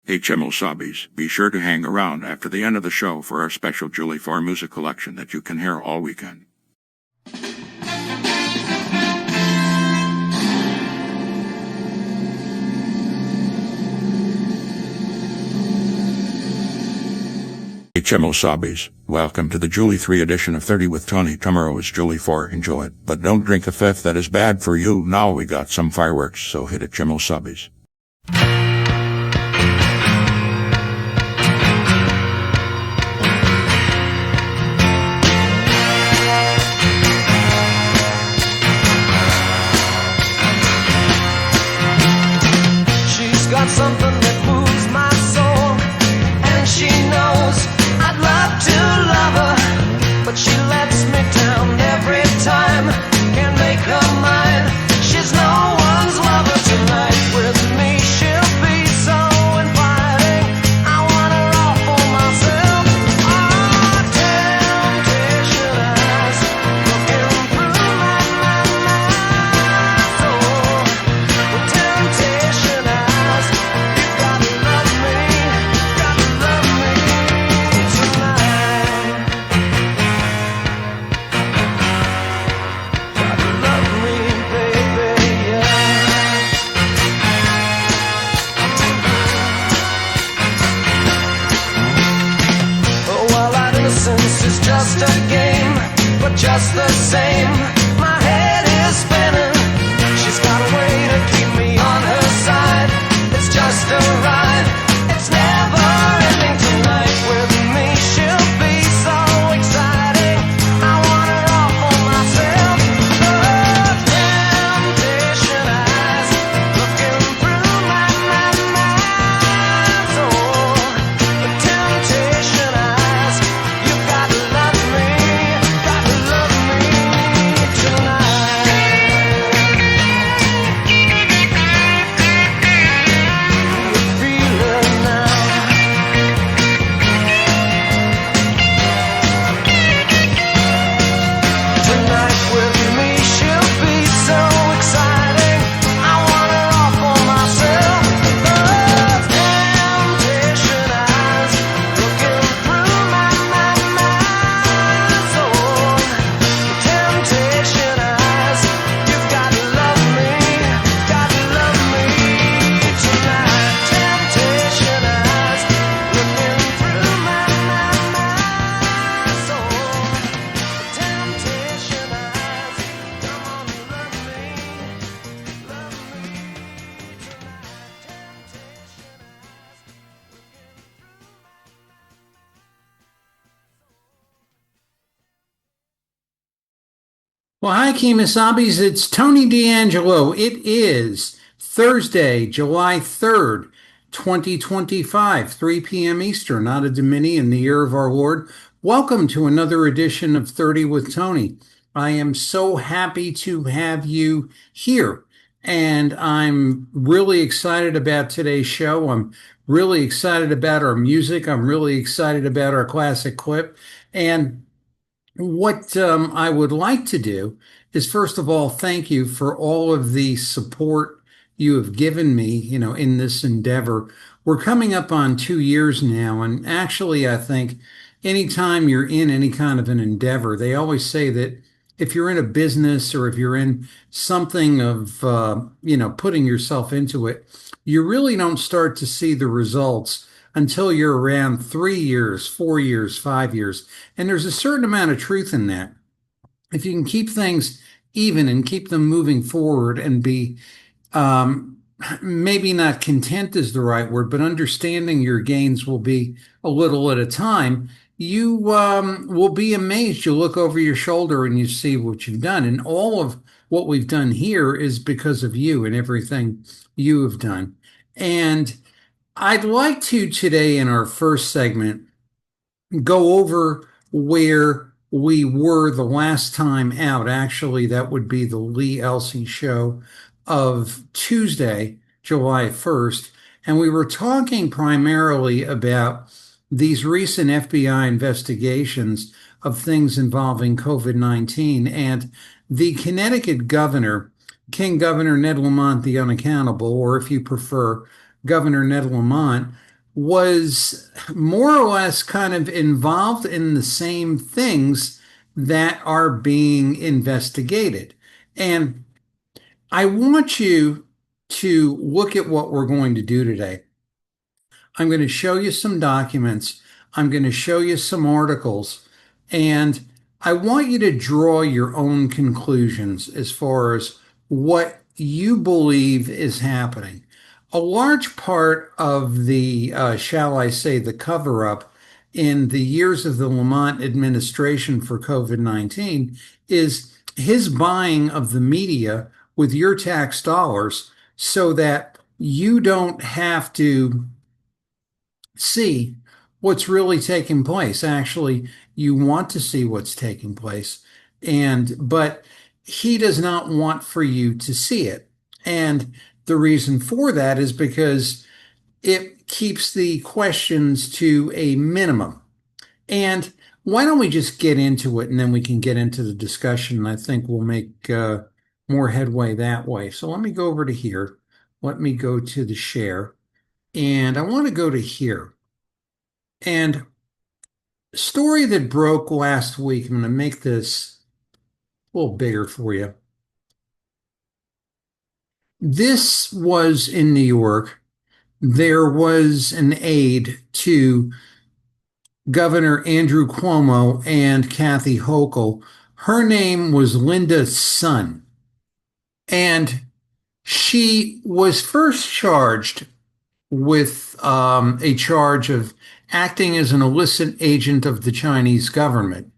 HMO Sobbies, be sure to hang around after the end of the show for our special Julie 4 music collection that you can hear all weekend. HMO Sobbies, welcome to the Julie 3 edition of 30 with Tony. Tomorrow is Julie 4, enjoy it, but don't drink a fifth, that is bad for you. Now we got some fireworks, so hit it, HMO Sobbies. She's got something that moves my soul, and she knows I'd love to love her, but she lets me down every time. Can't make her mine. She's no one's lover tonight. With me she'll be so inviting. I want her all for myself. Oh, temptation eyes looking through my soul. With temptation eyes, you gotta love me tonight. Gotta love me, baby, yeah. Oh, well, our innocence is just a game, but just the same, my head is spinning. She's got a way to keep me on her side. It's just a ride. It's never ending tonight. With me she'll be so exciting. I want her all for myself. Oh, temptation eyes looking through my soul. The temptation eyes, you gotta love me tonight. You feel it now. Tonight with me she'll be so exciting. I want her all for myself. Oh, temptation eyes looking through my soul. Temptation eyes, you gotta love me tonight. Temptation eyes looking through my soul. Temptation eyes, come on, love me tonight. Well, hi, Kemosabi's. It's Tony D'Angelo. It is Thursday, July 3rd, 2025, 3 p.m. Eastern, not a Domini in the year of our Lord. Welcome to another edition of 30 with Tony. I am so happy to have you here, and I'm really excited about today's show. I'm really excited about our music. I'm really excited about our classic clip. And what I would like to do is, first of all, thank you for all of the support you have given me, in this endeavor. We're coming up on 2 years now, and actually, I think anytime you're in any kind of an endeavor, they always say that if you're in a business or if you're in something of, putting yourself into it, you really don't start to see the results until you're around 3 years, 4 years, 5 years. And there's a certain amount of truth in that. If you can keep things even and keep them moving forward and be maybe not content is the right word, but understanding your gains will be a little at a time, you will be amazed. You look over your shoulder and you see what you've done. And all of what we've done here is because of you and everything you have done. And I'd like to today in our first segment go over where we were the last time out. Actually, that would be the Lee Elsie show of Tuesday, July 1st. And we were talking primarily about these recent FBI investigations of things involving COVID-19 and the Connecticut governor, King Governor Ned Lamont, the unaccountable, or if you prefer, Governor Ned Lamont, was more or less kind of involved in the same things that are being investigated. And I want you to look at what we're going to do today. I'm going to show you some documents. I'm going to show you some articles. And I want you to draw your own conclusions as far as what you believe is happening. A large part of the, shall I say, the cover up in the years of the Lamont administration for COVID-19 is his buying of the media with your tax dollars so that you don't have to see what's really taking place. Actually, you want to see what's taking place. But he does not want for you to see it. And the reason for that is because it keeps the questions to a minimum. And why don't we just get into it and then we can get into the discussion? I think we'll make more headway that way. So let me go over to here. Let me go to the share. And I want to go to here. And story that broke last week, I'm going to make this a little bigger for you. This was in New York. There was an aide to Governor Andrew Cuomo and Kathy Hochul. Her name was Linda Sun. And she was first charged with a charge of acting as an illicit agent of the Chinese government.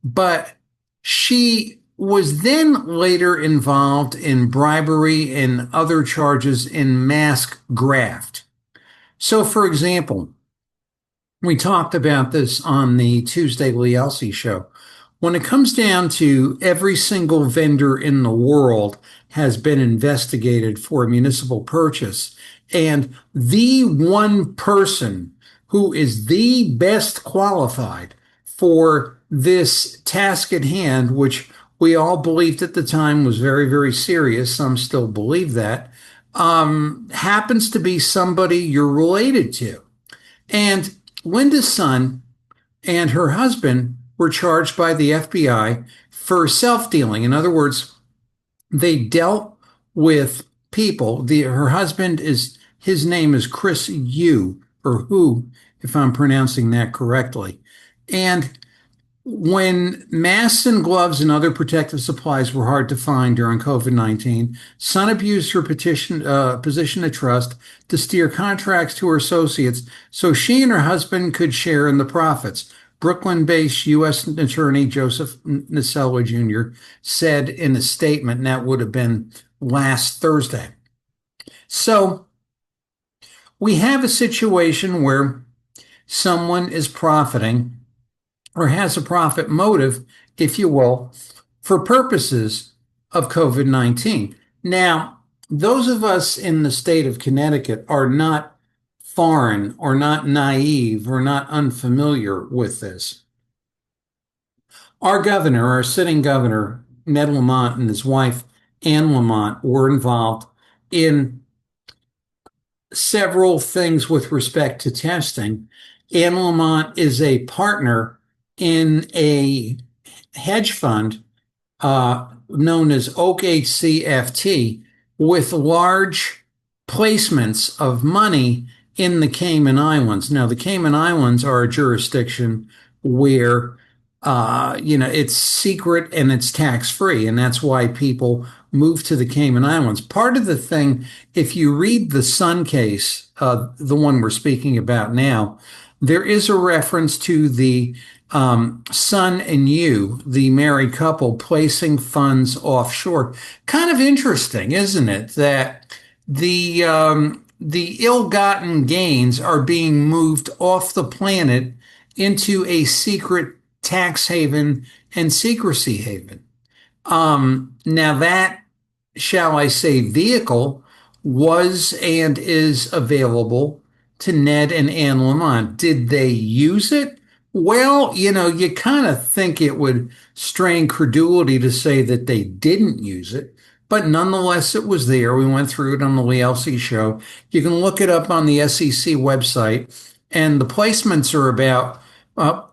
But she was then later involved in bribery and other charges in mask graft. So, for example, we talked about this on the Tuesday Lee Elsey show. When it comes down to every single vendor in the world has been investigated for municipal purchase, and the one person who is the best qualified for this task at hand, which we all believed at the time was very, very serious, some still believe that, happens to be somebody you're related to. And Linda's son and her husband were charged by the FBI for self-dealing. In other words, they dealt with people. Her husband his name is Chris Yu, or Hu, if I'm pronouncing that correctly. And when masks and gloves and other protective supplies were hard to find during COVID-19, Sun abused her position of trust to steer contracts to her associates so she and her husband could share in the profits. Brooklyn-based U.S. Attorney Joseph Nacella Jr. said in a statement, and that would have been last Thursday. So we have a situation where someone is profiting or has a profit motive, if you will, for purposes of COVID-19. Now, those of us in the state of Connecticut are not foreign or not naive or not unfamiliar with this. Our sitting governor, Ned Lamont, and his wife, Anne Lamont, were involved in several things with respect to testing. Anne Lamont is a partner in a hedge fund known as Oak HCFT with large placements of money in the Cayman Islands. Now, the Cayman Islands are a jurisdiction where it's secret and it's tax-free, and that's why people move to the Cayman Islands. Part of the thing, if you read the Sun case, the one we're speaking about now, there is a reference to the Sun and Yu, the married couple, placing funds offshore. Kind of interesting, isn't it, that the ill-gotten gains are being moved off the planet into a secret tax haven and secrecy haven. Now that, shall I say, vehicle was and is available to Ned and Anne Lamont. Did they use it? Well, you kind of think it would strain credulity to say that they didn't use it, but nonetheless, it was there. We went through it on the Lee Elsey show. You can look it up on the SEC website, and the placements are about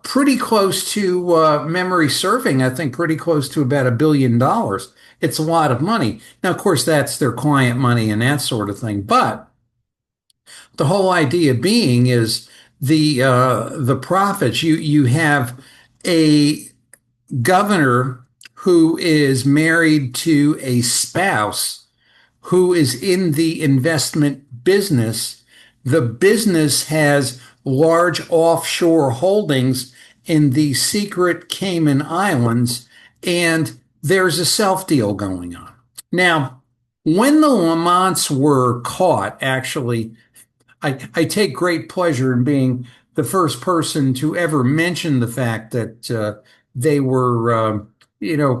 pretty close to memory serving. I think pretty close to about $1 billion. It's a lot of money. Now, of course, that's their client money and that sort of thing. But the whole idea being is the profits. You have a governor who is married to a spouse who is in the investment business. The business has large offshore holdings in the secret Cayman Islands, and there's a self deal going on. Now, when the Lamonts were caught, actually, I take great pleasure in being the first person to ever mention the fact that they were,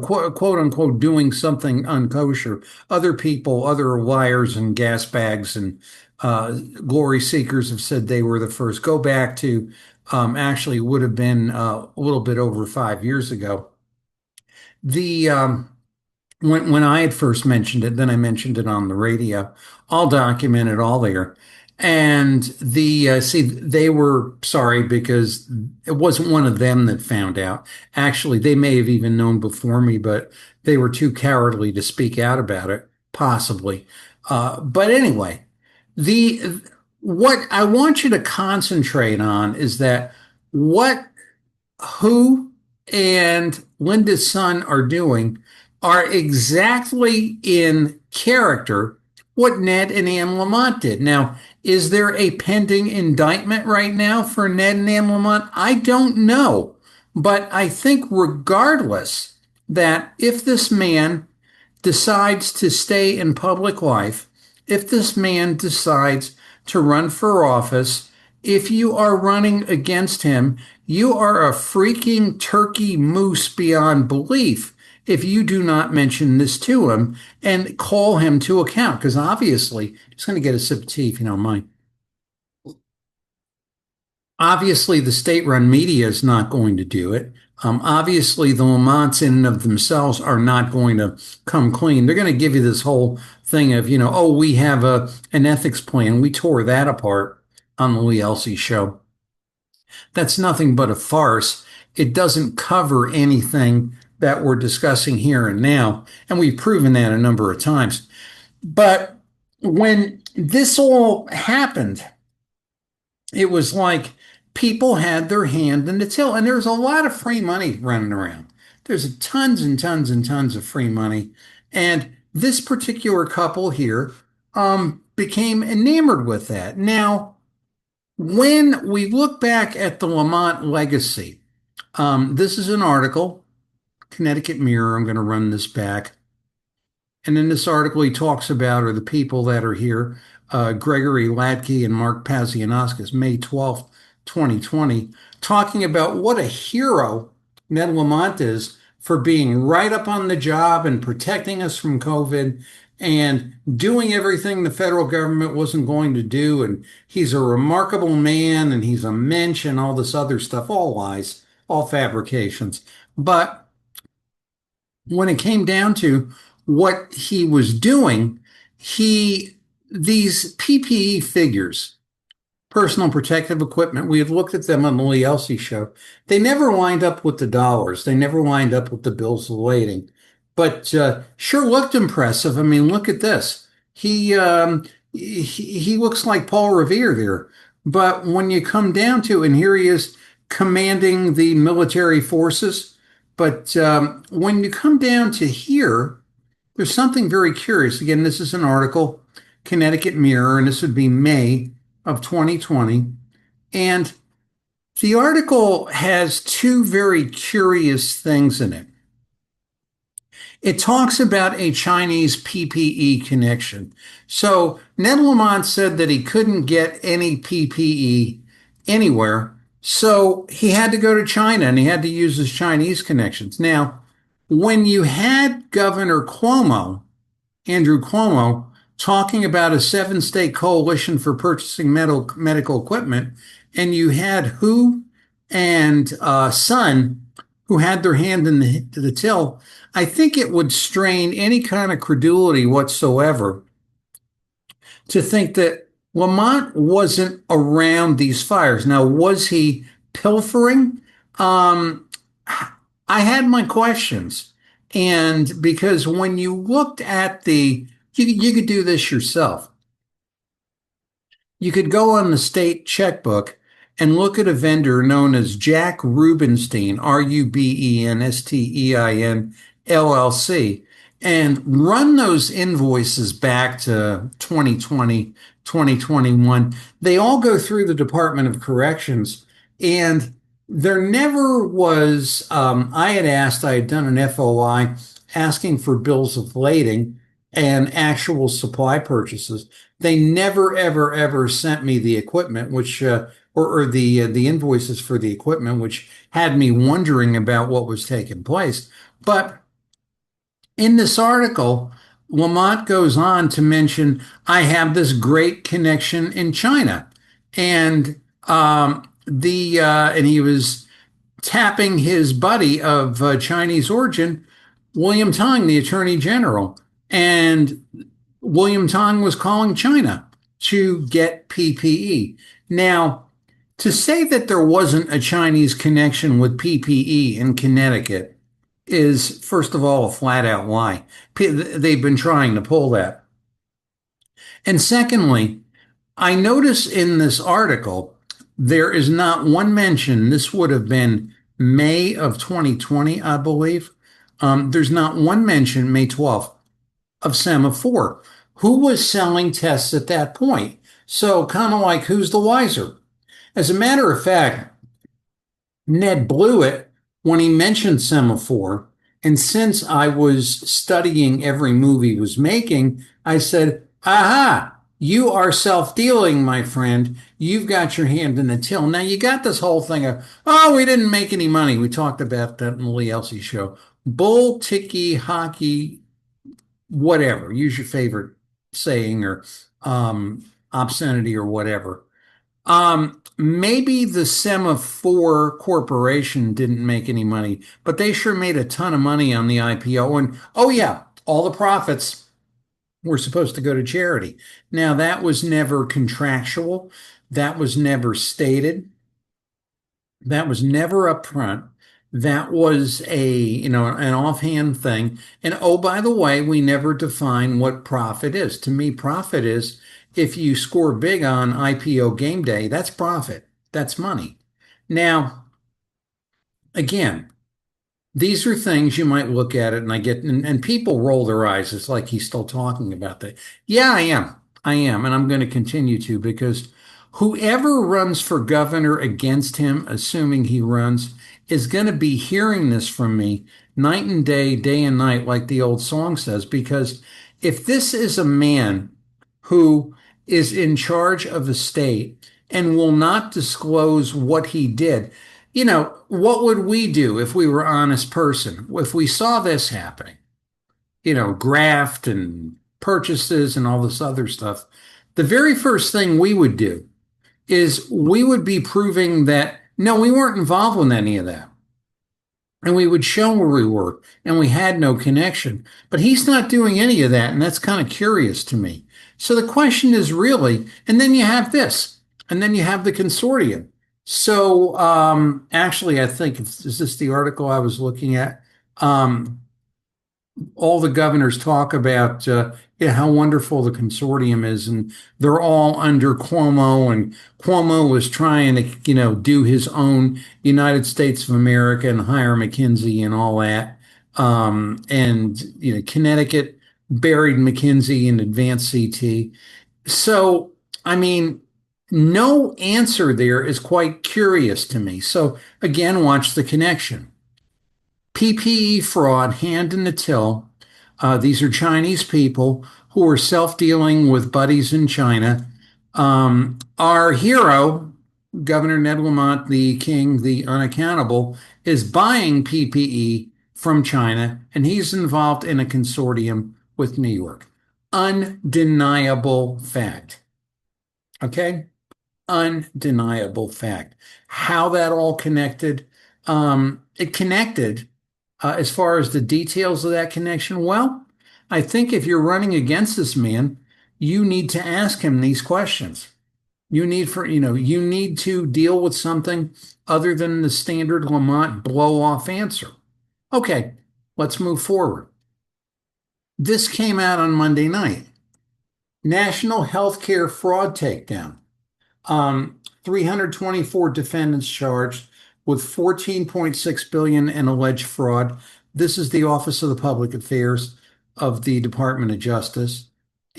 quote unquote, doing something unkosher. Other people, other liars and gas bags and glory seekers have said they were the first. Go back to actually would have been a little bit over 5 years ago. The when I had first mentioned it, then I mentioned it on the radio, all documented, all there. And they were sorry because it wasn't one of them that found out. Actually, they may have even known before me, but they were too cowardly to speak out about it, possibly. But anyway, the what I want you to concentrate on is that who and Linda's son are doing are exactly in character what Ned and Ann Lamont did. Now, is there a pending indictment right now for Ned and Ann Lamont? I don't know. But I think regardless that if this man decides to stay in public life, if this man decides to run for office, if you are running against him, you are a freaking turkey moose beyond belief if you do not mention this to him and call him to account, because obviously, he's going to get a sip of tea if you don't mind. Obviously, the state-run media is not going to do it. Obviously, the Lamonts in and of themselves are not going to come clean. They're going to give you this whole thing of, oh, we have an ethics plan. We tore that apart on the Lee Elsey show. That's nothing but a farce. It doesn't cover anything that we're discussing here and now, and we've proven that a number of times. But when this all happened, it was like people had their hand in the till, and there's a lot of free money running around. There's tons and tons and tons of free money, and this particular couple here became enamored with that. Now, when we look back at the Lamont legacy, this is an article, Connecticut Mirror. I'm going to run this back. And in this article, he talks about, or the people that are here, Gregory Latke and Mark Pazianauskas, May 12th, 2020, talking about what a hero Ned Lamont is for being right up on the job and protecting us from COVID and doing everything the federal government wasn't going to do. And he's a remarkable man and he's a mensch and all this other stuff, all lies, all fabrications. But when it came down to what he was doing, these PPE figures, personal protective equipment, we have looked at them on the Lee Elsey show. They never lined up with the dollars. They never lined up with the bills of lading. But sure looked impressive. I mean, look at this. He looks like Paul Revere there. But when you come down to, and here he is commanding the military forces. But when you come down to here, there's something very curious. Again, this is an article, Connecticut Mirror, and this would be May of 2020. And the article has two very curious things in it. It talks about a Chinese PPE connection. So Ned Lamont said that he couldn't get any PPE anywhere. So he had to go to China and he had to use his Chinese connections. Now, when you had Governor Cuomo, Andrew Cuomo, talking about a 7-state coalition for purchasing medical equipment, and you had Hu and Son who had their hand in the till, I think it would strain any kind of credulity whatsoever to think that Lamont wasn't around these fires. Now, was he pilfering? Um, I had my questions. And because when you looked at you could do this yourself. You could go on the state checkbook and look at a vendor known as Jack Rubenstein, Rubenstein LLC, and run those invoices back to 2020, 2021. They all go through the Department of Corrections, and there never was, I had done an FOI asking for bills of lading and actual supply purchases. They never, ever, ever sent me the equipment, which or the invoices for the equipment, which had me wondering about what was taking place. But in this article, Lamont goes on to mention, I have this great connection in China, and and he was tapping his buddy of Chinese origin, William Tong, the Attorney General, and William Tong was calling China to get PPE. Now, to say that there wasn't a Chinese connection with PPE in Connecticut is, first of all, a flat out lie. They've been trying to pull that. And secondly, I notice in this article, there is not one mention. This would have been May of 2020, I believe. There's not one mention, May 12th, of Semaphore. Who was selling tests at that point? So, kind of like, who's the wiser? As a matter of fact, Ned blew it when he mentioned Semaphore. And since I was studying every movie he was making, I said, aha, you are self-dealing, my friend. You've got your hand in the till. Now you got this whole thing of, oh, we didn't make any money. We talked about that in the Lee Elsey show. Bull, ticky, hockey, whatever. Use your favorite saying or obscenity or whatever. Maybe the Semaphore Corporation didn't make any money, but they sure made a ton of money on the IPO. And oh, yeah, all the profits were supposed to go to charity. Now, that was never contractual, that was never stated, that was never upfront. That was an offhand thing. And oh, by the way, we never define what profit is. To me, profit is if you score big on IPO game day, that's profit. That's money. Now, again, these are things you might look at it and and people roll their eyes. It's like he's still talking about that. Yeah, I am. I am. And I'm going to continue to because whoever runs for governor against him, assuming he runs, is going to be hearing this from me night and day and night, like the old song says, because if this is a man who is in charge of the state and will not disclose what he did, what would we do if we were an honest person? If we saw this happening, graft and purchases and all this other stuff, the very first thing we would do is we would be proving that, no, we weren't involved with any of that. And we would show where we were and we had no connection. But he's not doing any of that. And that's kind of curious to me. So the question is really, and then you have this, and then you have the consortium. So actually, I think, is this the article I was looking at? All the governors talk about how wonderful the consortium is, and they're all under Cuomo, and Cuomo was trying to, do his own United States of America and hire McKinsey and all that. And Connecticut buried McKinsey in advanced CT. So, I mean, no answer there is quite curious to me. So again, watch the connection. PPE fraud, hand in the till. These are Chinese people who are self-dealing with buddies in China. Our hero, Governor Ned Lamont, the king, the unaccountable, is buying PPE from China, and he's involved in a consortium with New York. Undeniable fact. Okay? Undeniable fact. How that all connected, it connected. As far as the details of that connection, well, I think if you're running against this man, you need to ask him these questions. You need to deal with something other than the standard Lamont blow off answer. Okay, let's move forward. This came out on Monday night. National healthcare fraud takedown. 324 defendants charged with 14.6 billion in alleged fraud. This is the Office of the Public Affairs of the Department of Justice.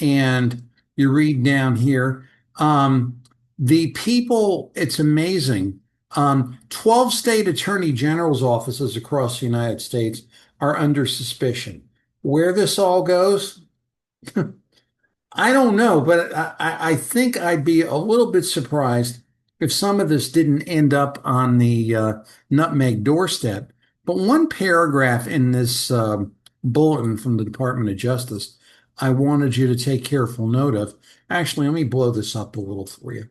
And you read down here, the people, it's amazing. 12 state attorney general's offices across the United States are under suspicion. Where this all goes, I don't know, but I think I'd be a little bit surprised if some of this didn't end up on the nutmeg doorstep. But one paragraph in this bulletin from the Department of Justice, I wanted you to take careful note of. Actually, let me blow this up a little for you.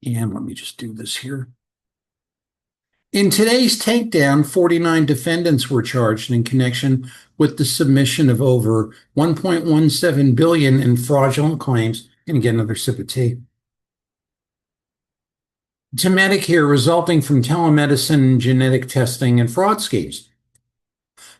And let me just do this here. In today's takedown, 49 defendants were charged in connection with the submission of over 1.17 billion in fraudulent claims. Gonna get another sip of tea. To Medicare resulting from telemedicine, genetic testing, and fraud schemes.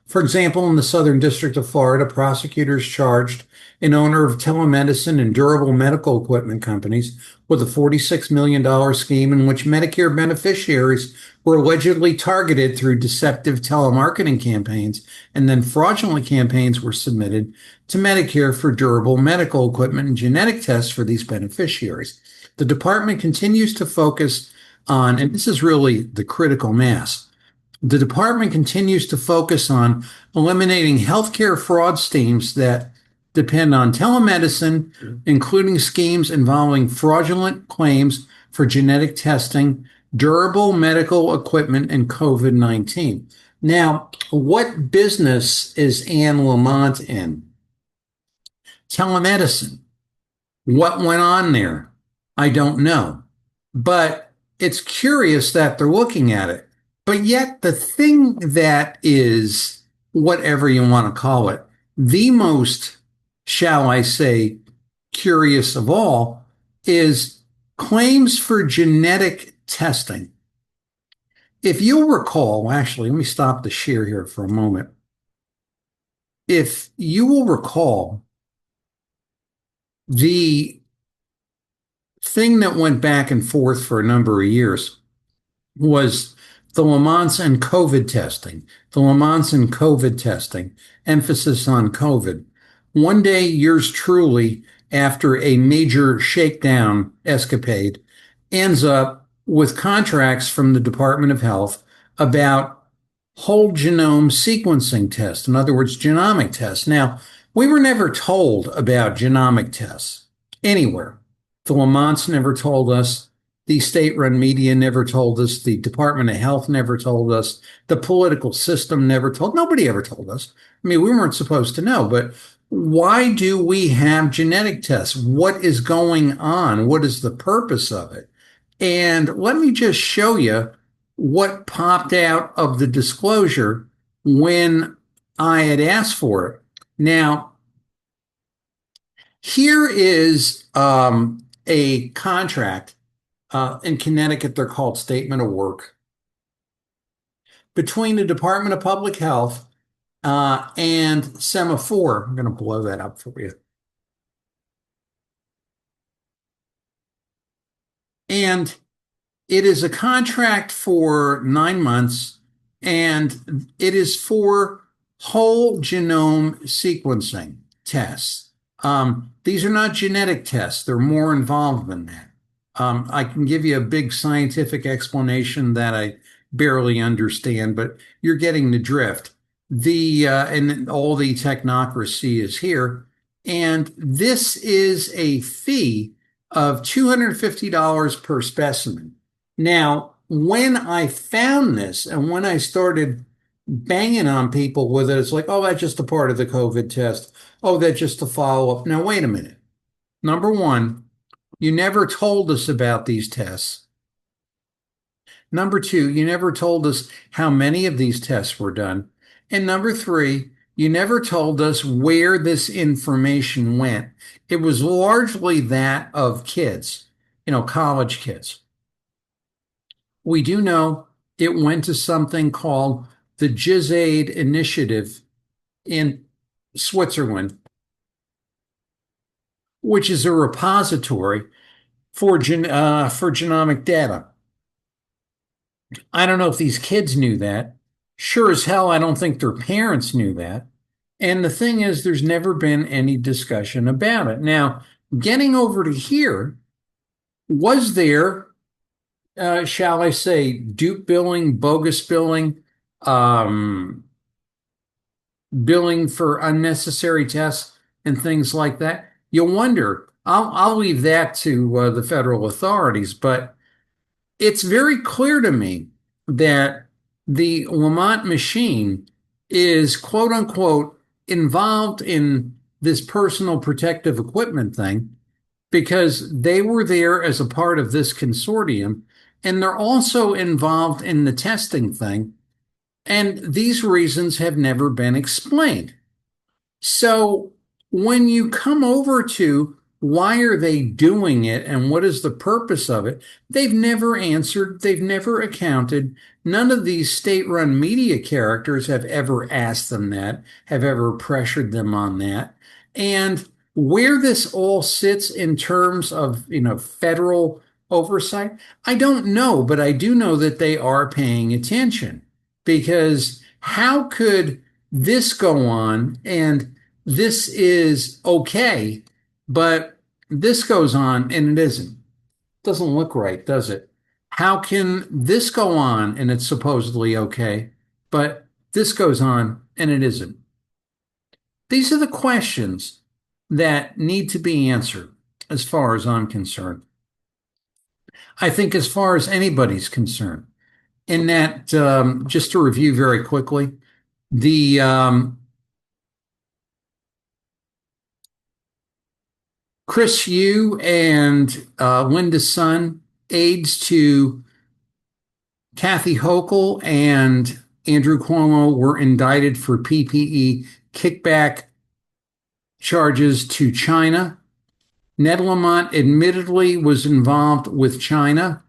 For example, in the Southern District of Florida, prosecutors charged an owner of telemedicine and durable medical equipment companies with a $46 million scheme in which Medicare beneficiaries were allegedly targeted through deceptive telemarketing campaigns, and then fraudulent campaigns were submitted to Medicare for durable medical equipment and genetic tests for these beneficiaries. The department continues to focus on, and this is really the critical mass, the department continues to focus on eliminating healthcare fraud schemes that depend on telemedicine, including schemes involving fraudulent claims for genetic testing, durable medical equipment, and COVID-19. Now, what business is Anne Lamont in? Telemedicine. What went on there? I don't know. But it's curious that they're looking at it. But yet, the thing that is, whatever you want to call it, the most, shall I say, curious of all is claims for genetic testing. If you'll recall, actually, let me stop the share here for a moment. If you will recall, the thing that went back and forth for a number of years was the Lamont's and COVID testing, emphasis on COVID. One day, yours truly, after a major shakedown escapade, ends up with contracts from the Department of Health about whole genome sequencing tests, in other words, genomic tests. Now, we were never told about genomic tests anywhere. The Lamonts never told us. The state-run media never told us. The Department of Health never told us. The political system never told. Nobody ever told us. I mean, we weren't supposed to know, but why do we have genetic tests? What is going on? What is the purpose of it? And let me just show you what popped out of the disclosure when I had asked for it. Now, here is a contract. In Connecticut, they're called statement of work between the Department of Public Health and Semaphore. I'm going to blow that up for you. And it is a contract for 9 months, and it is for whole genome sequencing tests. These are not genetic tests. They're more involved than that. I can give you a big scientific explanation that I barely understand, but you're getting the drift. And all the technocracy is here. And this is a fee of $250 per specimen. Now, when I found this and when I started banging on people with it, it's like, oh, that's just a part of the COVID test. Oh, that's just a follow-up. Now, wait a minute. Number one, you never told us about these tests. Number two, you never told us how many of these tests were done. And number three, you never told us where this information went. It was largely that of kids, college kids. We do know it went to something called the GIZAID Initiative in Switzerland, which is a repository for genomic data. I don't know if these kids knew that. Sure as hell, I don't think their parents knew that. And the thing is, there's never been any discussion about it. Now, getting over to here, was there, shall I say, dupe billing, bogus billing, billing for unnecessary tests and things like that? You wonder. I'll leave that to the federal authorities, but it's very clear to me that the Lamont machine is quote unquote involved in this personal protective equipment thing because they were there as a part of this consortium, and they're also involved in the testing thing. And these reasons have never been explained. So when you come over to why are they doing it and what is the purpose of it, they've never answered, they've never accounted. None of these state-run media characters have ever asked them that, have ever pressured them on that. And where this all sits in terms of, federal oversight, I don't know, but I do know that they are paying attention, because how could this go on and this is okay, but this goes on and it isn't? Doesn't look right, does it? How can this go on and it's supposedly okay, but this goes on and it isn't? These are the questions that need to be answered as far as I'm concerned. I think as far as anybody's concerned. In that, just to review very quickly, the Chris Yu and Linda Sun, aides to Kathy Hochul and Andrew Cuomo, were indicted for PPE kickback charges to China. Ned Lamont admittedly was involved with China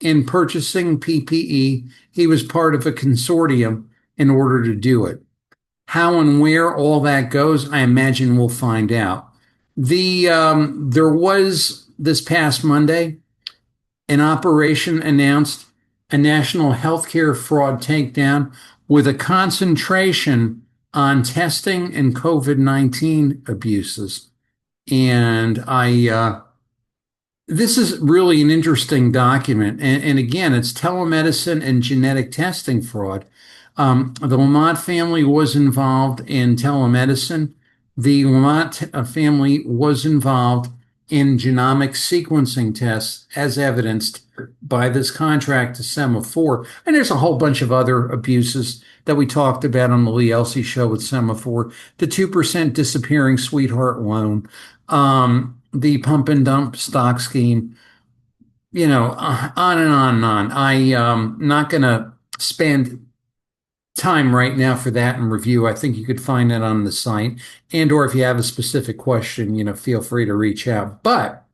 in purchasing PPE. He was part of a consortium in order to do it. How and where all that goes, I imagine we'll find out. There was this past Monday an operation announced, a national healthcare fraud takedown with a concentration on testing and COVID-19 abuses. And this is really an interesting document. And again, it's telemedicine and genetic testing fraud. The Lamont family was involved in telemedicine. The Lamont family was involved in genomic sequencing tests, as evidenced by this contract to Semaphore. And there's a whole bunch of other abuses that we talked about on the Lee Elsey show with Semaphore, the 2% disappearing sweetheart loan, the pump and dump stock scheme, on and on and on. I'm not going to spend time right now for that and review. I think you could find that on the site, and or if you have a specific question, feel free to reach out. But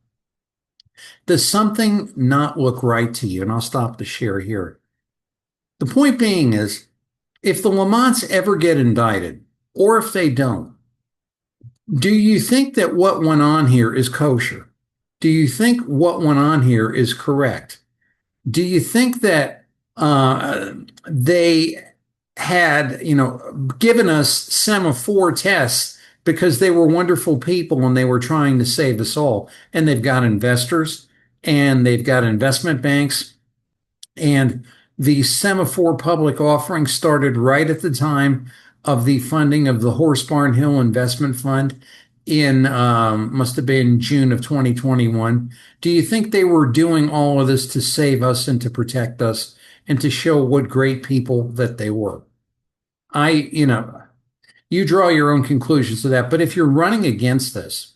does something not look right to you? And I'll stop the share here. The point being is, if the Lamonts ever get indicted, or if they don't, do you think that what went on here is kosher? Do you think what went on here is correct? Do you think that they had, given us Semaphore tests because they were wonderful people and they were trying to save us all? And they've got investors and they've got investment banks. And the Semaphore public offering started right at the time of the funding of the Horse Barn Hill Investment Fund in must have been June of 2021. Do you think they were doing all of this to save us and to protect us and to show what great people that they were? You draw your own conclusions to that. But if you're running against this,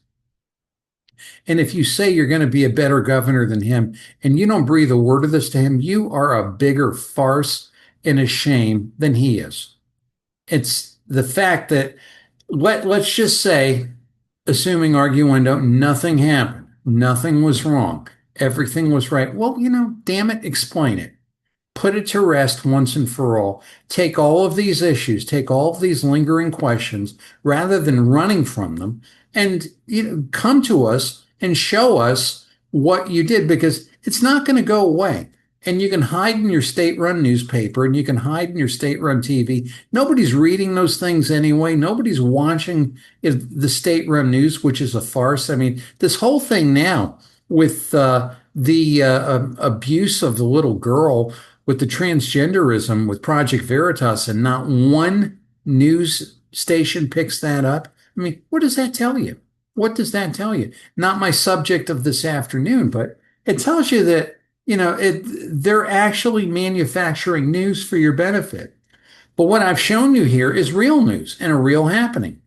And if you say you're going to be a better governor than him and you don't breathe a word of this to him, you are a bigger farce and a shame than he is. It's the fact that let's just say, assuming arguendo, nothing happened, nothing was wrong, everything was right. Well, damn it, explain it. Put it to rest once and for all. Take all of these issues, take all of these lingering questions, rather than running from them, and come to us and show us what you did, because it's not going to go away. And you can hide in your state-run newspaper and you can hide in your state-run TV. Nobody's reading those things anyway. Nobody's watching the state-run news, which is a farce. I mean, this whole thing now with the abuse of the little girl, with the transgenderism, with Project Veritas, and not one news station picks that up. I mean, what does that tell you? What does that tell you? Not my subject of this afternoon, but it tells you that, they're actually manufacturing news for your benefit. But what I've shown you here is real news and a real happening.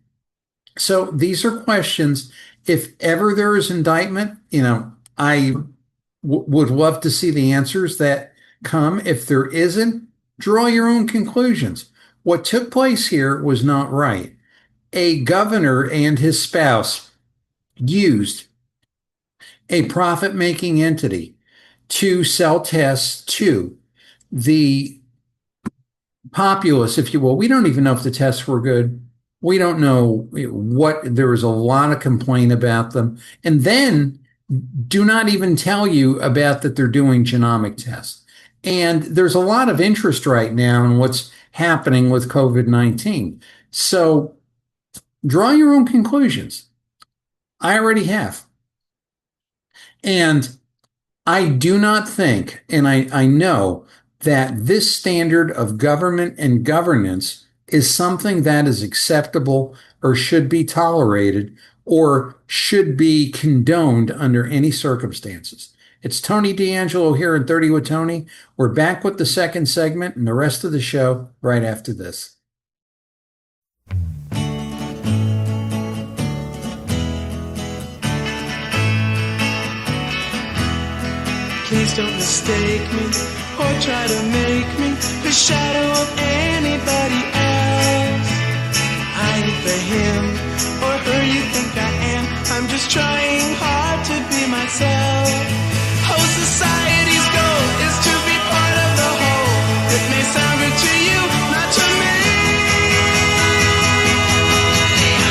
So these are questions. If ever there is indictment, I would love to see the answers that come. If there isn't, draw your own conclusions. What took place here was not right. A governor and his spouse used a profit-making entity to sell tests to the populace, if you will. We don't even know if the tests were good. We don't know there was a lot of complaint about them. And then do not even tell you about that they're doing genomic tests. And there's a lot of interest right now in what's happening with COVID-19. So draw your own conclusions. I already have. And I do not think, and I know that this standard of government and governance is something that is acceptable or should be tolerated or should be condoned under any circumstances. It's Tony D'Angelo here in 30 with Tony. We're back with the second segment and the rest of the show right after this. Please don't mistake me or try to make me the shadow of anybody else. I ain't the him or her you think I am. I'm just trying hard to be myself. How society's goal is to be part of the whole. It may sound good to you, not to me.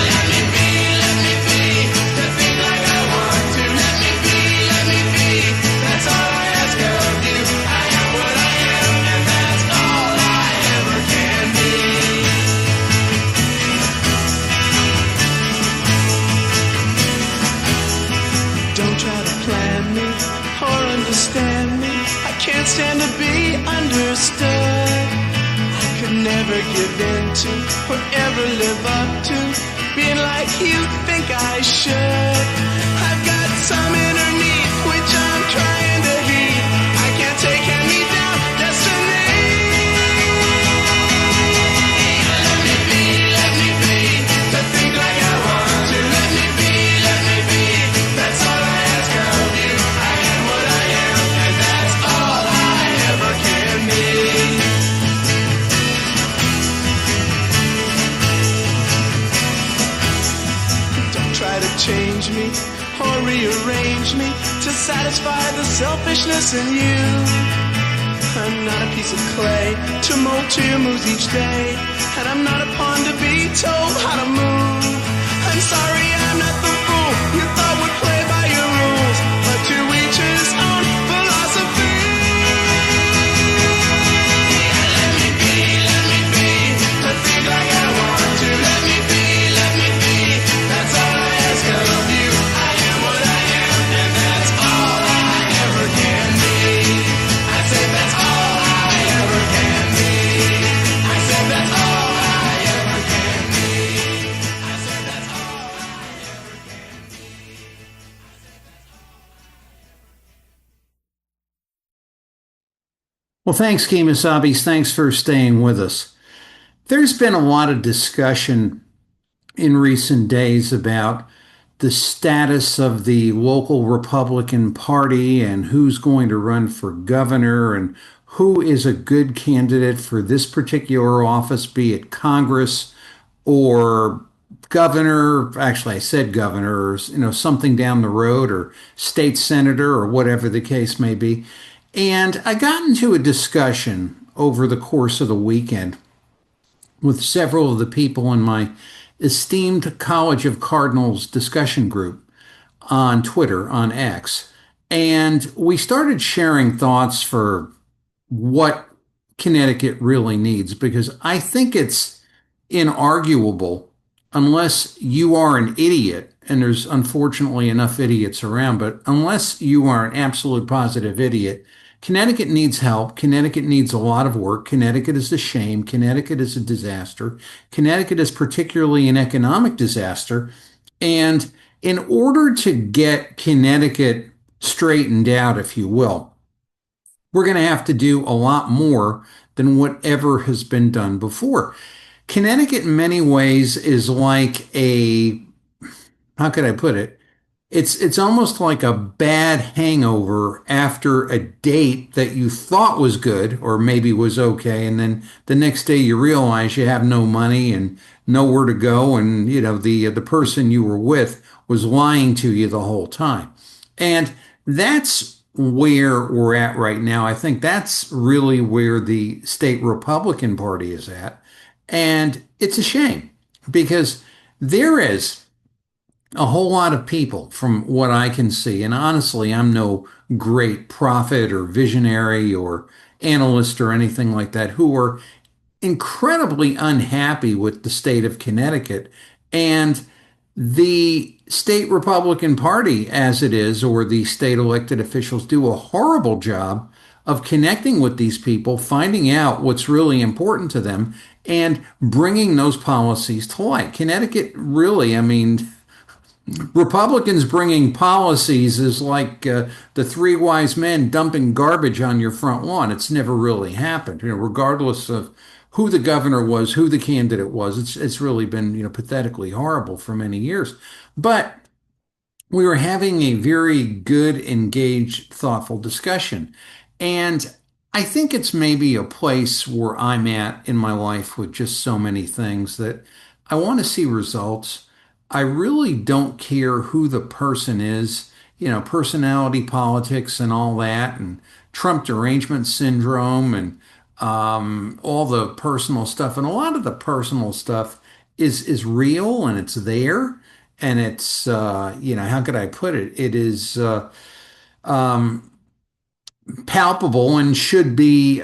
Let me be, to think like I want to. Let me be, that's all I ask of you. I am what I am, and that's all I ever can be. Don't try to plan me or understand me. I can't stand to be understood. I could never give in to or ever live up to being like you think I should. I've got some inner need which I'm trying to heed. I can't take hand-me-down destiny. Let me be, to think like I want to. Let me be, that's all I ask of you. I am what I am, and that's all I ever can be. Don't try to change me or rearrange me to satisfy the selfishness in you. I'm not a piece of clay to mold to your moves each day, and I'm not a pawn to be told how to move. I'm sorry I'm not the fool you thought would play by your rules, but to each his own philosophy. Let me be, to think like I want to. Let me be, that's all I ask of you. I am what I am, and that's all I ever can be. I said that's all I ever can be. I said that's all I ever can be. I said that's all I ever can be. Well, thanks, Kemosabe's. Thanks for staying with us. There's been a lot of discussion in recent days about the status of the local Republican Party and who's going to run for governor and who is a good candidate for this particular office, be it Congress or governor. Actually, I said governor, or something down the road, or state senator, or whatever the case may be. And I got into a discussion over the course of the weekend with several of the people in my esteemed College of Cardinals discussion group on Twitter, on X. And we started sharing thoughts for what Connecticut really needs, because I think it's inarguable, unless you are an idiot, and there's unfortunately enough idiots around, but unless you are an absolute positive idiot, Connecticut needs help. Connecticut needs a lot of work. Connecticut is a shame. Connecticut is a disaster. Connecticut is particularly an economic disaster. And in order to get Connecticut straightened out, if you will, we're going to have to do a lot more than whatever has been done before. Connecticut, in many ways, is like how could I put it? It's almost like a bad hangover after a date that you thought was good or maybe was okay, and then the next day you realize you have no money and nowhere to go, and the person you were with was lying to you the whole time. And that's where we're at right now. I think that's really where the state Republican Party is at. And it's a shame, because there is a whole lot of people, from what I can see, and honestly, I'm no great prophet or visionary or analyst or anything like that, who are incredibly unhappy with the state of Connecticut and the state Republican Party as it is, or the state elected officials do a horrible job of connecting with these people, finding out what's really important to them, and bringing those policies to light. Connecticut really, I mean, Republicans bringing policies is like the three wise men dumping garbage on your front lawn. It's never really happened, regardless of who the governor was, who the candidate was. It's really been, pathetically horrible for many years. But we were having a very good, engaged, thoughtful discussion. And I think it's maybe a place where I'm at in my life with just so many things that I want to see results. I really don't care who the person is, personality politics and all that, and Trump derangement syndrome, and all the personal stuff. And a lot of the personal stuff is real, and it's there. And it's, how could I put it? It is palpable and should be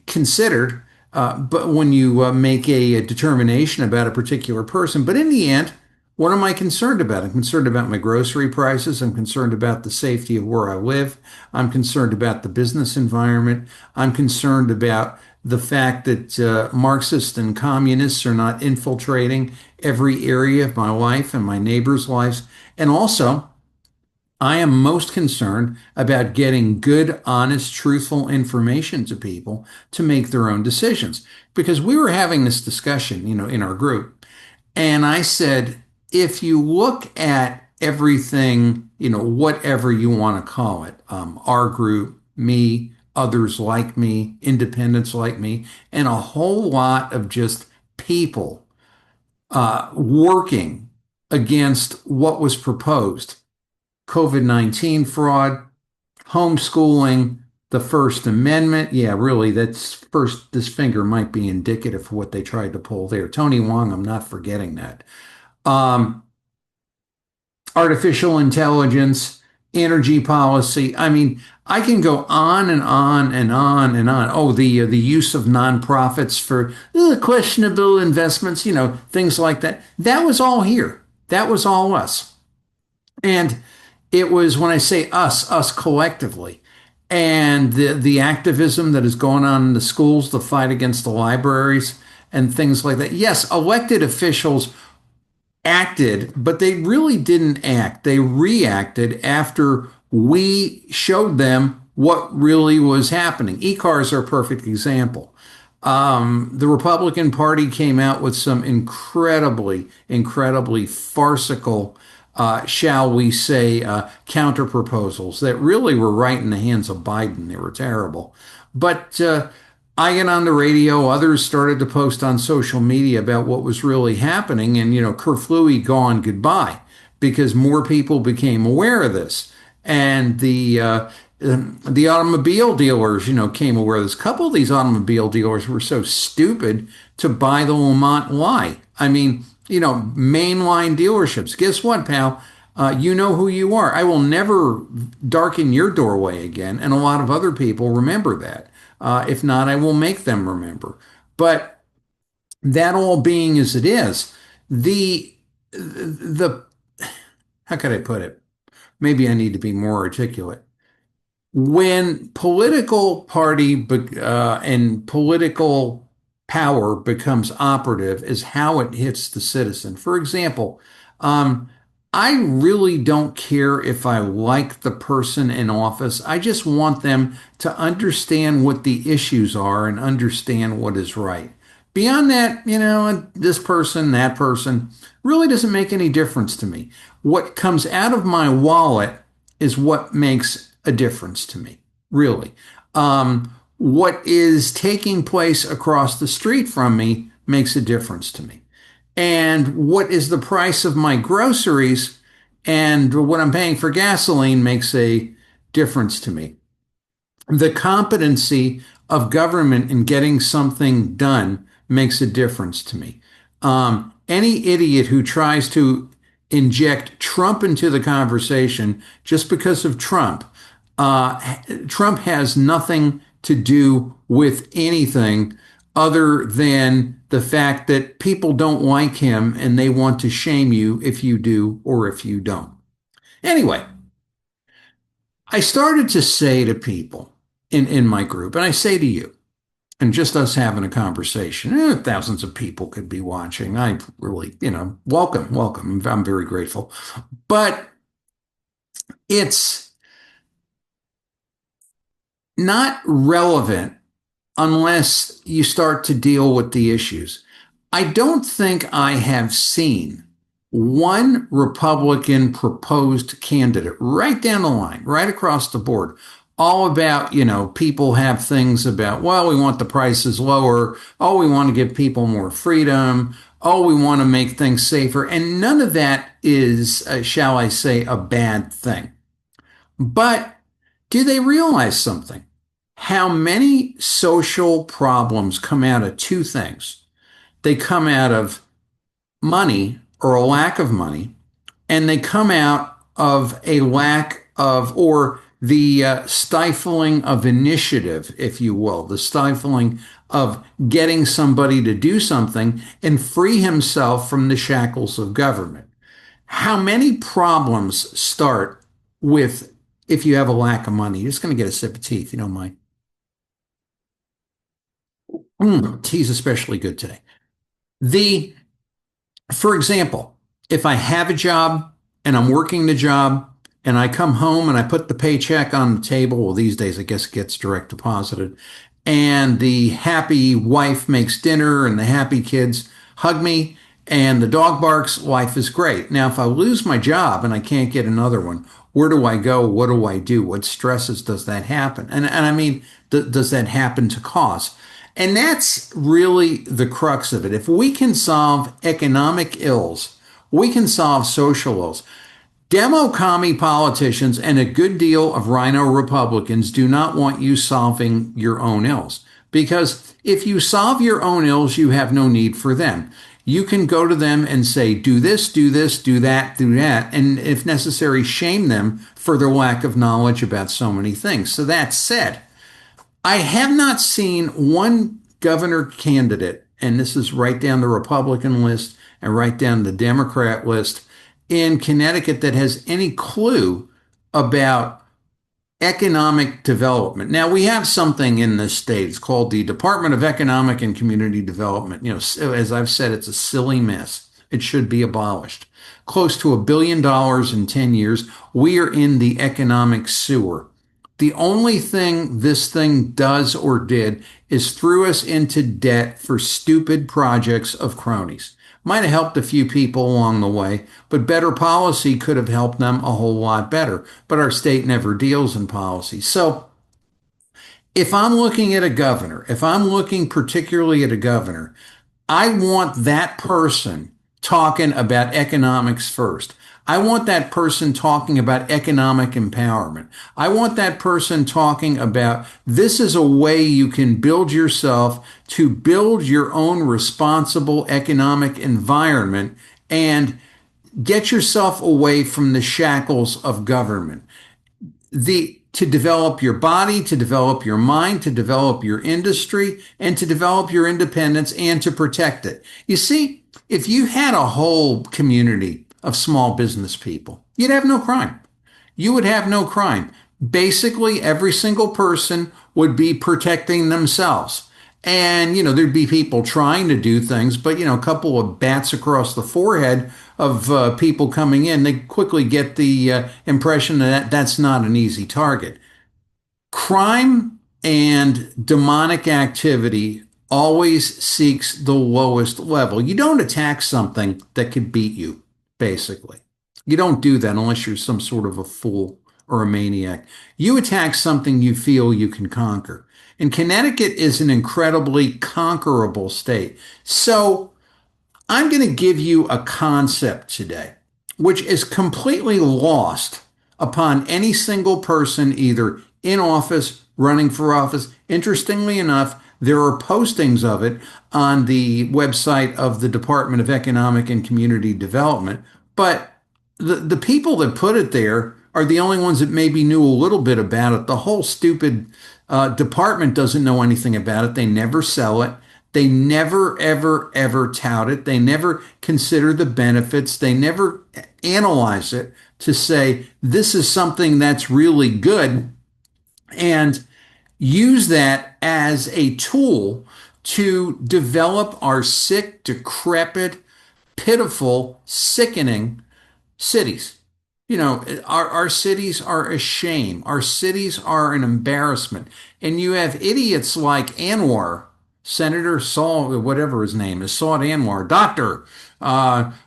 considered. But when you make a determination about a particular person, but in the end, what am I concerned about? I'm concerned about my grocery prices. I'm concerned about the safety of where I live. I'm concerned about the business environment. I'm concerned about the fact that Marxists and communists are not infiltrating every area of my life and my neighbors' lives. And also, I am most concerned about getting good, honest, truthful information to people to make their own decisions. Because we were having this discussion, in our group, and I said, if you look at everything, whatever you want to call it, our group, me, others like me, independents like me, and a whole lot of just people working against what was proposed, COVID-19 fraud, homeschooling, the First Amendment. Yeah, really, this finger might be indicative of what they tried to pull there. Tony Wong, I'm not forgetting that. Artificial intelligence, energy policy. I mean, I can go on and on and on and on. Oh, the use of nonprofits for questionable investments, things like that. That was all here. That was all us. And it was, when I say us collectively. And the activism that is going on in the schools, the fight against the libraries and things like that. Yes, elected officials acted, but they really didn't act. They reacted after we showed them what really was happening. E-cars are a perfect example. The Republican Party came out with some incredibly farcical shall we say, counter proposals that really were right in the hands of Biden. They were terrible. But I get on the radio, others started to post on social media about what was really happening, and, kerflooey gone goodbye because more people became aware of this. And the automobile dealers, came aware of this. A couple of these automobile dealers were so stupid to buy the Lamont lie. I mean, mainline dealerships. Guess what, pal? You know who you are. I will never darken your doorway again. And a lot of other people remember that. If not, I will make them remember. But that all being as it is, the how could I put it? Maybe I need to be more articulate. When political party and political power becomes operative is how it hits the citizen. For example, I really don't care if I like the person in office. I just want them to understand what the issues are and understand what is right. Beyond that, this person, that person really doesn't make any difference to me. What comes out of my wallet is what makes a difference to me, really. What is taking place across the street from me makes a difference to me. And what is the price of my groceries and what I'm paying for gasoline makes a difference to me. The competency of government in getting something done makes a difference to me. Any idiot who tries to inject Trump into the conversation just because of Trump, Trump has nothing to do with anything other than the fact that people don't like him and they want to shame you if you do or if you don't. Anyway, I started to say to people in my group, and I say to you, and just us having a conversation, thousands of people could be watching. I really, welcome. I'm very grateful. But it's not relevant unless you start to deal with the issues. I don't think I have seen one Republican proposed candidate right down the line, right across the board, all about, people have things about, well, we want the prices lower. Oh, we want to give people more freedom. Oh, we want to make things safer. And none of that is, shall I say, a bad thing. But do they realize something? How many social problems come out of two things? They come out of money or a lack of money, and they come out of a lack of, or the stifling of initiative, if you will, the stifling of getting somebody to do something and free himself from the shackles of government. How many problems start with if you have a lack of money? You're just going to get a sip of tea, if you don't mind. Tea's especially good today. For example, if I have a job and I'm working the job and I come home and I put the paycheck on the table, well, these days I guess it gets direct deposited, and the happy wife makes dinner and the happy kids hug me and the dog barks, life is great. Now, if I lose my job and I can't get another one, where do I go? What do I do? What stresses does that happen? And I mean, does that happen to cause? And that's really the crux of it. If we can solve economic ills, we can solve social ills. Demo-commie politicians and a good deal of rhino Republicans do not want you solving your own ills. Because if you solve your own ills, you have no need for them. You can go to them and say, do this, do this, do that, and if necessary, shame them for their lack of knowledge about so many things. So that said, I have not seen one governor candidate, and this is right down the Republican list and right down the Democrat list in Connecticut, that has any clue about economic development. Now, we have something in this state. It's called the Department of Economic and Community Development. As I've said, it's a silly mess. It should be abolished. Close to $1 billion in 10 years. We are in the economic sewer. The only thing this thing does or did is threw us into debt for stupid projects of cronies. Might have helped a few people along the way, but better policy could have helped them a whole lot better. But our state never deals in policy. So if I'm looking at a governor, if I'm looking particularly at a governor, I want that person talking about economics first. I want that person talking about economic empowerment. I want that person talking about this is a way you can build yourself to build your own responsible economic environment and get yourself away from the shackles of government. To develop your body, to develop your mind, to develop your industry, and to develop your independence and to protect it. You see, if you had a whole community of small business people, you'd have no crime. You would have no crime. Basically, every single person would be protecting themselves. And, there'd be people trying to do things, but, a couple of bats across the forehead of people coming in, they quickly get the impression that that's not an easy target. Crime and demonic activity always seeks the lowest level. You don't attack something that could beat you, basically. You don't do that unless you're some sort of a fool or a maniac. You attack something you feel you can conquer. And Connecticut is an incredibly conquerable state. So I'm going to give you a concept today, which is completely lost upon any single person, either in office, running for office. Interestingly enough, there are postings of it on the website of the Department of Economic and Community Development. But the people that put it there are the only ones that maybe knew a little bit about it. The whole stupid department doesn't know anything about it. They never sell it. They never, ever, ever tout it. They never consider the benefits. They never analyze it to say, this is something that's really good, and use that as a tool to develop our sick, decrepit, pitiful, sickening cities. Our cities are a shame. Our cities are an embarrassment. And you have idiots like Anwar, Senator Saul, whatever his name is, Saud Anwar, doctor,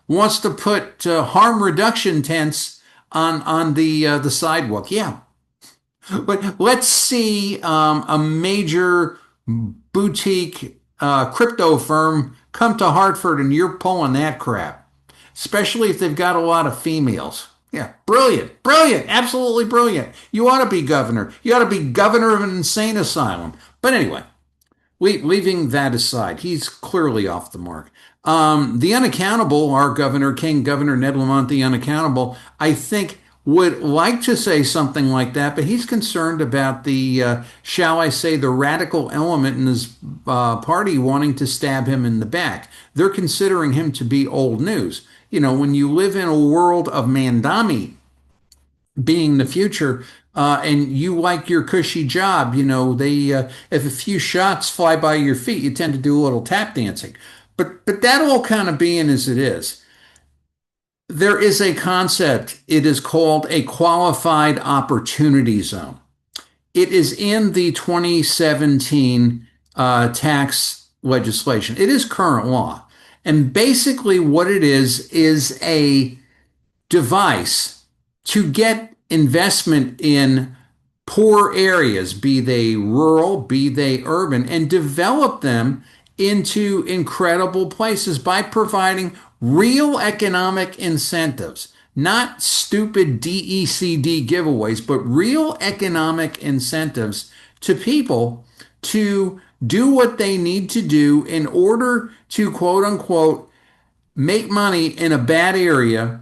wants to put harm reduction tents on the sidewalk. Yeah. But let's see a major boutique crypto firm come to Hartford and you're pulling that crap, especially if they've got a lot of females. Yeah, brilliant, brilliant, absolutely brilliant. You ought to be governor. You ought to be governor of an insane asylum. But anyway, leaving that aside, he's clearly off the mark. The unaccountable, our governor, Governor Ned Lamont, the unaccountable, I think would like to say something like that, but he's concerned about the, shall I say, the radical element in his party wanting to stab him in the back. They're considering him to be old news. When you live in a world of Mandami being the future, and you like your cushy job, if a few shots fly by your feet, you tend to do a little tap dancing. But that all kind of being as it is, there is a concept. It is called a qualified opportunity zone. It is in the 2017 tax legislation. It is current law. And basically what it is a device to get investment in poor areas, be they rural, be they urban, and develop them into incredible places by providing real economic incentives, not stupid DECD giveaways, but real economic incentives to people to do what they need to do in order to, quote unquote, make money in a bad area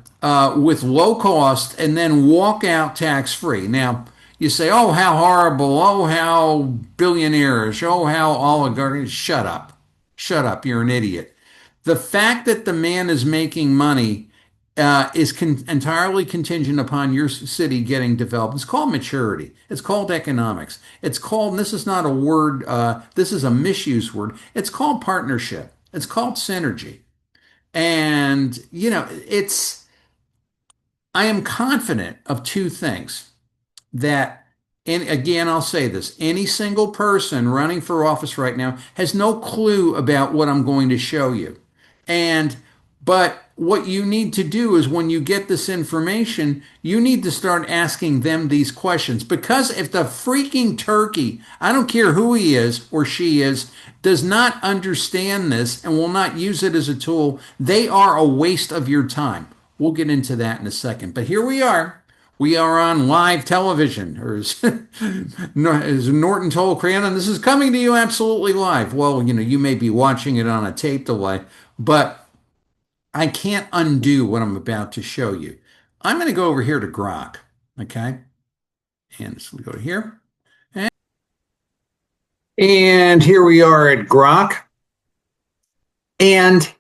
with low cost and then walk out tax free. Now, you say, oh, how horrible. Oh, how billionaires. Oh, how oligarchs. Shut up. Shut up. You're an idiot. The fact that the man is making money is entirely contingent upon your city getting developed. It's called maturity. It's called economics. It's called, and this is not a word, this is a misuse word. It's called partnership. It's called synergy. And, I am confident of two things that, and again, I'll say this, any single person running for office right now has no clue about what I'm going to show you. And But what you need to do is when you get this information, you need to start asking them these questions. Because if the freaking turkey, I don't care who he is or she is, does not understand this and will not use it as a tool, they are a waste of your time. We'll get into that in a second. But here we are. We are on live television, or as Norton told Crayon, this is coming to you absolutely live. Well, you may be watching it on a tape delay, but I can't undo what I'm about to show you. I'm going to go over here to Grok, okay? And so we go to here. And here we are at Grok. And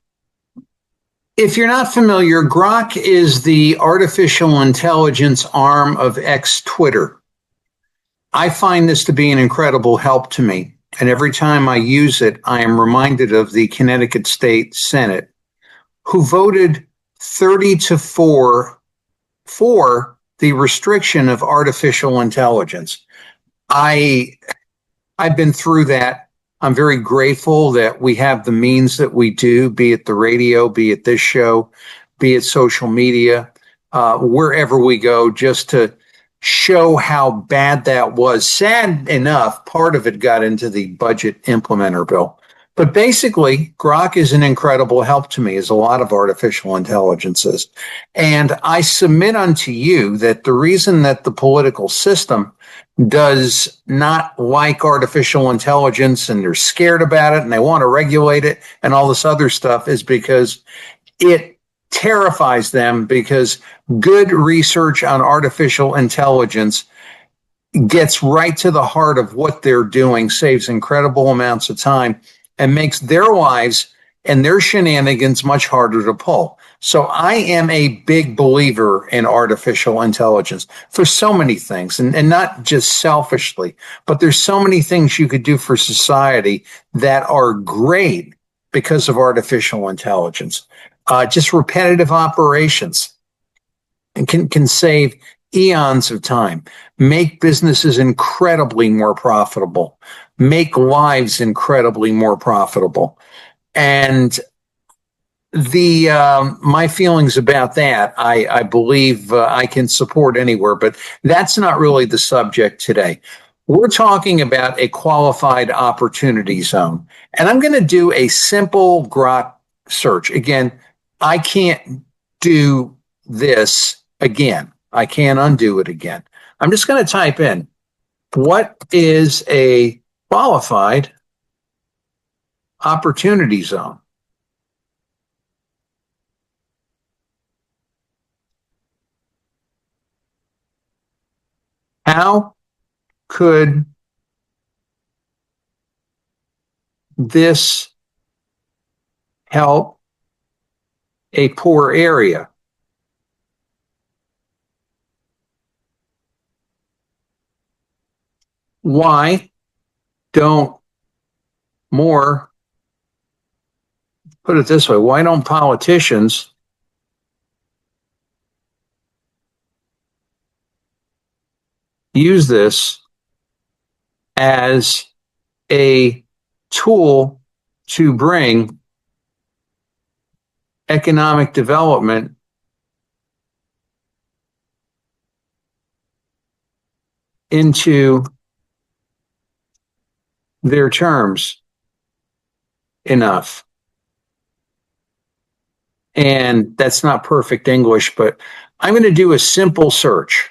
if you're not familiar, Grok is the artificial intelligence arm of X Twitter. I find this to be an incredible help to me. And every time I use it, I am reminded of the Connecticut State Senate, who voted 30-4 for the restriction of artificial intelligence. I've been through that. I'm very grateful that we have the means that we do, be it the radio, be it this show, be it social media, wherever we go, just to show how bad that was. Sad enough, part of it got into the budget implementer bill. But basically, Grok is an incredible help to me, as a lot of artificial intelligence is. And I submit unto you that the reason that the political system does not like artificial intelligence and they're scared about it and they want to regulate it and all this other stuff is because it terrifies them, because good research on artificial intelligence gets right to the heart of what they're doing, saves incredible amounts of time, and makes their lives and their shenanigans much harder to pull. So I am a big believer in artificial intelligence for so many things, and not just selfishly, but there's so many things you could do for society that are great because of artificial intelligence. Just repetitive operations and can save eons of time, make businesses incredibly more profitable, make lives incredibly more profitable. And my feelings about that, I believe I can support anywhere, but that's not really the subject today. We're talking about a qualified opportunity zone. And I'm going to do a simple Grok search. Again, I can't do this again. I can't undo it again. I'm just going to type in, what is a qualified opportunity zone? How could this help a poor area? Why don't more, put it this way, why don't politicians use this as a tool to bring economic development into their terms enough? And that's not perfect English, but I'm going to do a simple search.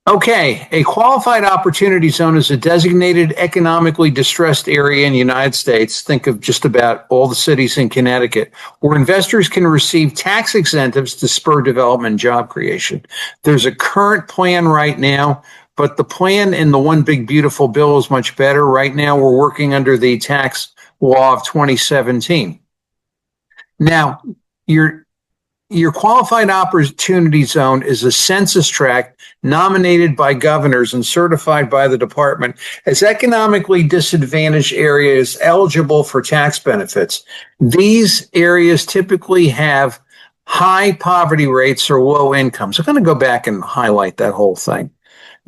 Okay, a qualified opportunity zone is a designated economically distressed area in the United States. Think of just about all the cities in Connecticut, where investors can receive tax incentives to spur development and job creation. There's a current plan right now, but the plan in the One Big Beautiful Bill is much better. Right now, we're working under the tax law of 2017. Now, your qualified opportunity zone is a census tract nominated by governors and certified by the department as economically disadvantaged areas eligible for tax benefits. These areas typically have high poverty rates or low incomes. I'm going to go back and highlight that whole thing.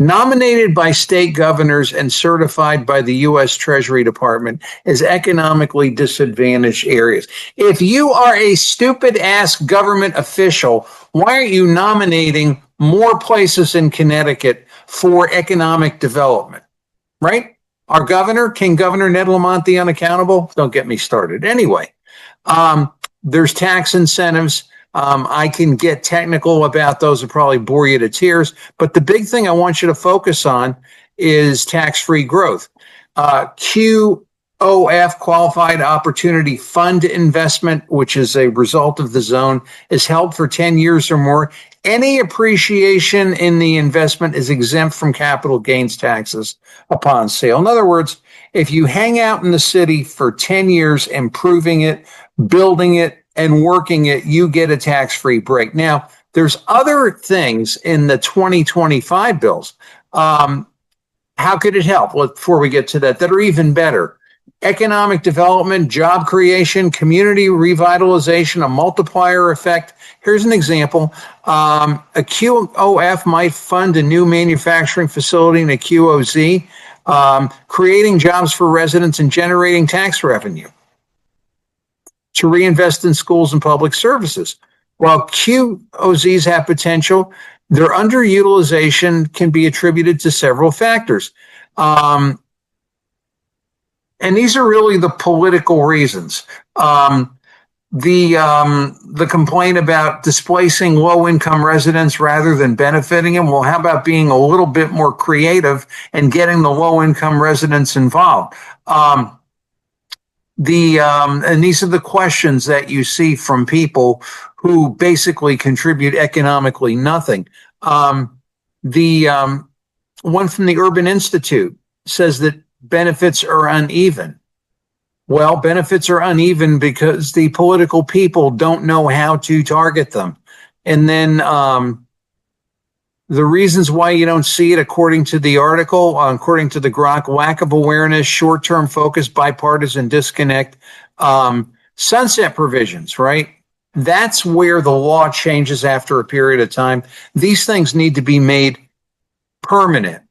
nominated by state governors and certified by the U.S. Treasury Department as economically disadvantaged areas. If you are a stupid ass government official, why aren't you nominating more places in Connecticut for economic development? Right? Our governor, King Governor Ned Lamont, the unaccountable? Don't get me started. Anyway, there's tax incentives. I can get technical about those and probably bore you to tears. But the big thing I want you to focus on is tax-free growth. QOF, Qualified Opportunity Fund investment, which is a result of the zone, is held for 10 years or more. Any appreciation in the investment is exempt from capital gains taxes upon sale. In other words, if you hang out in the city for 10 years, improving it, building it, and working it, you get a tax-free break. Now, there's other things in the 2025 bills. How could it help? Well, before we get to that are even better. Economic development, job creation, community revitalization, a multiplier effect. Here's an example. A QOF might fund a new manufacturing facility in a QOZ, creating jobs for residents and generating tax revenue to reinvest in schools and public services. While QOZs have potential, their underutilization can be attributed to several factors. And these are really the political reasons. The complaint about displacing low-income residents rather than benefiting them. Well, how about being a little bit more creative and getting the low-income residents involved? And these are the questions that you see from people who basically contribute economically nothing. The one from the Urban Institute says that benefits are uneven. Well, benefits are uneven because the political people don't know how to target them. And then the reasons why you don't see it, according to the article, according to the Grok, lack of awareness, short-term focus, bipartisan disconnect, sunset provisions, right? That's where the law changes after a period of time. These things need to be made permanent.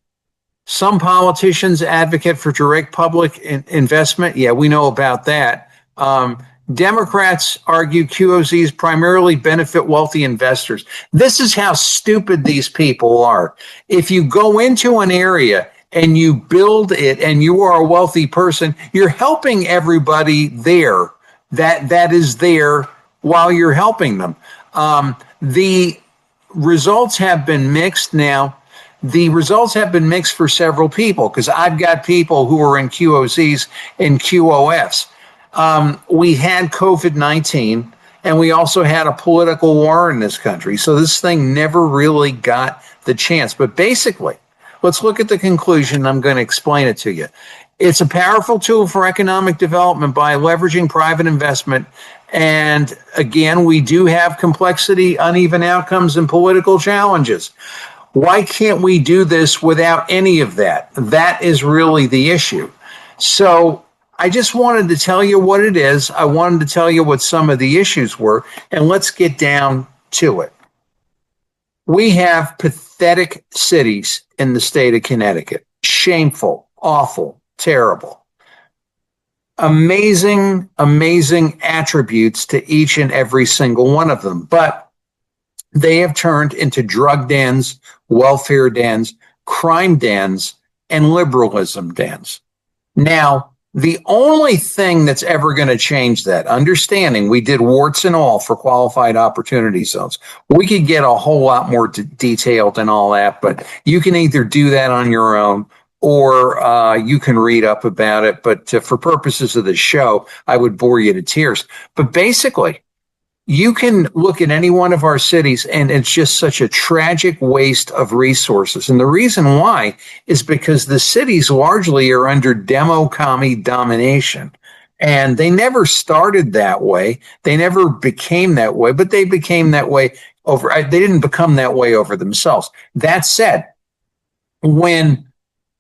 Some politicians advocate for direct public investment. Yeah, we know about that. Democrats argue QOZs primarily benefit wealthy investors. This is how stupid these people are. If you go into an area and you build it and you are a wealthy person, you're helping everybody there that is there while you're helping them. The results have been mixed now. The results have been mixed for several people because I've got people who are in QOZs and QOFs. We had COVID-19 and we also had a political war in this country. So this thing never really got the chance. But basically, let's look at the conclusion. I'm going to explain it to you. It's a powerful tool for economic development by leveraging private investment. And again, we do have complexity, uneven outcomes, and political challenges. Why can't we do this without any of that? That is really the issue. So I just wanted to tell you what it is. I wanted to tell you what some of the issues were, and let's get down to it. We have pathetic cities in the state of Connecticut. Shameful, awful, terrible. Amazing, amazing attributes to each and every single one of them. But they have turned into drug dens, welfare dens, crime dens, and liberalism dens. Now, the only thing that's ever going to change that, understanding we did warts and all for qualified opportunity zones. We could get a whole lot more detailed and all that, but you can either do that on your own or you can read up about it. But for purposes of the show, I would bore you to tears. But basically, you can look at any one of our cities and it's just such a tragic waste of resources. And the reason why is because the cities largely are under demo-commie domination. And they never started that way. They never became that way, but they became that way they didn't become that way over themselves. That said, when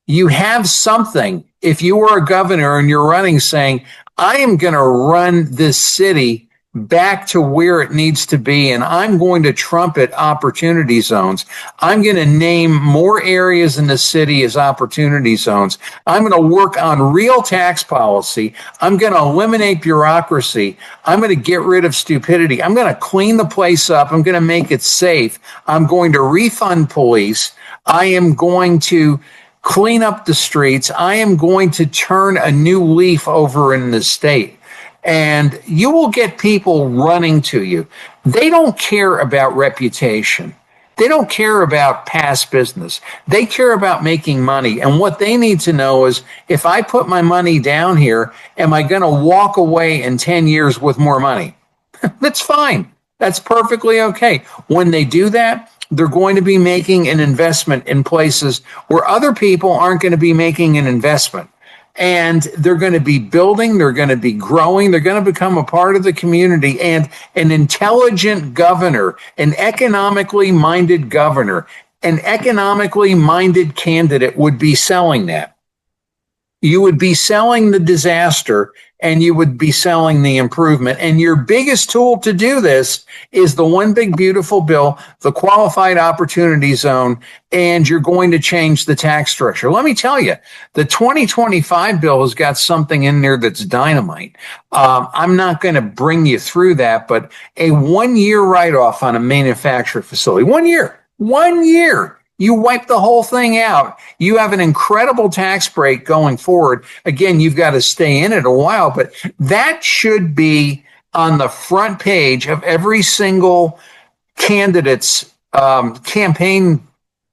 you have something, if you were a governor and you're running saying, I am going to run this city back to where it needs to be. And I'm going to trumpet opportunity zones. I'm going to name more areas in the city as opportunity zones. I'm going to work on real tax policy. I'm going to eliminate bureaucracy. I'm going to get rid of stupidity. I'm going to clean the place up. I'm going to make it safe. I'm going to refund police. I am going to clean up the streets. I am going to turn a new leaf over in the state. And you will get people running to you. They don't care about reputation. They don't care about past business. They care about making money. And what they need to know is, if I put my money down here, am I going to walk away in 10 years with more money? That's fine. That's perfectly okay. When they do that, they're going to be making an investment in places where other people aren't going to be making an investment. And they're going to be building, they're going to be growing, they're going to become a part of the community. And an intelligent governor, an economically minded governor, an economically minded candidate would be selling that. You would be selling the disaster and you would be selling the improvement. And your biggest tool to do this is the one big beautiful bill, the qualified opportunity zone, and you're going to change the tax structure. Let me tell you, the 2025 bill has got something in there that's dynamite. I'm not going to bring you through that, but a 1-year write-off on a manufacturing facility, 1 year, 1 year. You wipe the whole thing out. You have an incredible tax break going forward. Again, you've got to stay in it a while, but that should be on the front page of every single candidate's campaign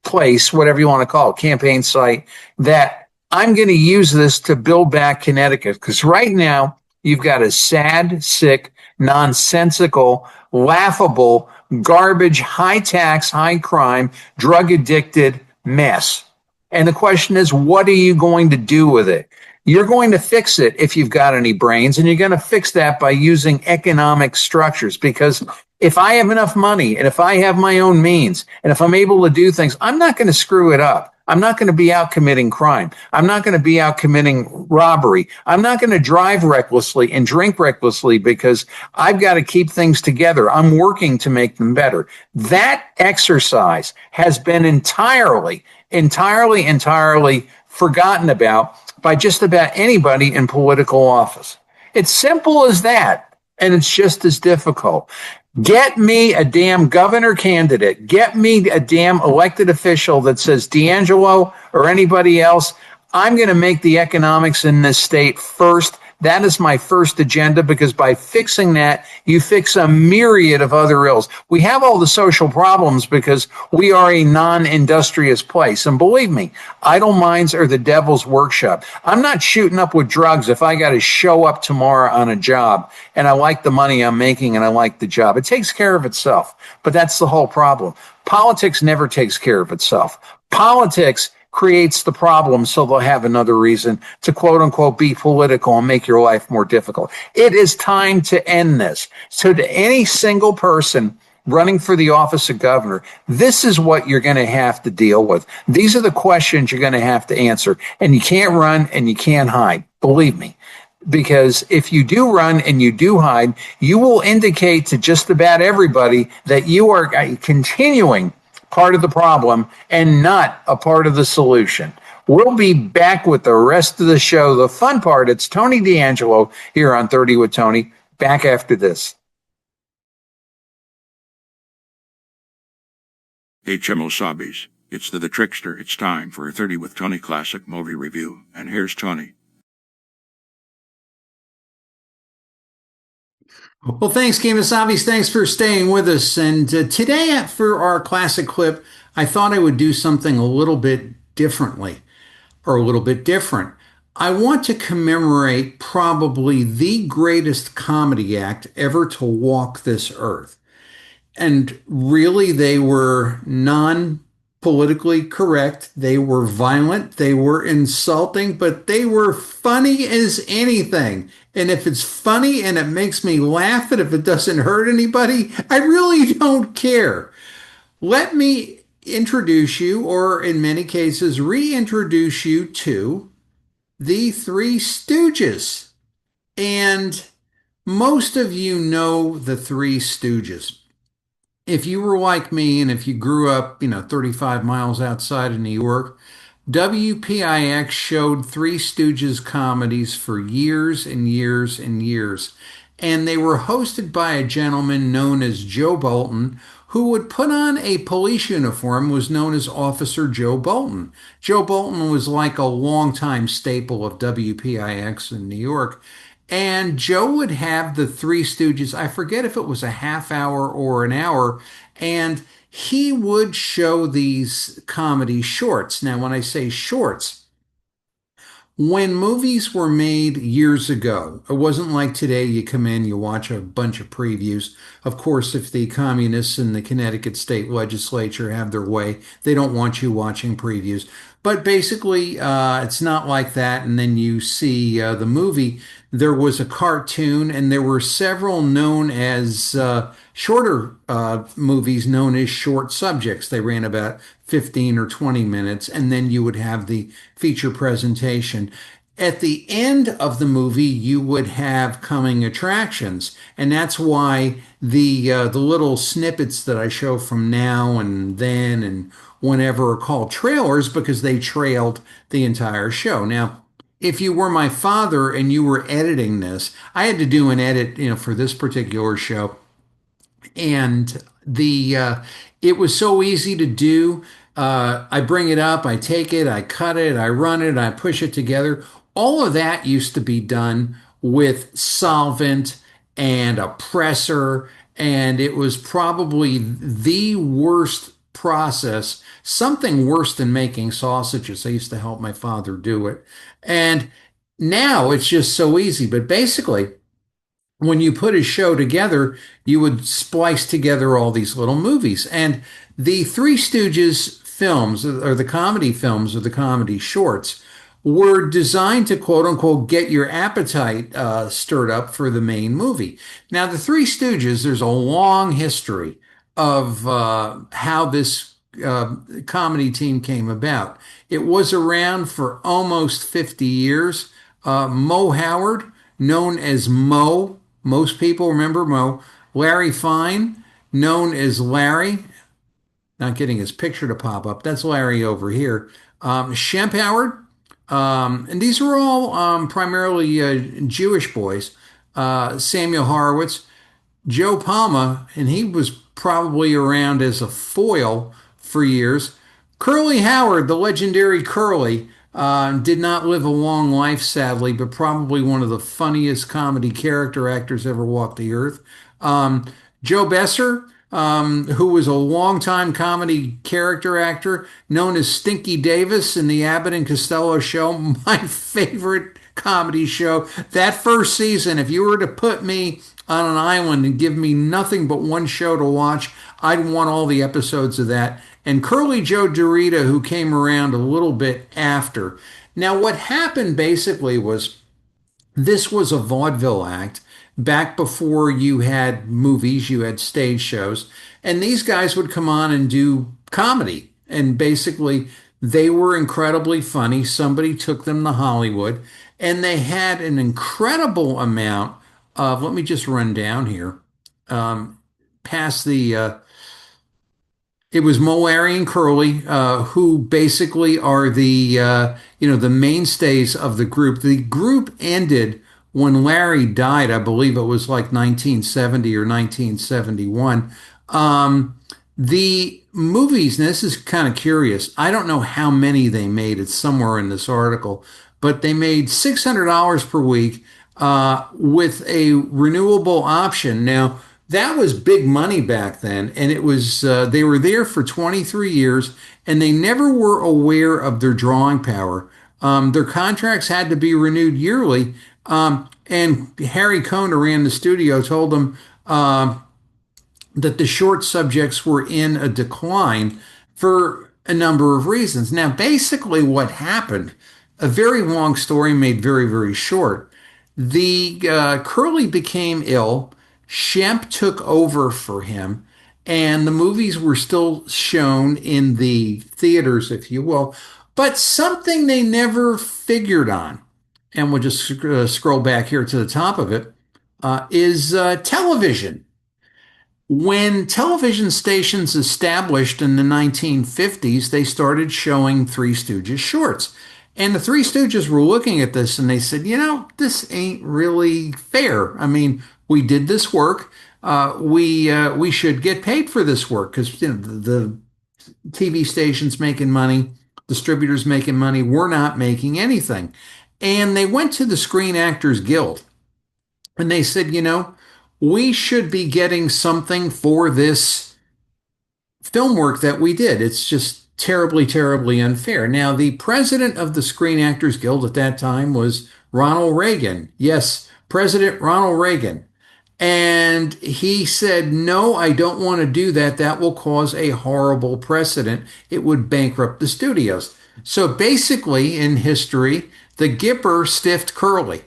place, whatever you want to call it, campaign site, that I'm going to use this to build back Connecticut. Because right now, you've got a sad, sick, nonsensical, laughable, garbage, high tax, high crime, drug addicted mess. And the question is, what are you going to do with it? You're going to fix it if you've got any brains, and you're going to fix that by using economic structures. Because if I have enough money and if I have my own means and if I'm able to do things, I'm not going to screw it up. I'm not going to be out committing crime. I'm not going to be out committing robbery. I'm not going to drive recklessly and drink recklessly because I've got to keep things together. I'm working to make them better. That exercise has been entirely forgotten about by just about anybody in political office. It's simple as that, and it's just as difficult. Get me a damn governor candidate. Get me a damn elected official that says, D'Angelo or anybody else, I'm going to make the economics in this state first. That is my first agenda, because by fixing that, you fix a myriad of other ills. We have all the social problems because we are a non-industrious place. And believe me, idle minds are the devil's workshop. I'm not shooting up with drugs if I got to show up tomorrow on a job and I like the money I'm making and I like the job. It takes care of itself. But that's the whole problem. Politics never takes care of itself. Politics creates the problem, so they'll have another reason to quote unquote be political and make your life more difficult. It is time to end this. So to any single person running for the office of governor, this is what you're going to have to deal with. These are the questions you're going to have to answer, and you can't run and you can't hide. Believe me. Because if you do run and you do hide, you will indicate to just about everybody that you are continuing part of the problem and not a part of the solution. We'll be back with the rest of the show. The fun part, it's Tony D'Angelo here on 30 with Tony. Back after this. HMO Sobbies. It's the Trickster. It's time for a 30 with Tony classic movie review. And here's Tony. Well, thanks, Game of Zombies. Thanks for staying with us. And today, for our classic clip, I thought I would do something a little bit differently, or a little bit different. I want to commemorate probably the greatest comedy act ever to walk this earth. And really, they were non-politically correct. They were violent. They were insulting, but they were funny as anything. And if it's funny and it makes me laugh, and if it doesn't hurt anybody, I really don't care. Let me introduce you, or in many cases, reintroduce you to the Three Stooges. And Most of you know the Three Stooges. If you were like me and if you grew up, 35 miles outside of New York, WPIX showed Three Stooges comedies for years and years and years. And they were hosted by a gentleman known as Joe Bolton, who would put on a police uniform, was known as Officer Joe Bolton. Joe Bolton was like a longtime staple of WPIX in New York. And Joe would have the Three Stooges. I forget if it was a half hour or an hour. And he would show these comedy shorts. Now, when I say shorts, when movies were made years ago, it wasn't like today you come in, you watch a bunch of previews. Of course, if the communists in the Connecticut state legislature have their way, they don't want you watching previews. But basically, it's not like that. And then you see the movie. There was a cartoon, and there were several known as shorter movies known as short subjects. They ran about 15 or 20 minutes, and then you would have the feature presentation. At the end of the movie, you would have coming attractions, and that's why the little snippets that I show from now and then and whenever are called trailers because they trailed the entire show. Now, if you were my father and you were editing this, I had to do an edit, for this particular show, and the it was so easy to do. I bring it up, I take it, I cut it, I run it, I push it together. All of that used to be done with solvent and a presser, and it was probably the worst process, something worse than making sausages. I used to help my father do it. And now it's just so easy. But basically, when you put a show together, you would splice together all these little movies. And the Three Stooges films, or the comedy films, or the comedy shorts, were designed to quote unquote get your appetite stirred up for the main movie. Now, the Three Stooges, there's a long history of how this comedy team came about. It was around for almost 50 years. Mo Howard, known as Mo, most people remember Mo. Larry Fine, known as Larry, not getting his picture to pop up. That's Larry over here. Shemp Howard, and these are all primarily Jewish boys. Samuel Horowitz, Joe Palma, and he was probably around as a foil for years. Curly Howard, the legendary Curly, did not live a long life, sadly, but probably one of the funniest comedy character actors ever walked the earth. Joe Besser, who was a longtime comedy character actor, known as Stinky Davis in the Abbott and Costello show, my favorite comedy show. That first season, if you were to put me on an island and give me nothing but one show to watch, I'd want all the episodes of that. And Curly Joe Dorita, who came around a little bit after. Now, what happened basically was this was a vaudeville act back before you had movies, you had stage shows, and these guys would come on and do comedy. And basically, they were incredibly funny. Somebody took them to Hollywood, and they had an incredible amount of, let me just run down here, past the it was Mo, Larry, and Curly, who basically are the mainstays of the group. The group ended when Larry died. I believe it was like 1970 or 1971. The movies, and this is kind of curious. I don't know how many they made. It's somewhere in this article, but they made $600 per week with a renewable option. Now, that was big money back then, and it was they were there for 23 years, and they never were aware of their drawing power. Their contracts had to be renewed yearly, and Harry Cohn, who ran the studio, told them that the short subjects were in a decline for a number of reasons. Now, basically, what happened, a very long story made very, very short. The Curly became ill. Shemp took over for him, and the movies were still shown in the theaters, if you will, but something they never figured on. And we'll just scroll back here to the top of it. is television. When television stations established in the 1950s, they started showing Three Stooges shorts. And the Three Stooges were looking at this and they said, this ain't really fair. I mean, we did this work. We should get paid for this work because the TV stations making money, distributors making money, we're not making anything. And they went to the Screen Actors Guild and they said, we should be getting something for this film work that we did. It's just terribly, terribly unfair. Now, the president of the Screen Actors Guild at that time was Ronald Reagan. Yes, President Ronald Reagan. And he said, no, I don't want to do that. That will cause a horrible precedent. It would bankrupt the studios. So basically, in history, the Gipper stiffed Curly.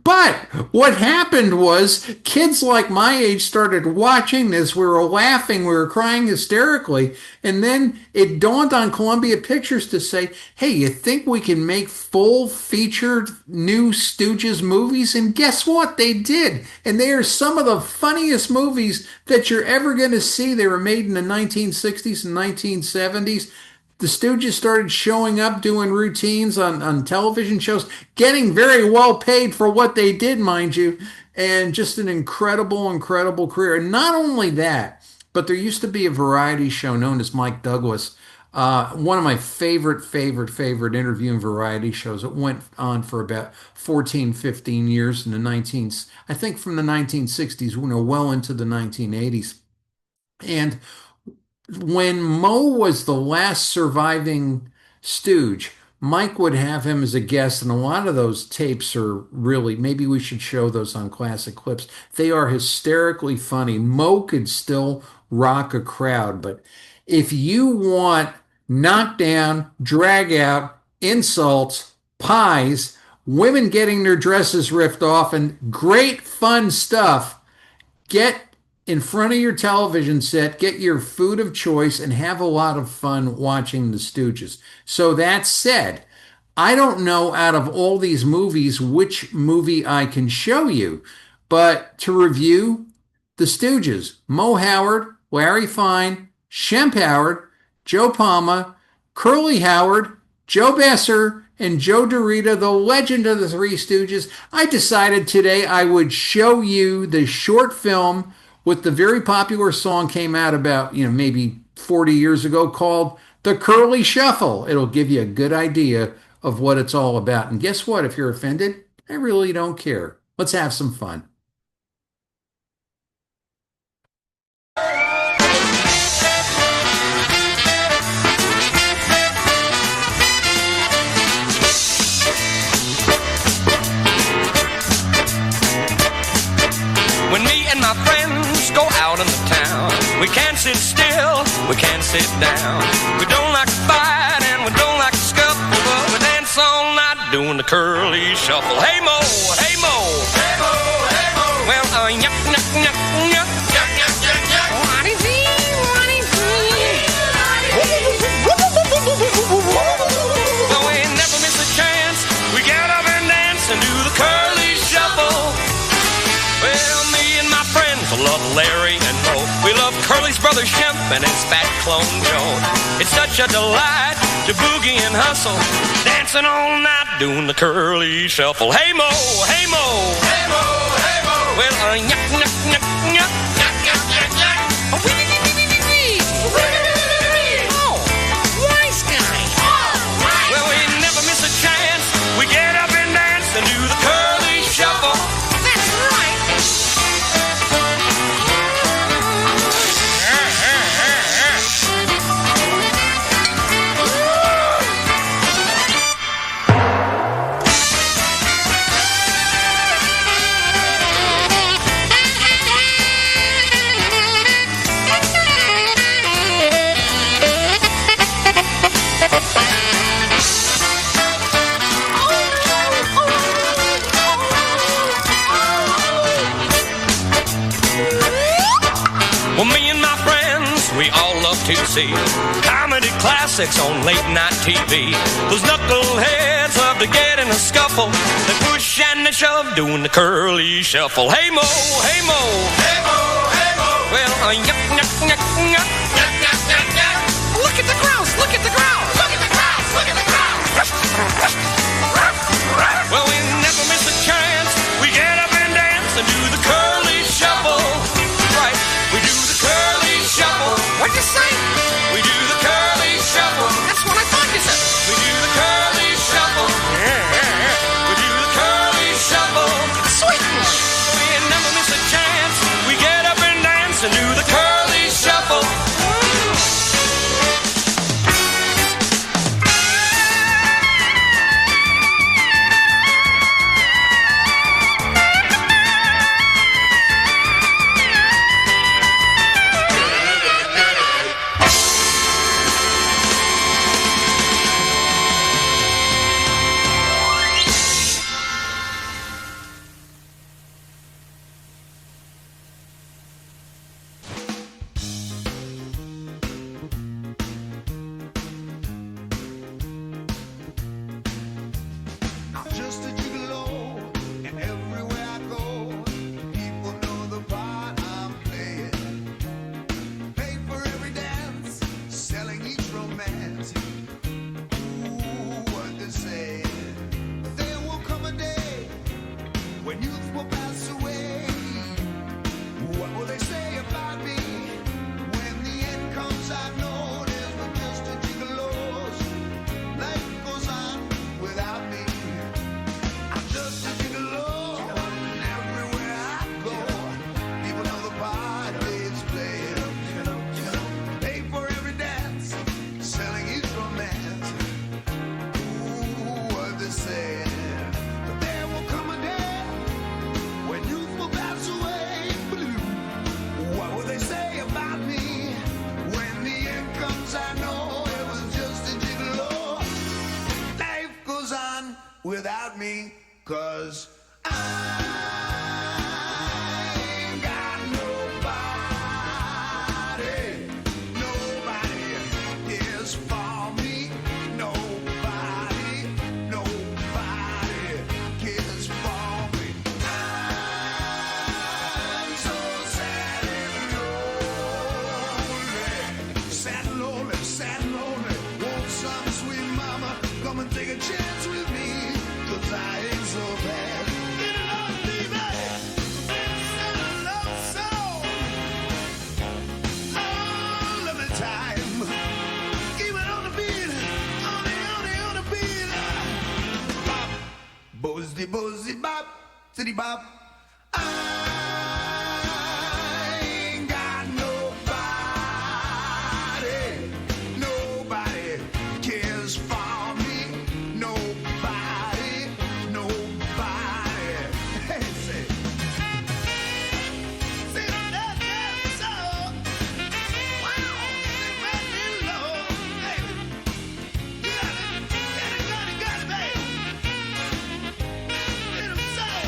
But what happened was kids like my age started watching this. We were laughing, we were crying hysterically. And then it dawned on Columbia Pictures to say, hey, you think we can make full featured new Stooges movies? And guess what? They did. And they are some of the funniest movies that you're ever going to see. They were made in the 1960s and 1970s. The Stooges started showing up doing routines on television shows, getting very well paid for what they did, mind you, and just an incredible, incredible career. And not only that, but there used to be a variety show known as Mike Douglas, one of my favorite interviewing variety shows. It went on for about 14, 15 years in the I think from the 1960s, well into the 1980s. And when Moe was the last surviving Stooge, Mike would have him as a guest, and a lot of those tapes are really, maybe we should show those on Classic Clips. They are hysterically funny. Moe could still rock a crowd, but if you want knockdown, drag out, insults, pies, women getting their dresses ripped off, and great fun stuff, get in front of your television set, get your food of choice, and have a lot of fun watching the Stooges. So that said, I don't know out of all these movies which movie I can show you, but to review the Stooges, Moe Howard, Larry Fine, Shemp Howard, Joe Palma, Curly Howard, Joe Besser, and Joe DeRita, the legend of the Three Stooges. I decided today I would show you the short film with the very popular song came out about, maybe 40 years ago called The Curly Shuffle. It'll give you a good idea of what it's all about. And guess what? If you're offended, I really don't care. Let's have some fun. When me and my friends go out in the town, we can't sit still, we can't sit down. We don't like to fight and we don't like to scuffle, but we dance all night doing the curly shuffle. Hey Mo, hey Mo, hey Mo, hey Mo. Well, yuck, yuck, yuck, yuck, yuck, yuck, yuck, yuck. What is he? What is he? Well, we never miss a chance. We get up and dance and do the curly shuffle. Well, me and my friends love Larry and Moe. We love Curly's brother Shemp and his fat clone Joe. It's such a delight to boogie and hustle, dancing all night doing the curly shuffle. Hey Mo, hey Mo, hey Mo, hey Mo. Well, yuck, yuck, yuck, yuck, yuck, yuck, yuck, yuck. Oh, wise guy. Well, we never miss a chance. We get up and dance and do the curly shuffle. That's right. we all love to see. Comedy classics on late night TV. Those knuckleheads love to get in a scuffle. They push and they shove, doing the curly shuffle. Hey Mo, hey Mo, hey Mo, hey Mo. Well, yuck, yuck, yuck, yuck, yuck, yuck, yuck, yuck. Look at the grouse, look at the grouse, look at the grouse, look at the grouse. Well, we never miss a chance. We get up and dance and do the curly shuffle. Right, we do the curly shuffle. What'd you say? We do the curly shuffle. That's what I thought you said. We do the curly shuffle. Yeah, yeah, yeah. We do the curly shuffle. Sweet. We never miss a chance. We get up and dance and do the curly shuffle. Without me, 'cause I ain't got nobody. Nobody is for me. Nobody, nobody cares for me. I'm so sad and lonely. Sad and lonely, sad and lonely. Want some sweet mama, come and take a chance with me. 'Cause I ain't so bad. Get it on, baby. Send a love song. Love the time. Keep it on the beat. On the beat. Bop. Bozzy, bozzy, bop. City bop. I ain't got nobody. Nobody cares for me. Nobody. Nobody. Hey, say. See that song? Wow, they made me low, baby. You got it, baby. Little soul.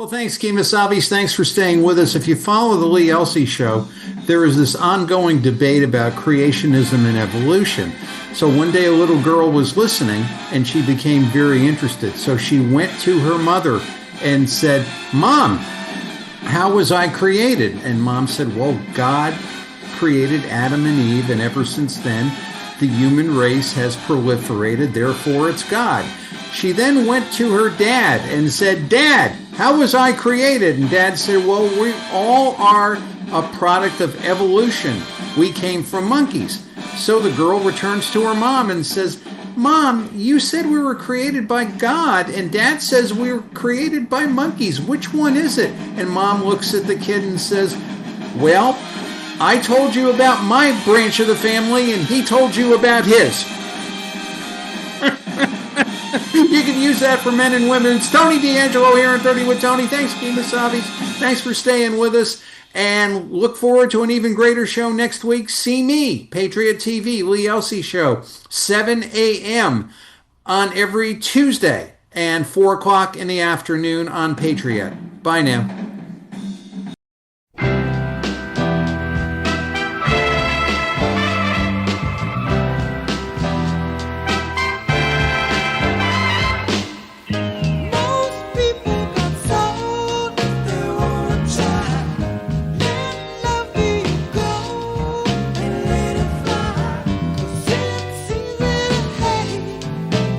Well, thanks, Kemosabe's. Thanks for staying with us. If you follow the Lee Elsey Show, there is this ongoing debate about creationism and evolution. So one day a little girl was listening and she became very interested. So she went to her mother and said, "Mom, how was I created?" And Mom said, "Well, God created Adam and Eve, and ever since then, the human race has proliferated, therefore it's God." She then went to her dad and said, "Dad, how was I created?" And Dad said, "Well, we all are a product of evolution. We came from monkeys." So the girl returns to her mom and says, "Mom, you said we were created by God, and Dad says we were created by monkeys. Which one is it?" And Mom looks at the kid and says, "Well, I told you about my branch of the family, and he told you about his." You can use that for men and women. It's Tony D'Angelo here in 30 with Tony. Thanks, Kemosabe. Thanks for staying with us. And look forward to an even greater show next week. See me, Patriot TV, Lee Elsey Show, 7 a.m. on every Tuesday and 4 o'clock in the afternoon on Patriot. Bye now. Most people got sold if they wanna try. Let love be gold and let it fly. 'Cause it's easy to hate,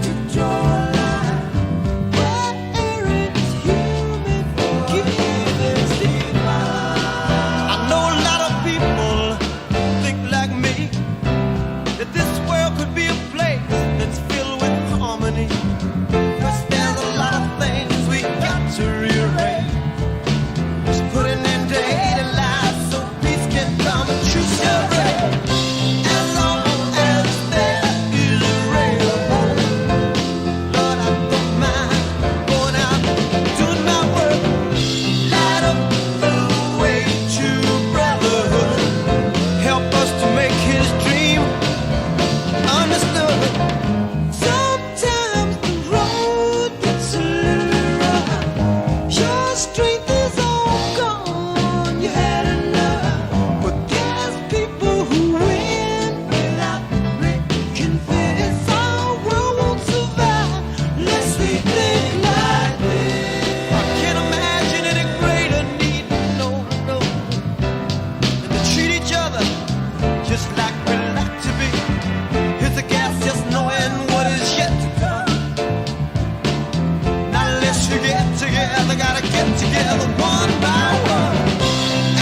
to draw a line. But error is human, forgiveness divine. I know a lot of people think like me, that this world could be a place that's filled with harmony. Cause there's a lot of things we got to rearrange. Just put an end to hate and lies so peace can come and choose your way. As long as there is a ray of hope, Lord, I don't mind going out doing my work. Light up the way to brotherhood. Help us to make his dream understood. Sometimes the road gets a little rough. Your strength is all gone, you had enough. But there's people who win without breaking faith. Our world won't survive unless we think like this. I can't imagine any greater need, no, no, than to treat each other just like we like to be. Here's the gas, just knowing what is yet to come. Now let's get together, gotta get together one by one.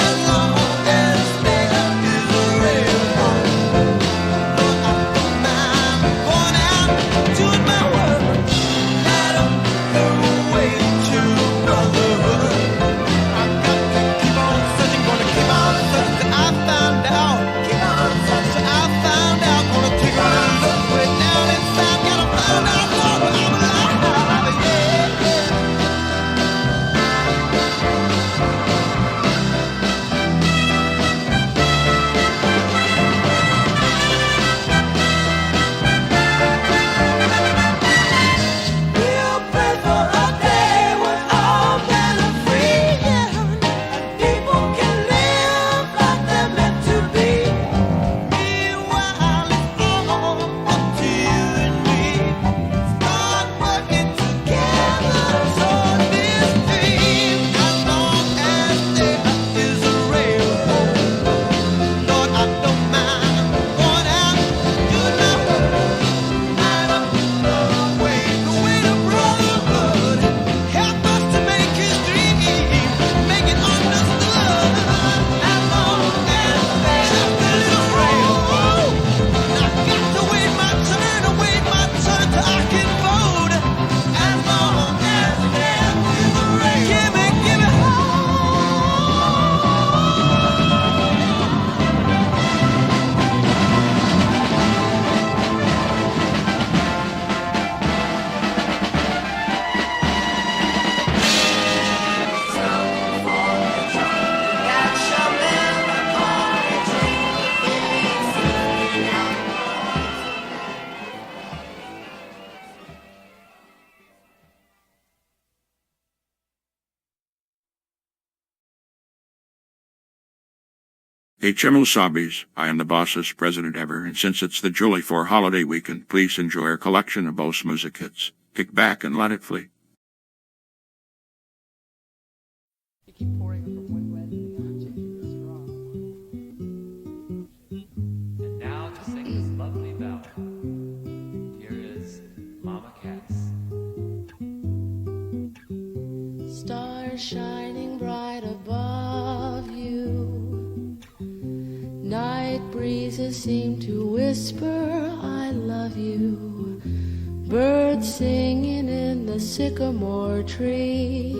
As long as there is a ray of hope, Lord, I don't mind going out doing my work. Light up the way to brotherhood. I got to keep on searching, gonna keep on searching till I find out. Keep on searching. Hey Chimosabis, I am the bossest president ever, and since it's the July 4 holiday weekend, please enjoy our collection of Bose music hits. Kick back and let it flee. You keep pouring it from one way to the other, changing the straw. And now to sing this lovely ballad, here is Mama Cass. Stars shining bright above you. Night breezes seem to whisper, I love you. Birds singing in the sycamore tree.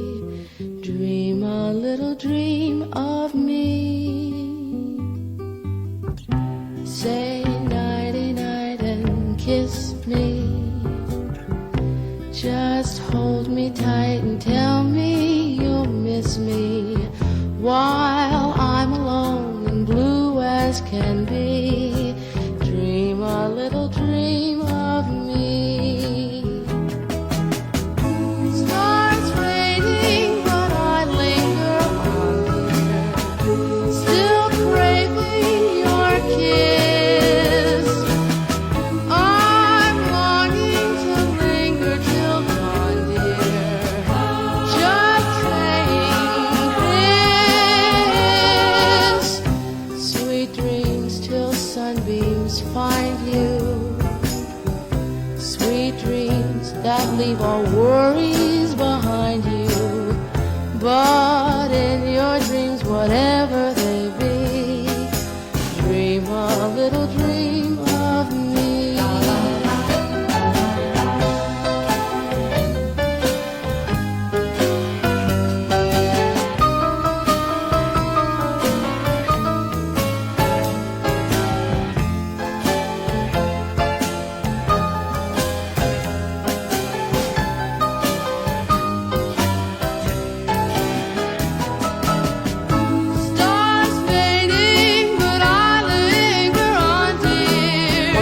Dream a little dream of me. Say nighty night and kiss me. Just hold me tight and tell me you'll miss me while I'm alone and blue as can be. Dream a little dream of me. Stars fading, but I linger on, dear, still craving your kiss. I'm longing to linger till dawn, dear, just saying this. Sweet dreams till sunbeams find you. Sweet dreams that leave all worries behind you. But in your dreams, whatever they be, dream a little dream of me. Stars fading, but I linger on, dear,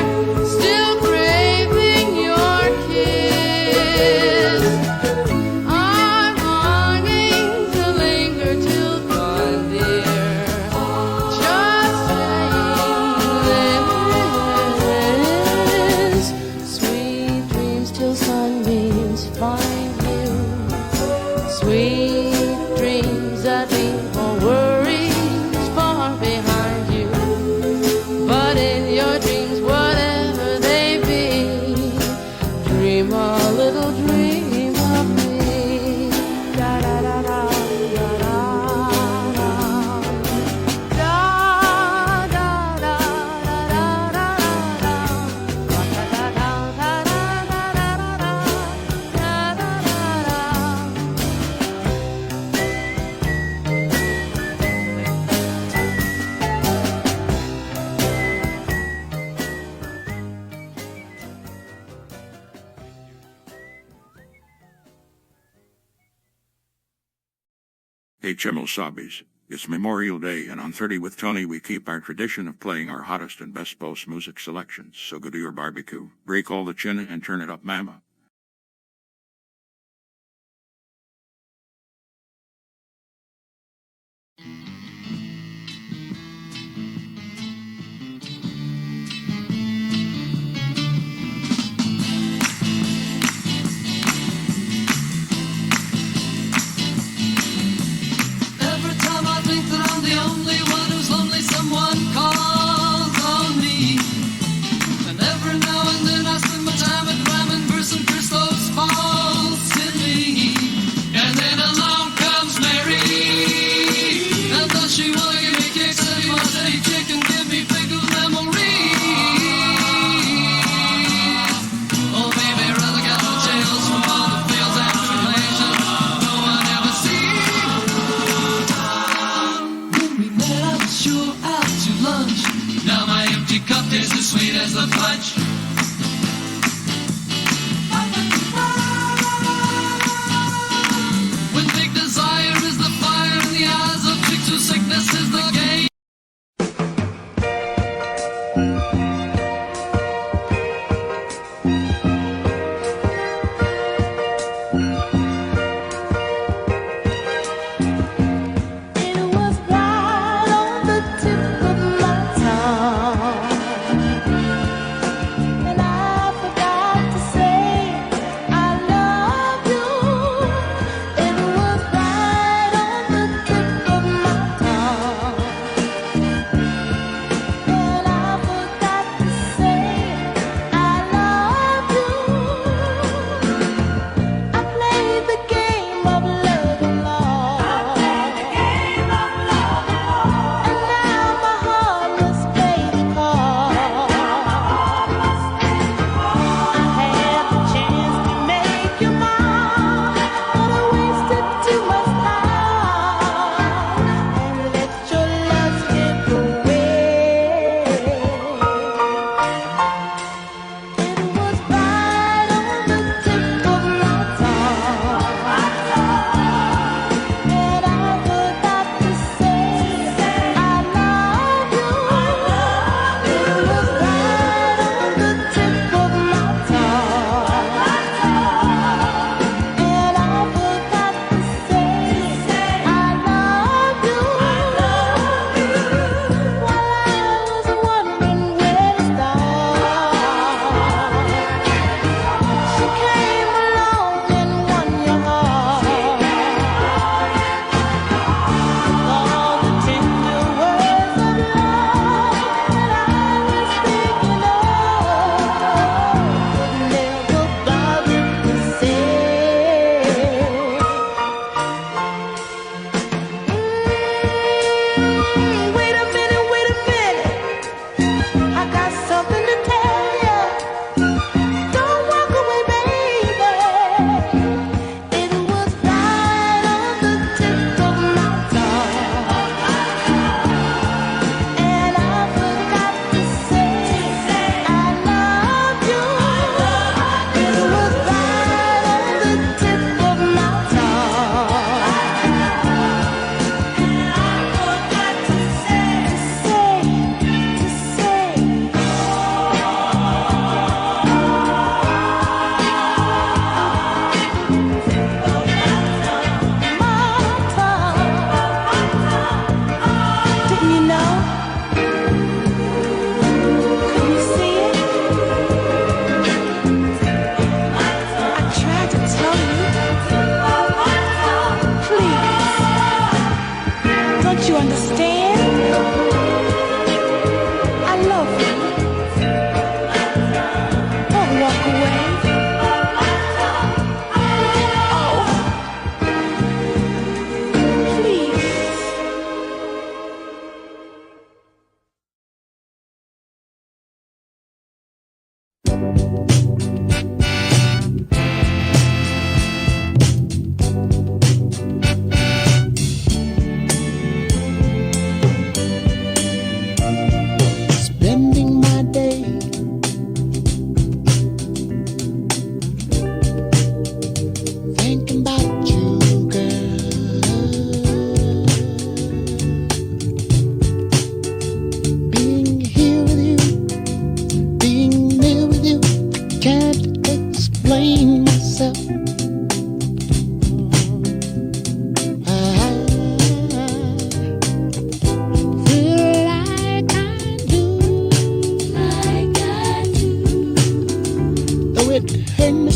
still craving your kiss. I'm longing to linger till dawn, dear, just saying this. Sweet dreams till sunbeams find you. Sweet dreams that leave all worries far behind you. But in your dreams, whatever they be, dream a little dream of me. Da da da da da da da. Da da da da da da da. Da da da da da da da da. Da da da da. Hey Chimosabis, it's Memorial Day, and on 30 with Tony we keep our tradition of playing our hottest and best Bose music selections. So go to your barbecue, break all the chin and turn it up, mama. Every time I think that I'm the only one who's lonely, someone calls on me. And every now and then I spend my time at rhyming verse and Christos falls in me. And then along comes Mary. And does she wanna give me kicks? And he wants any chicken, give me pickle memory. Oh baby, rather got no tales from all the fields and tribulations no one ever sees. When we met, I was sure out to lunch. Now my empty cup tastes as sweet as the punch. When big desire is the fire in the eyes of chicks whose sickness is the game. It was right on the tip of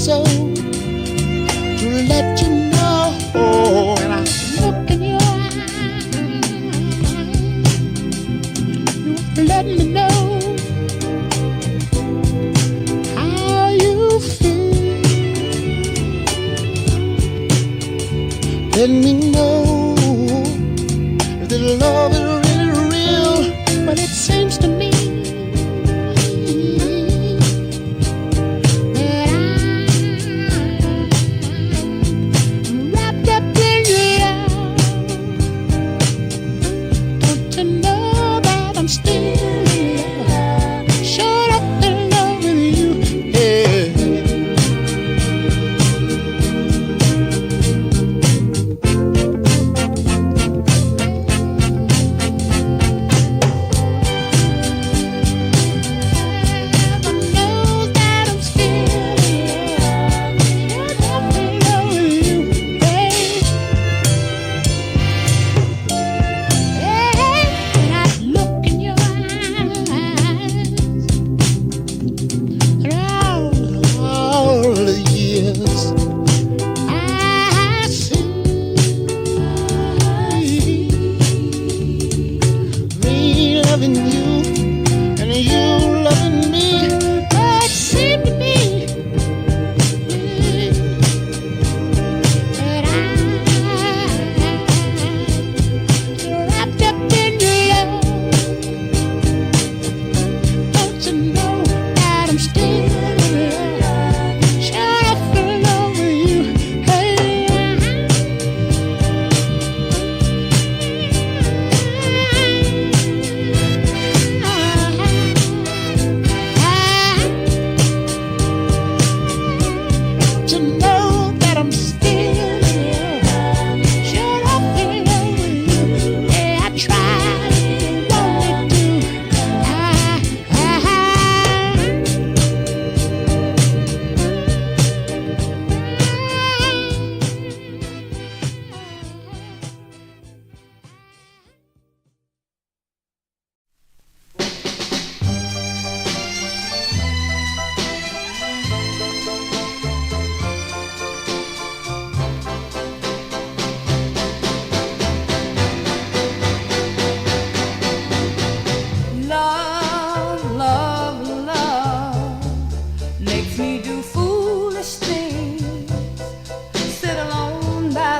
so to let you know when I look in your eyes, you let me know how you feel. Let me know if the love is really real, but it seems to me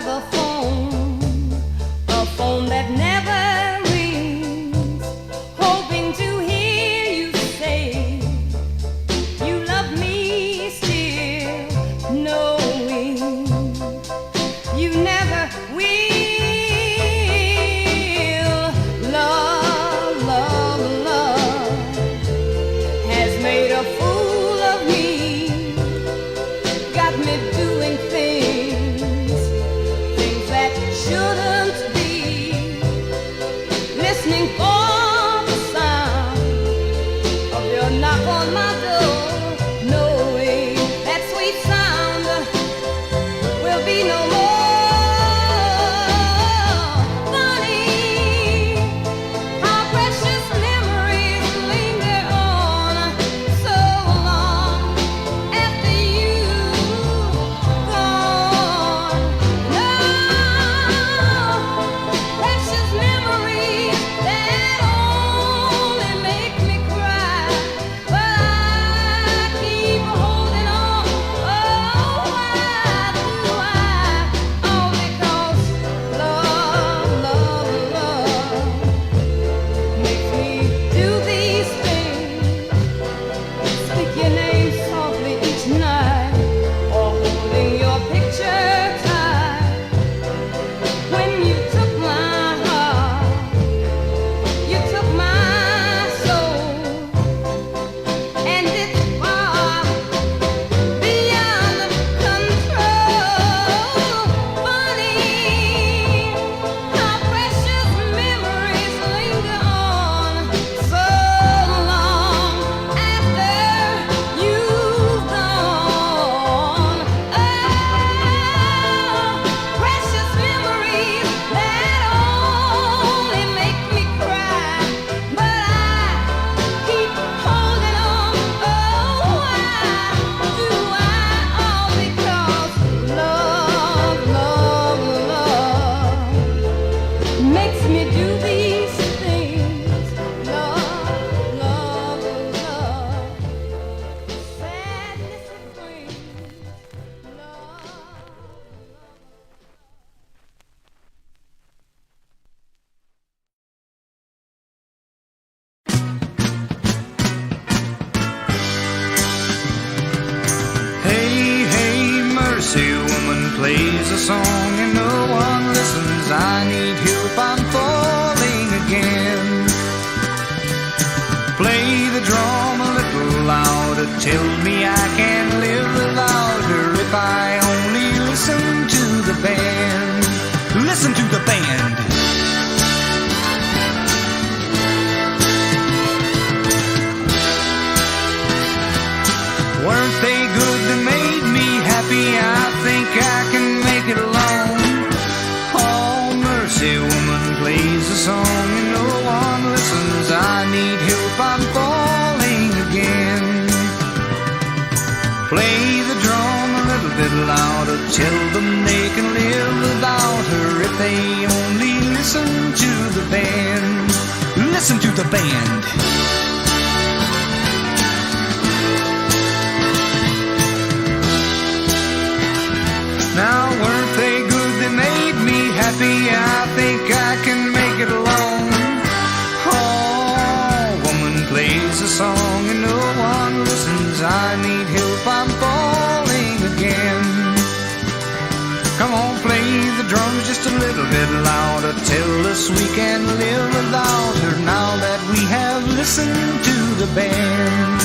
But plays a song and no one listens. I need help, I'm falling again. Play the drum a little louder, tell me I can live without her if I only listen to the band. Listen to the band. Weren't they good that made me happy? I think I can make it alone. Oh, mercy, woman plays a song and no one listens. I need help, I'm falling again. Play the drum a little bit louder, tell them they can live without her if they only listen to the band. Listen to the band. Now weren't they good, they made me happy? I think I can make it alone. Oh, woman plays a song and no one listens. I need help, I'm falling again. Come on, play the drums just a little bit louder, tell us we can live without her now that we have listened to the band.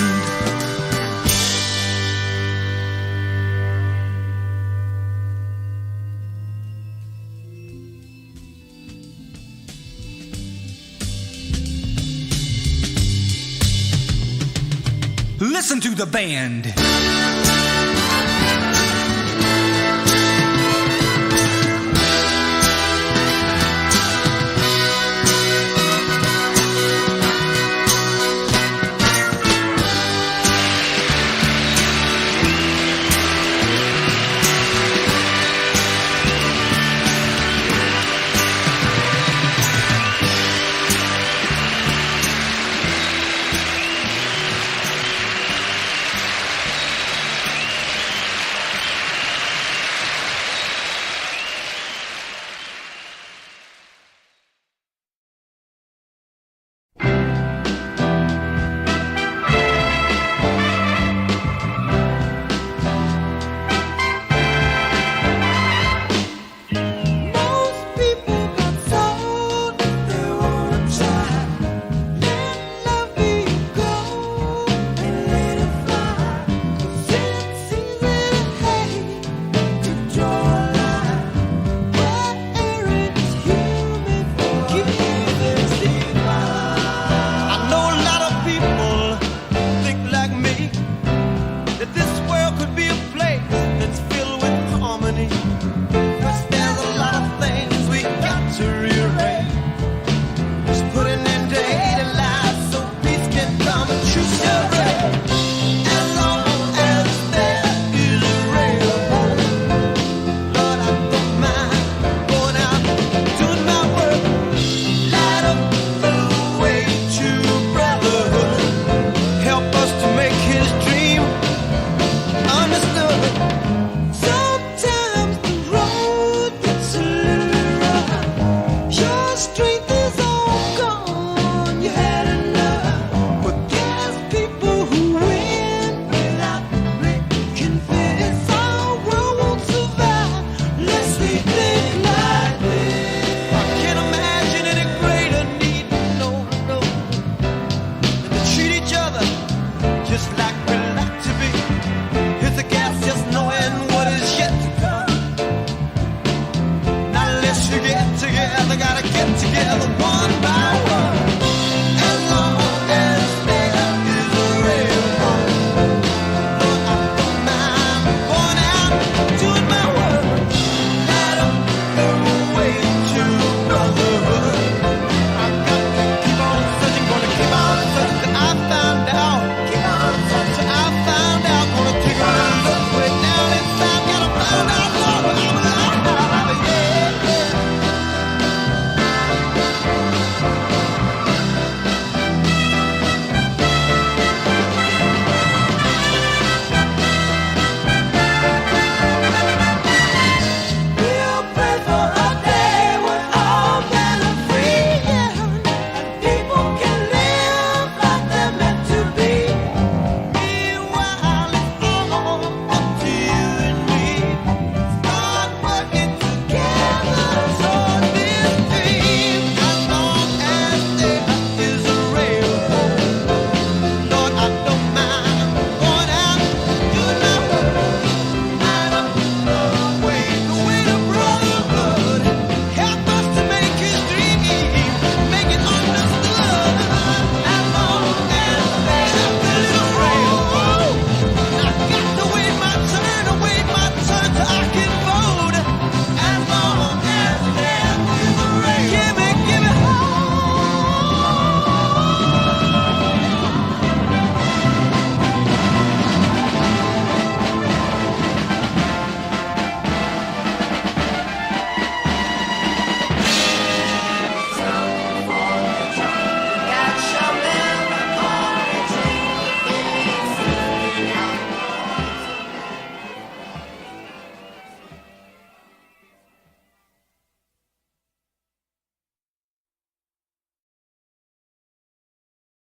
Listen to the band.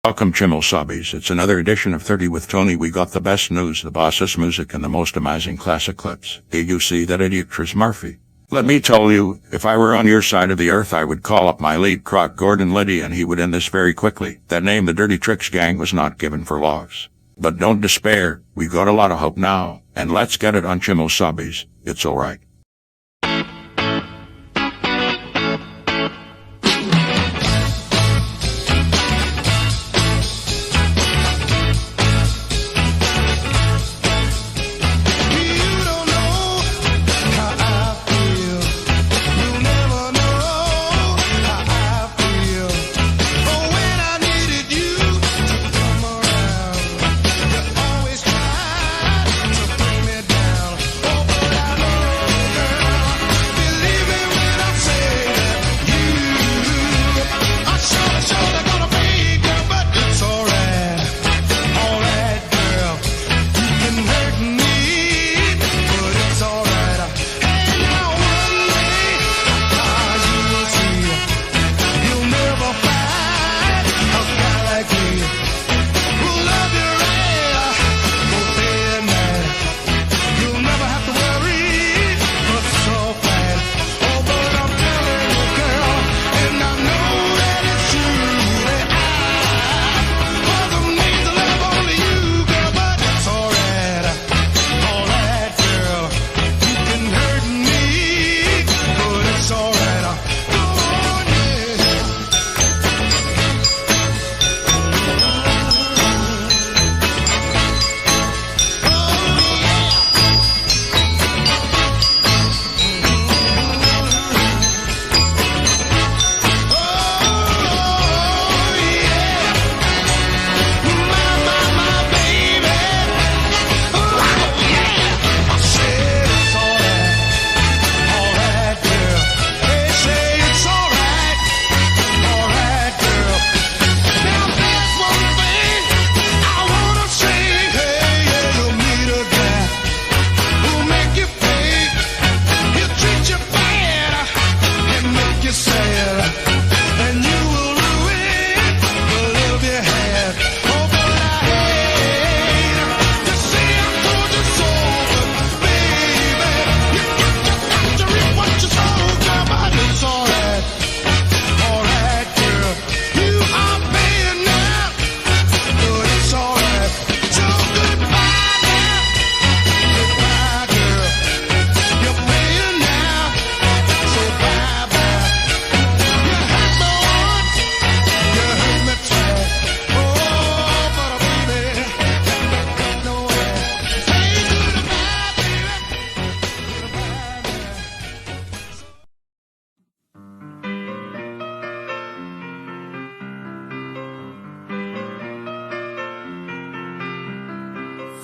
Welcome, Chimosabis. It's another edition of 30 with Tony. We got the best news, the bossest music, and the most amazing classic clips. Did you see that idiot Chris Murphy? Let me tell you, if I were on your side of the earth, I would call up my lead croc, Gordon Liddy, and he would end this very quickly. That name, the Dirty Tricks Gang, was not given for laughs. But don't despair, we've got a lot of hope now, and let's get it on Chimosabis. It's alright.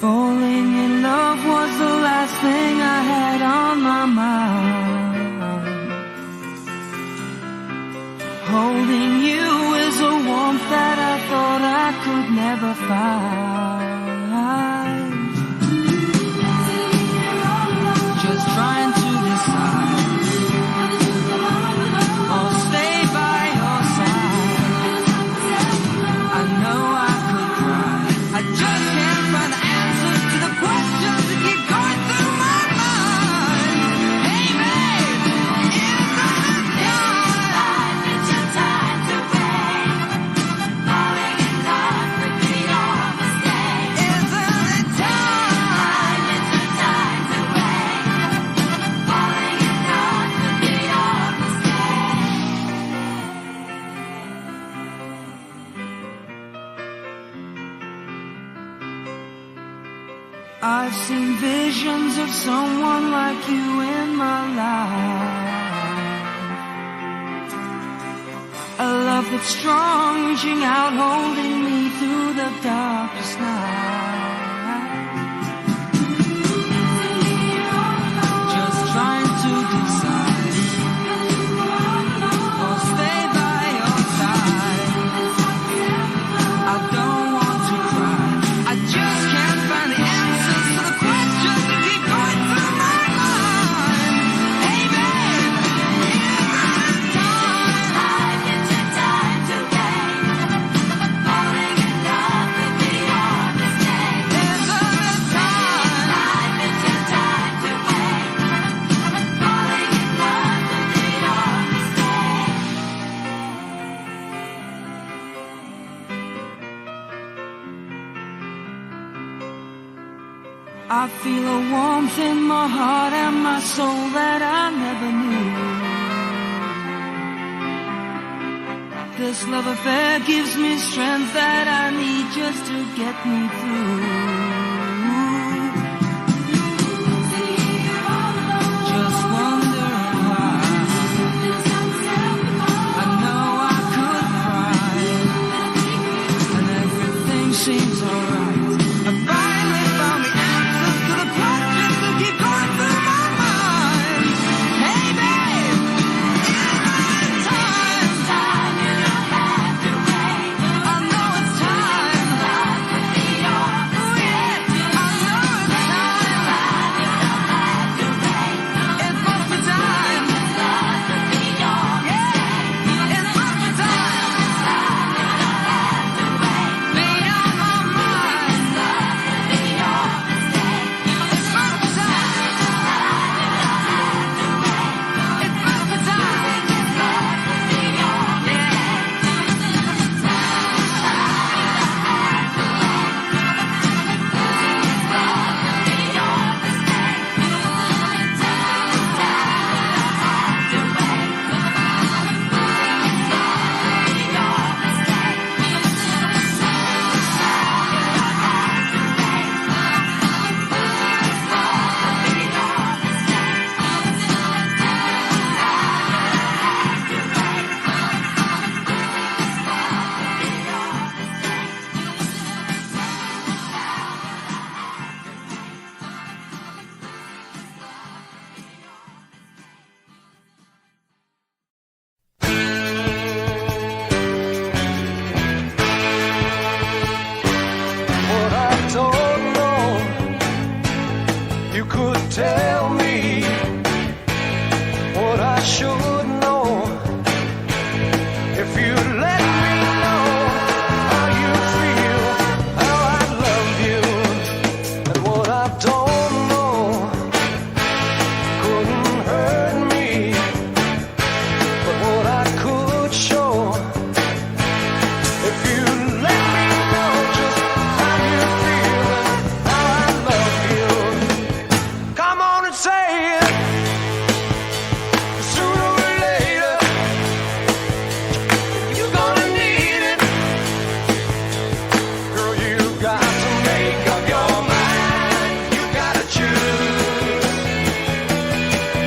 Falling in love was the last thing I had on my mind. Holding you is a warmth that I thought I could never find. Just trying to decide, I'll stay by your side. I know I could cry, I just can't find the answers to the questions that keep going through my mind. Hey babe, it's your time to wait. Falling in love, repeat all mistakes. Isn't it time? It's your time to wait. Falling in love, repeat all mistakes. I've seen visions of someone like you in my life. A love that's strong, reaching out, holding me through the darkest night. Just trying to decide, I'll stay by your side. I don't want to cry, I just can't find the answers to the questions that keep going through my mind. Hey babe, it's your time to wait. Falling I feel a warmth in my heart and my soul that I never knew. This love affair gives me strength that I need just to get me through. Just wondering why. I know I could cry, and everything seems alright. I finally found the answers to the questions that keep going through my mind. Hey babe, it's time. You don't have to wait. I know it's time. Oh yeah, I know it's time. You don't have to wait. It must be time. Yeah, it must be time. Made up my mind. It's must be time. It must be time. What I don't know, you could tell me. What I should know, if you let me know how you feel, how I love you. And what I don't know couldn't hurt me, but what I could show, if you let me know just how you feel and how I love you. Come on and say it. Sooner or later, you're gonna need it. Girl, you got to make up your mind. You gotta choose.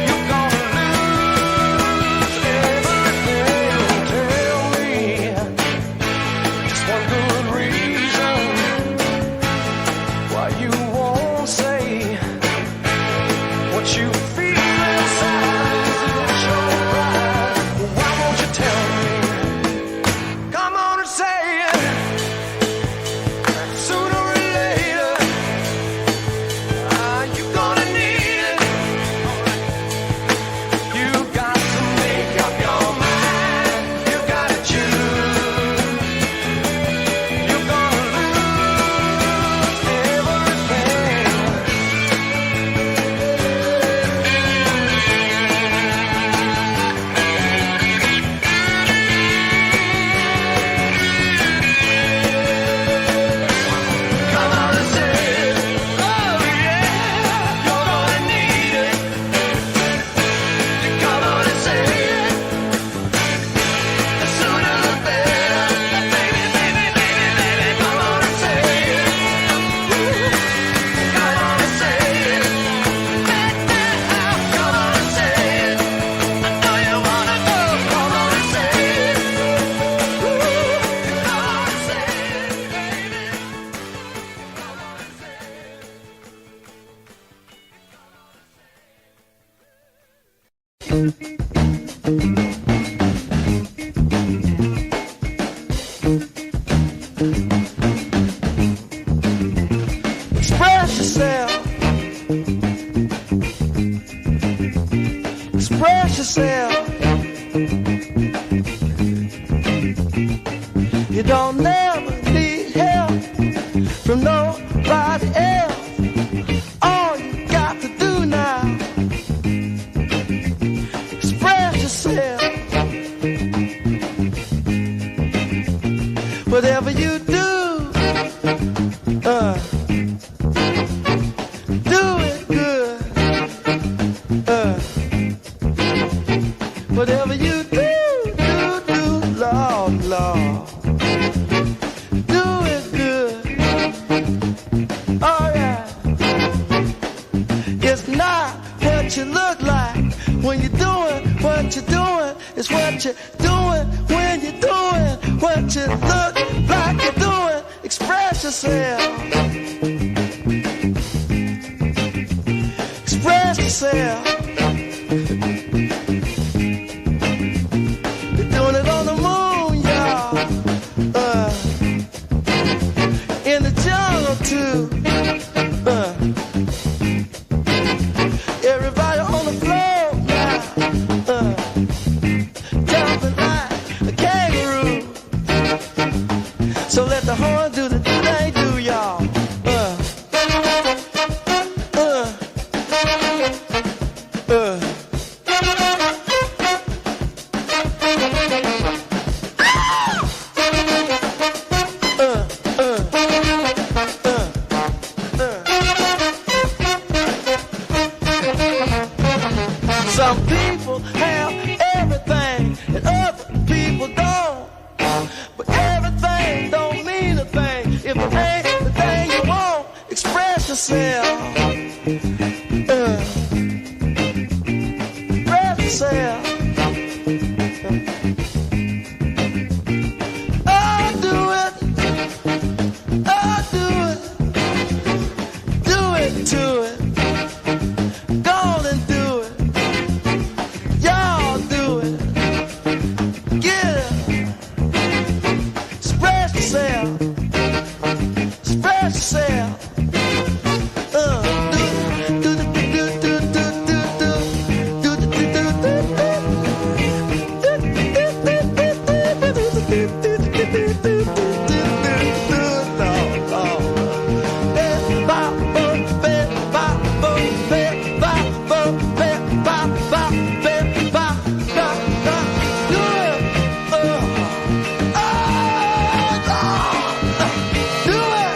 You're gonna lose everything. Tell me just one good reason why you won't say what you feel inside. Isn't your pride? Well, why won't you tell me? Come on and say it. Sooner or later, you're gonna need it. You got to make up your mind. You gotta choose. You're gonna lose everything. Come on and say it. Oh yeah, you're gonna need it. Come on and say it. The sooner the better. Baby, baby, baby, baby, come on and say it. Come on and say it. Come on and say it. I know you wanna go. Come on and say it. Come on and say it, baby. Come on and say it. Express yourself. Express yourself. You don't never need help from nobody else. All you got to do now, express yourself. Whatever you do, It's what you're doing when you're doing what you look like you're doing. Express yourself. Express yourself. You're doing it on the moon, y'all. In the jungle too. Everybody on the floor now. Jumping like a kangaroo. So let the horn do the do they do, y'all. Some people have everything and other people don't. But everything don't mean a thing if it ain't the thing you want. Express yourself. Express yourself. Oh, do it. Oh, do it. Do it to it. Go on and do it. Y'all do it. Get it. Express yourself. Express yourself. Do it.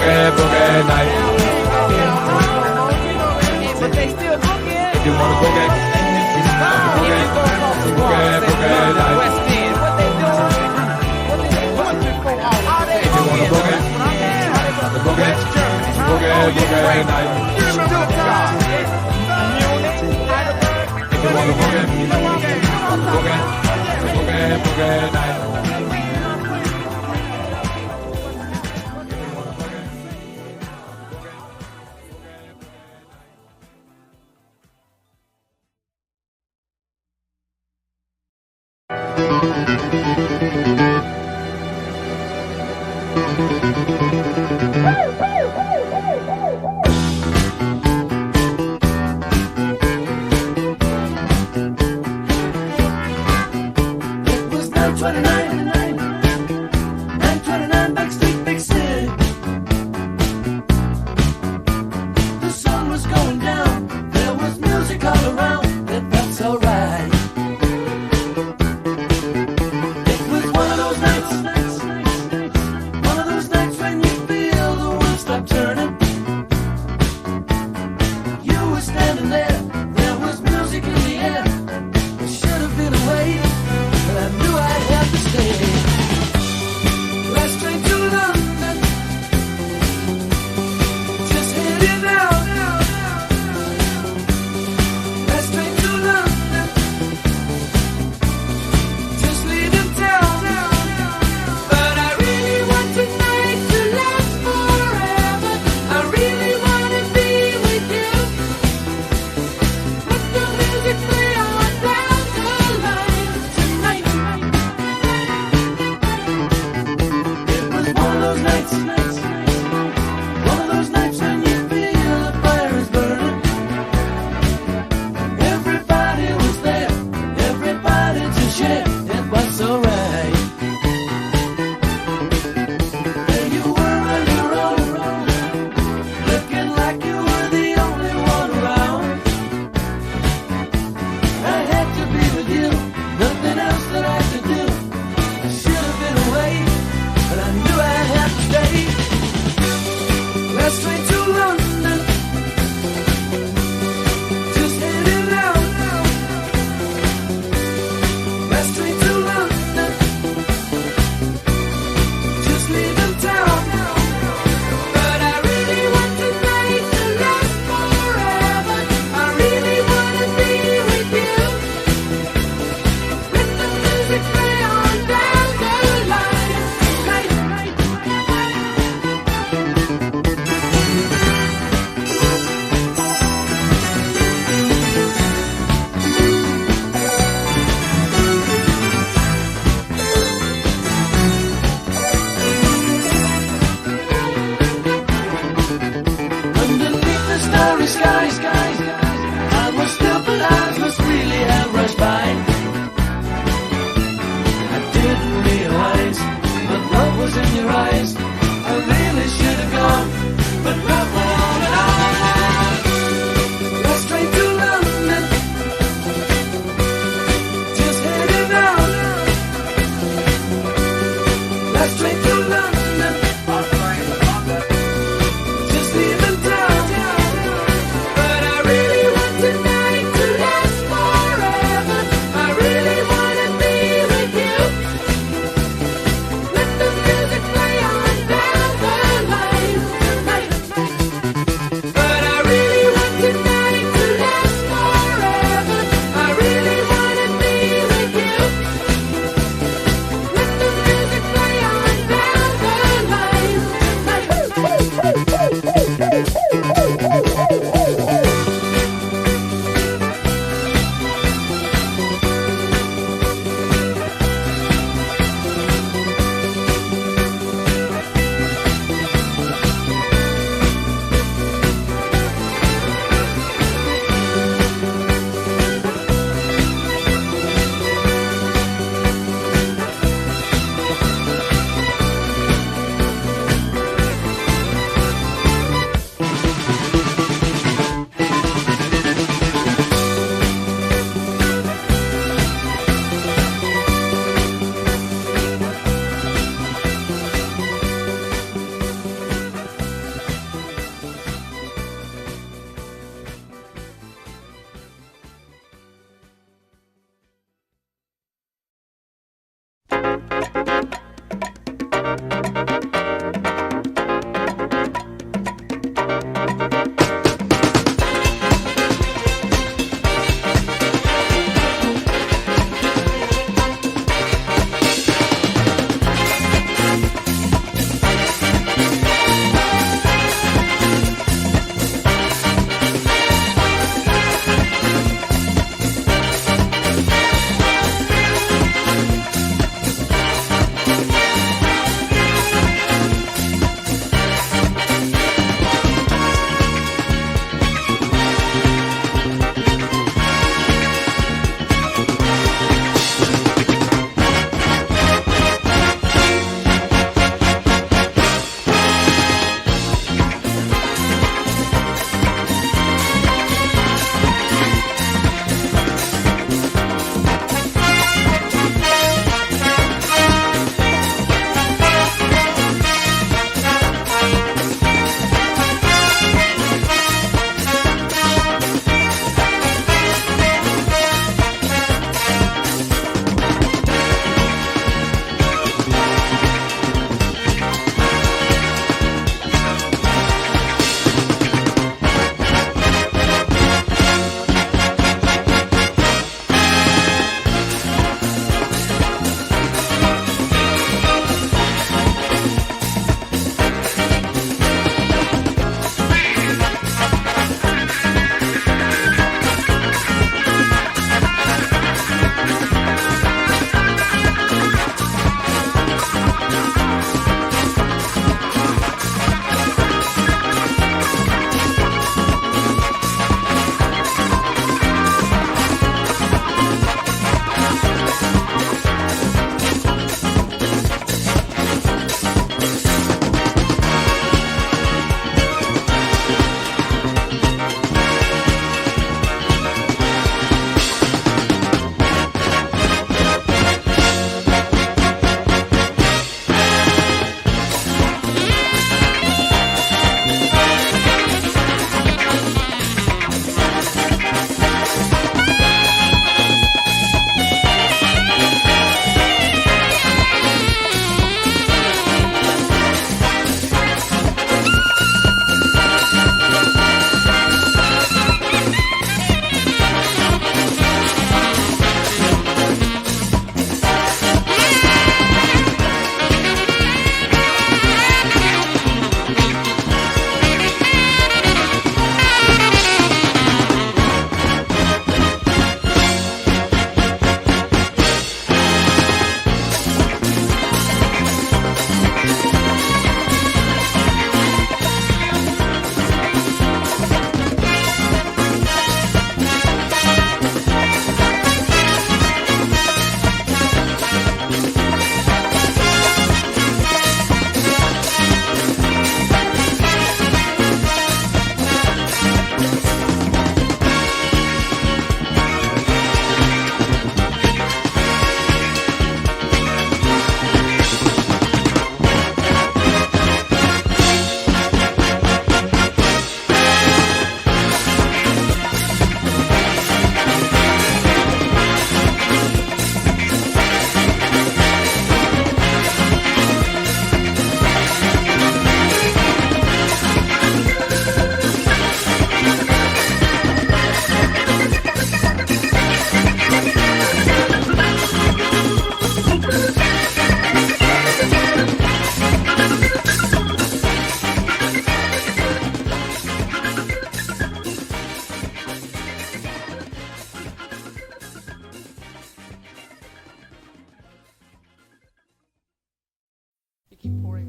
boogie, boogie night. But they still boogie. If you wanna boogie, boogie, boogie, boogie night. West End. What they doing? What they doing before all they If you wanna boogie, the boogie, boogie, boogie night. If you wanna boogie, boogie, boogie, boogie night. It was 9:29, 9:29 Backstreet, Big City. The sun was going down, there was music all around, it felt so right. It was one of those nights when you feel the world stop turning. You were standing there, there was music in the air. It should have been away, but I knew I had to stay. Last train to London, just heading out. Last train to London, just leaving town. But I really want tonight to last forever. I really want to be with you. Let the music play on down the line tonight. It was one of those nights when you feel the fire is burning. Everybody was there, everybody to share. It was so right. There you were on your own, looking like you were the only one around. I had to be with you, nothing else that I could do. I should have been away, but I knew I had to stay. Last train to London, just heading out. Last train to London, just leaving town. But I really want tonight to last forever. I really want to be with you. Let the music play on down the line tonight.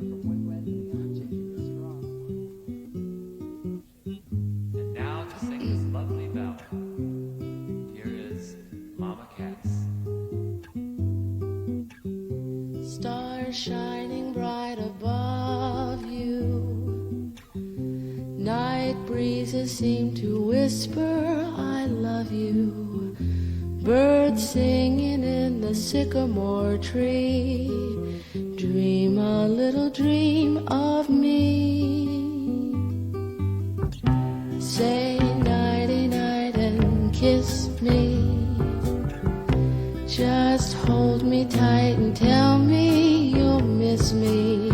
from one bread to the other, changing the straw. And now to sing this lovely ballad, here is Mama Cass. Stars shining bright above you. Night breezes seem to whisper, I love you. Birds singing in the sycamore tree. Dream a little dream of me. Say nighty night and kiss me. Just hold me tight and tell me you'll miss me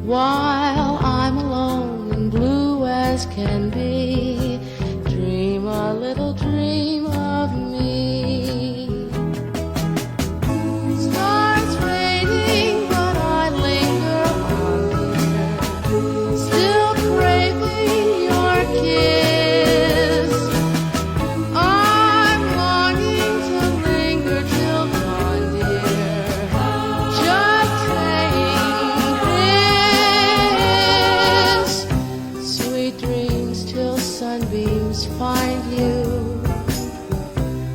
while I'm alone and blue as can be. Dream a little dream of me. Stars fading, but I linger on, dear, still craving your kiss. I'm longing to linger till dawn, dear, just saying this. Sweet dreams till sunbeams find you.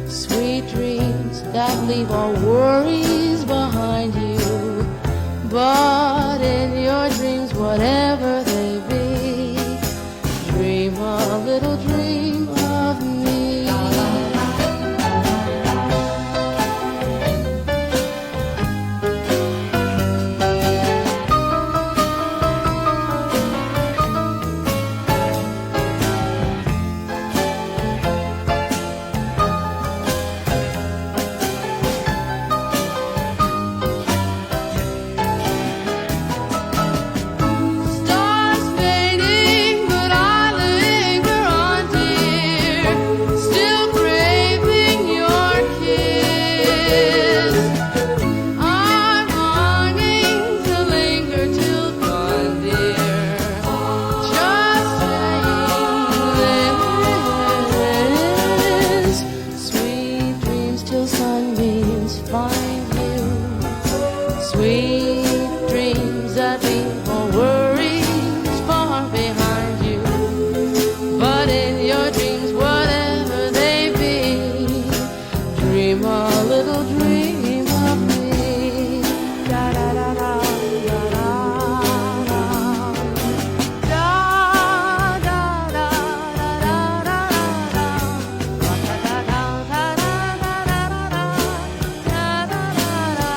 Sweet dreams that leave all worries behind you. But in your dreams, whatever they be, dream a little dream of me. Stars fading, but I linger on, dear, still craving your kiss. I'm longing to linger till dawn, dear, just saying this. Sweet dreams till sunbeams find you. Sweet dreams that leave all worries far behind you. But in your dreams, whatever they be, dream a little dream of me. Da da da da da da da. Da da da da da da da. Da da da da da da da da. Da da da da.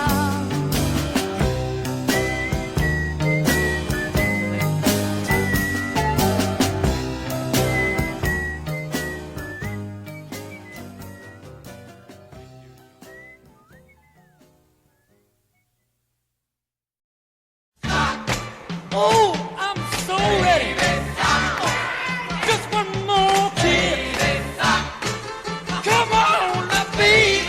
Oh, I'm so ready. Just one more kiss. Come on, now, baby.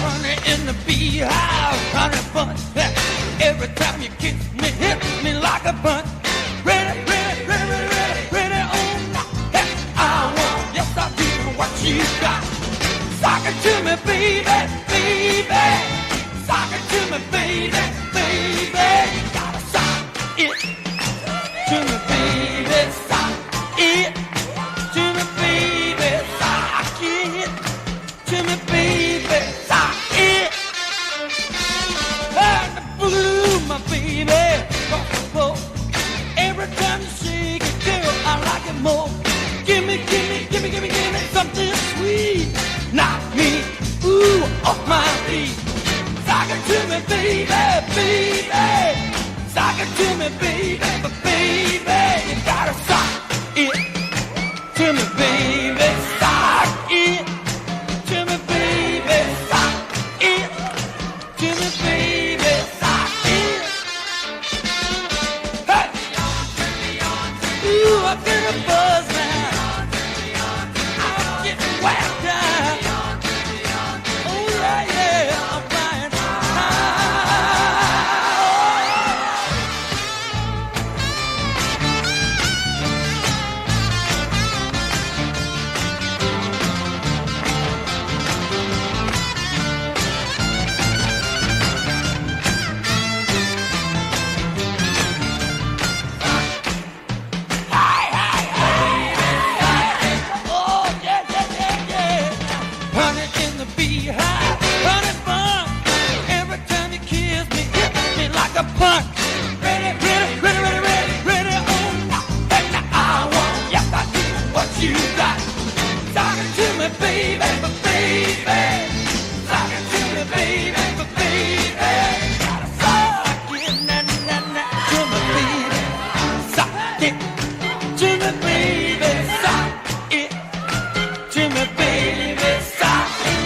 Honey in the beehive, honey bunch. Every time you kiss me, hit me like a punch. Ready, ready, ready, ready, ready, ready, oh no. Hey, I want, yes I do, what you got. Sock it to me, baby, baby. Sock it to me, baby, baby. You gotta sock it to me, baby. Sock it to me, baby. Sock it to me, baby. Sock it. And the blue, my baby, across the floor. Every time you shake it, girl, I like it more. Give me, give me, give me, give me, give me something sweet. Knock me, ooh, off my feet. Sock it to me, baby, baby. Sock it to me, baby, but baby, you gotta sock it to me, baby. Sock it to me, baby. Sock it to me, baby. Sock it. Hey! Ooh, I'm getting a buzz now. I'm getting whacked out. Oh yeah, yeah, I'm flying high. Stop it to me, baby. Stop it to me, baby. Stop it.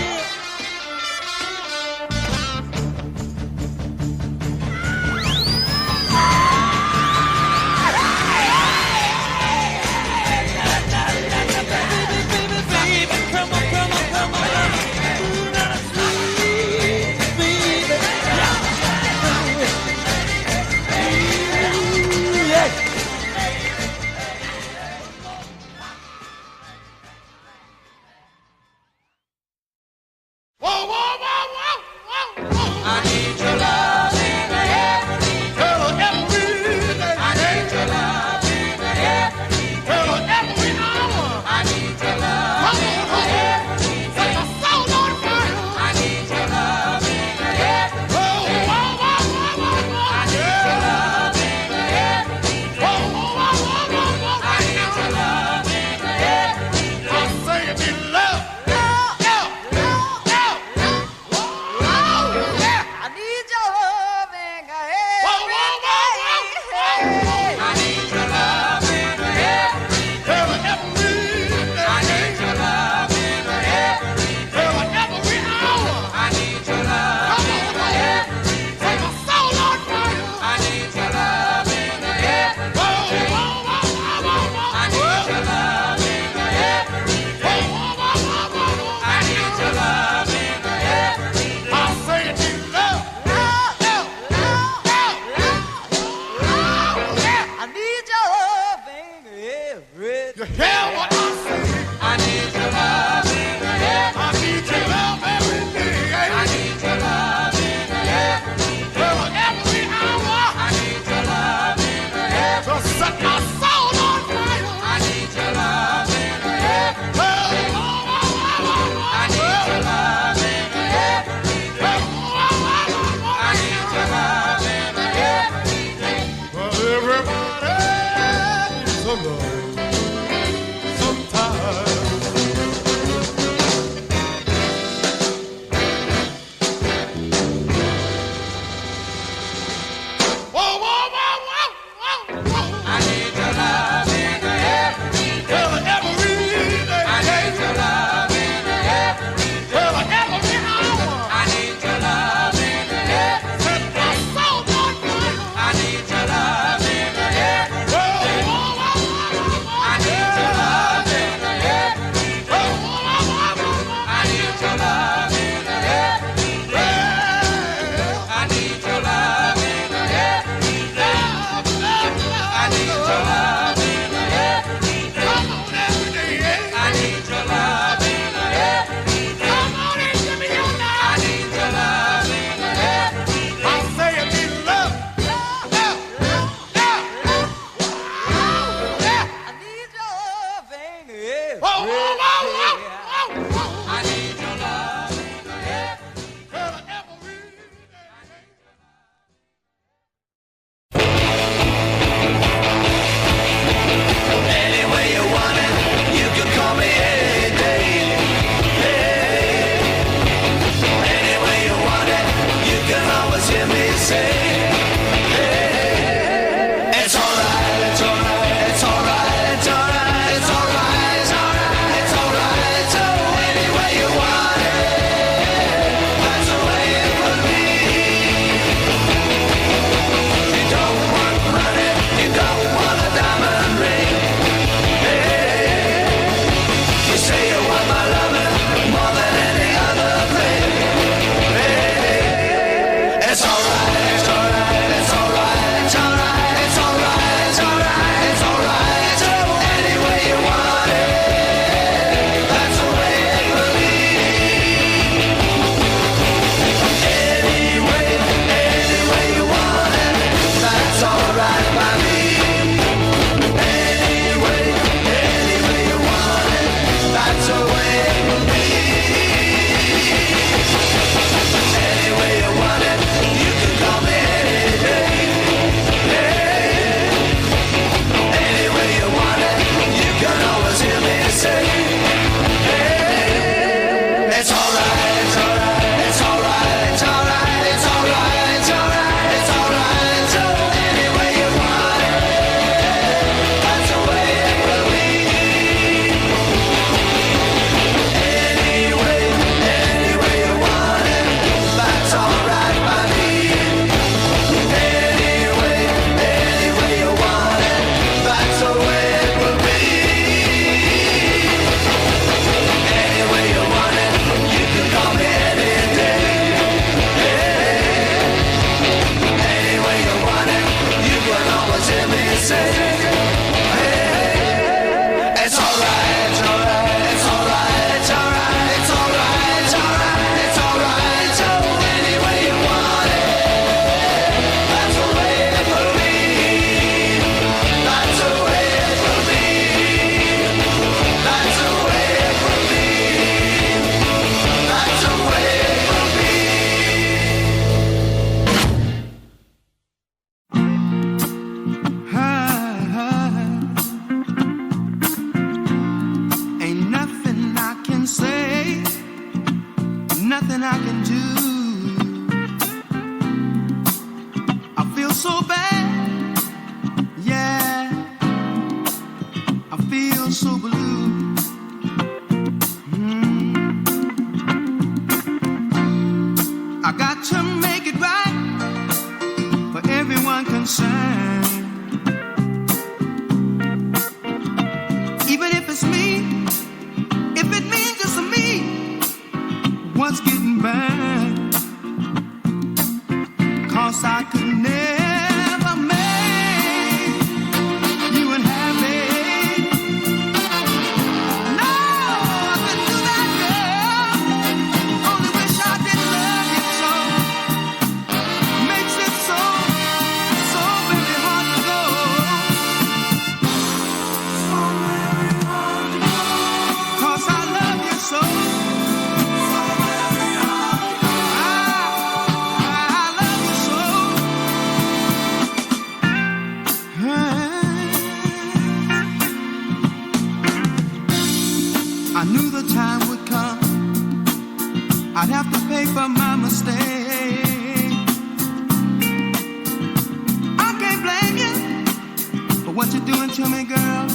for what you're doing to me, girl.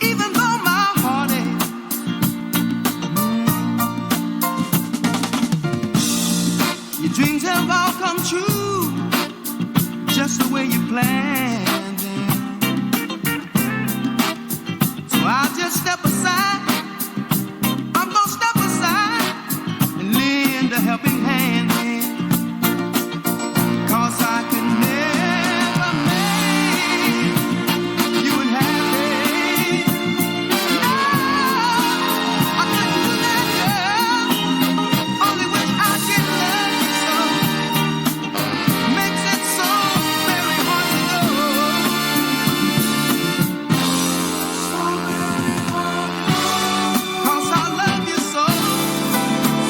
Even though my heart aches, your dreams have all come true, just the way you planned them. So I'll just step aside. I'm gonna step aside and lend a helping hand then. 'Cause I could never make you unhappy. No, I couldn't do that, girl. Only wish I did love you so. Makes it so very hard to go. So very hard to go. 'Cause I love you so.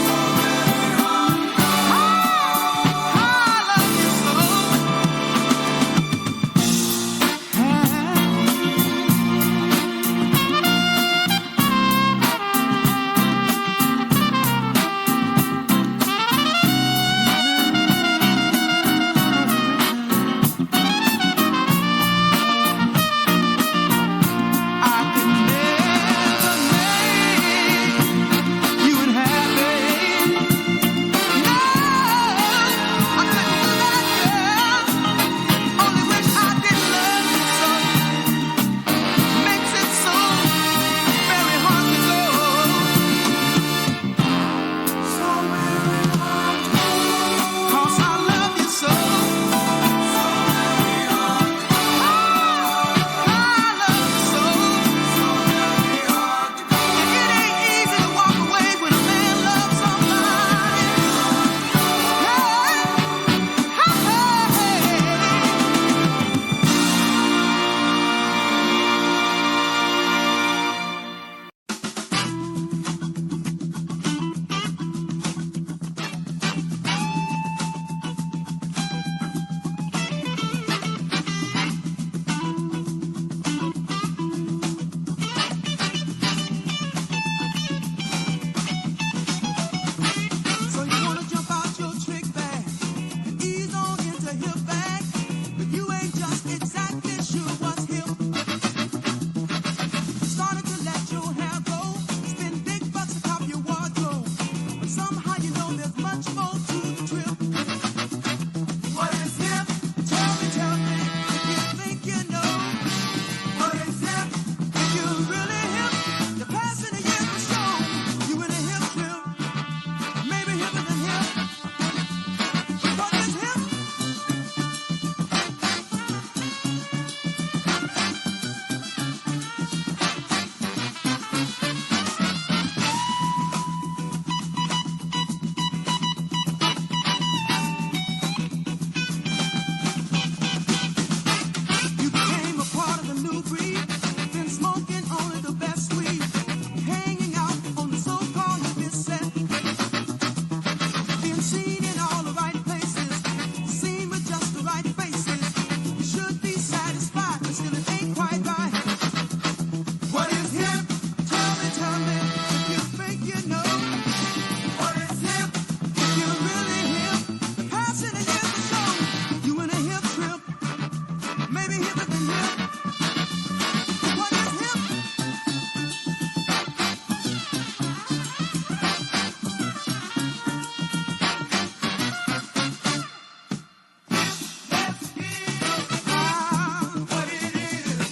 So very hard to go. I love you so. I could never make you unhappy. No, I couldn't do that, girl. Only wish I did love you so. Makes it so very hard to go. So very hard to go. 'Cause I love you so. So very hard to go. I love you so. So very hard to go. It ain't easy to walk away when a man loves somebody. So you wanna jump out your trick bag and ease on into hip bag, but you ain't just exactly sure what's hip. Started to let your hair go, spend big bucks to top your wardrobe, but somehow you know there's much more to the trip. What is hip? Tell me if you think you know. What is hip? If you're really hip, you're passing a year for show. You in a hip trip, maybe hipper than hip. What is hip? You became a part of the new breed, been smoking only the best weed, hanging out on the so-called hippie set, being seen in all the right places, seen with just the right faces. You should be satisfied, but still it ain't quite right. What is hip? Tell me if you think you know. What is hip? If you're really hip, passing a year for show. You in a hip trip, maybe hipper than hip. What is hip? Let's hear what it is.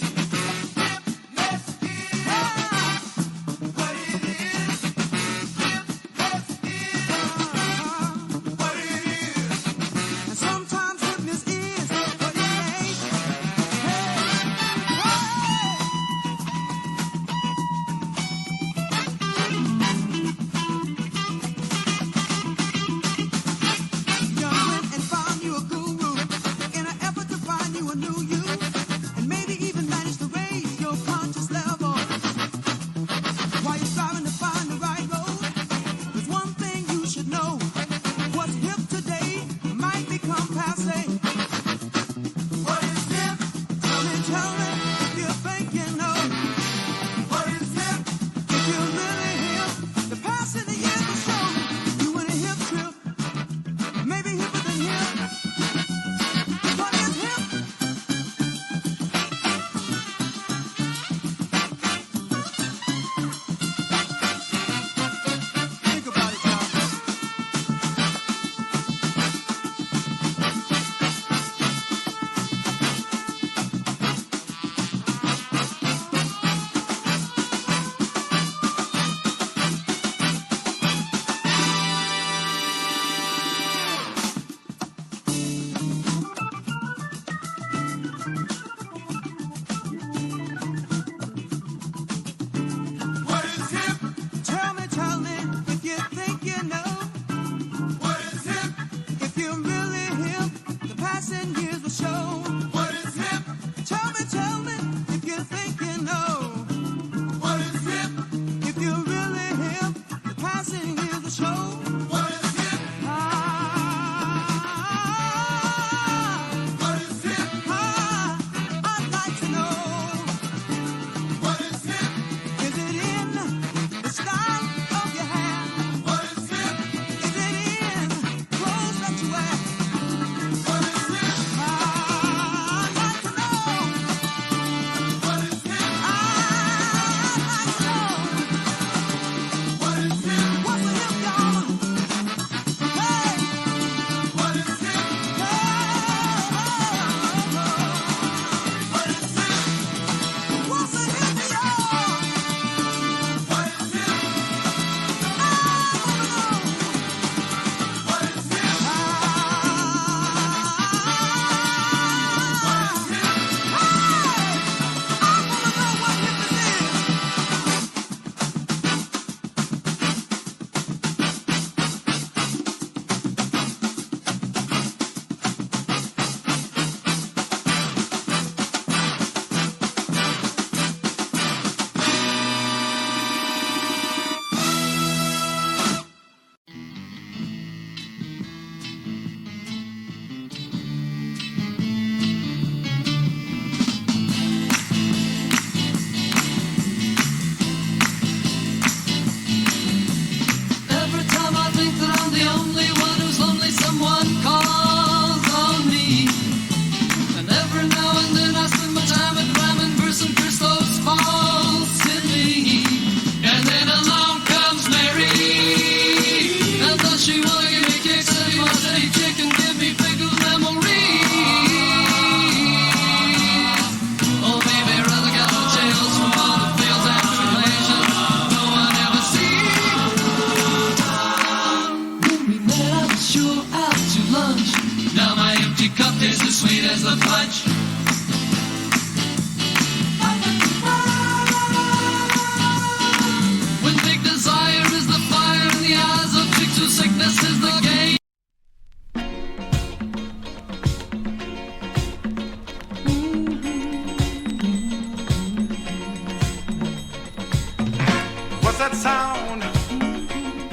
does that sound?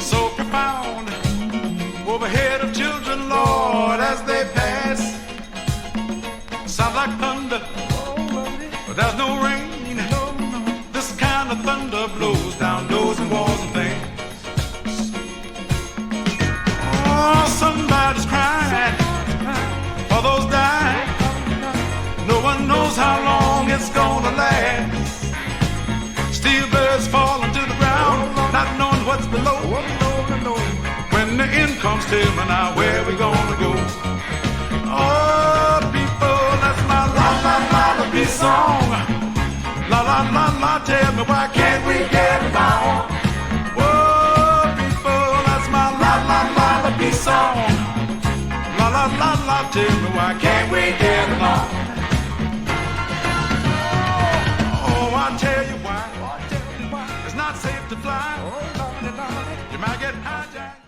So profound. Overhead of children, Lord, as they pass. Sounds like thunder, but there's no rain. This kind of thunder blows down doors and walls and things. Oh, somebody's crying for those dying. No one knows how long it's gonna last. Steel birds falling to the ground, not knowing what's below. When the end comes, tell me now where we gonna go. Oh, people, that's my la la la la peace song. La la la la, tell me why can't we get along? Oh, people, that's my la la la la peace song. La la la la, tell me why can't we get along? Oh, I'll tell you why. It's not safe to fly. You might get hijacked.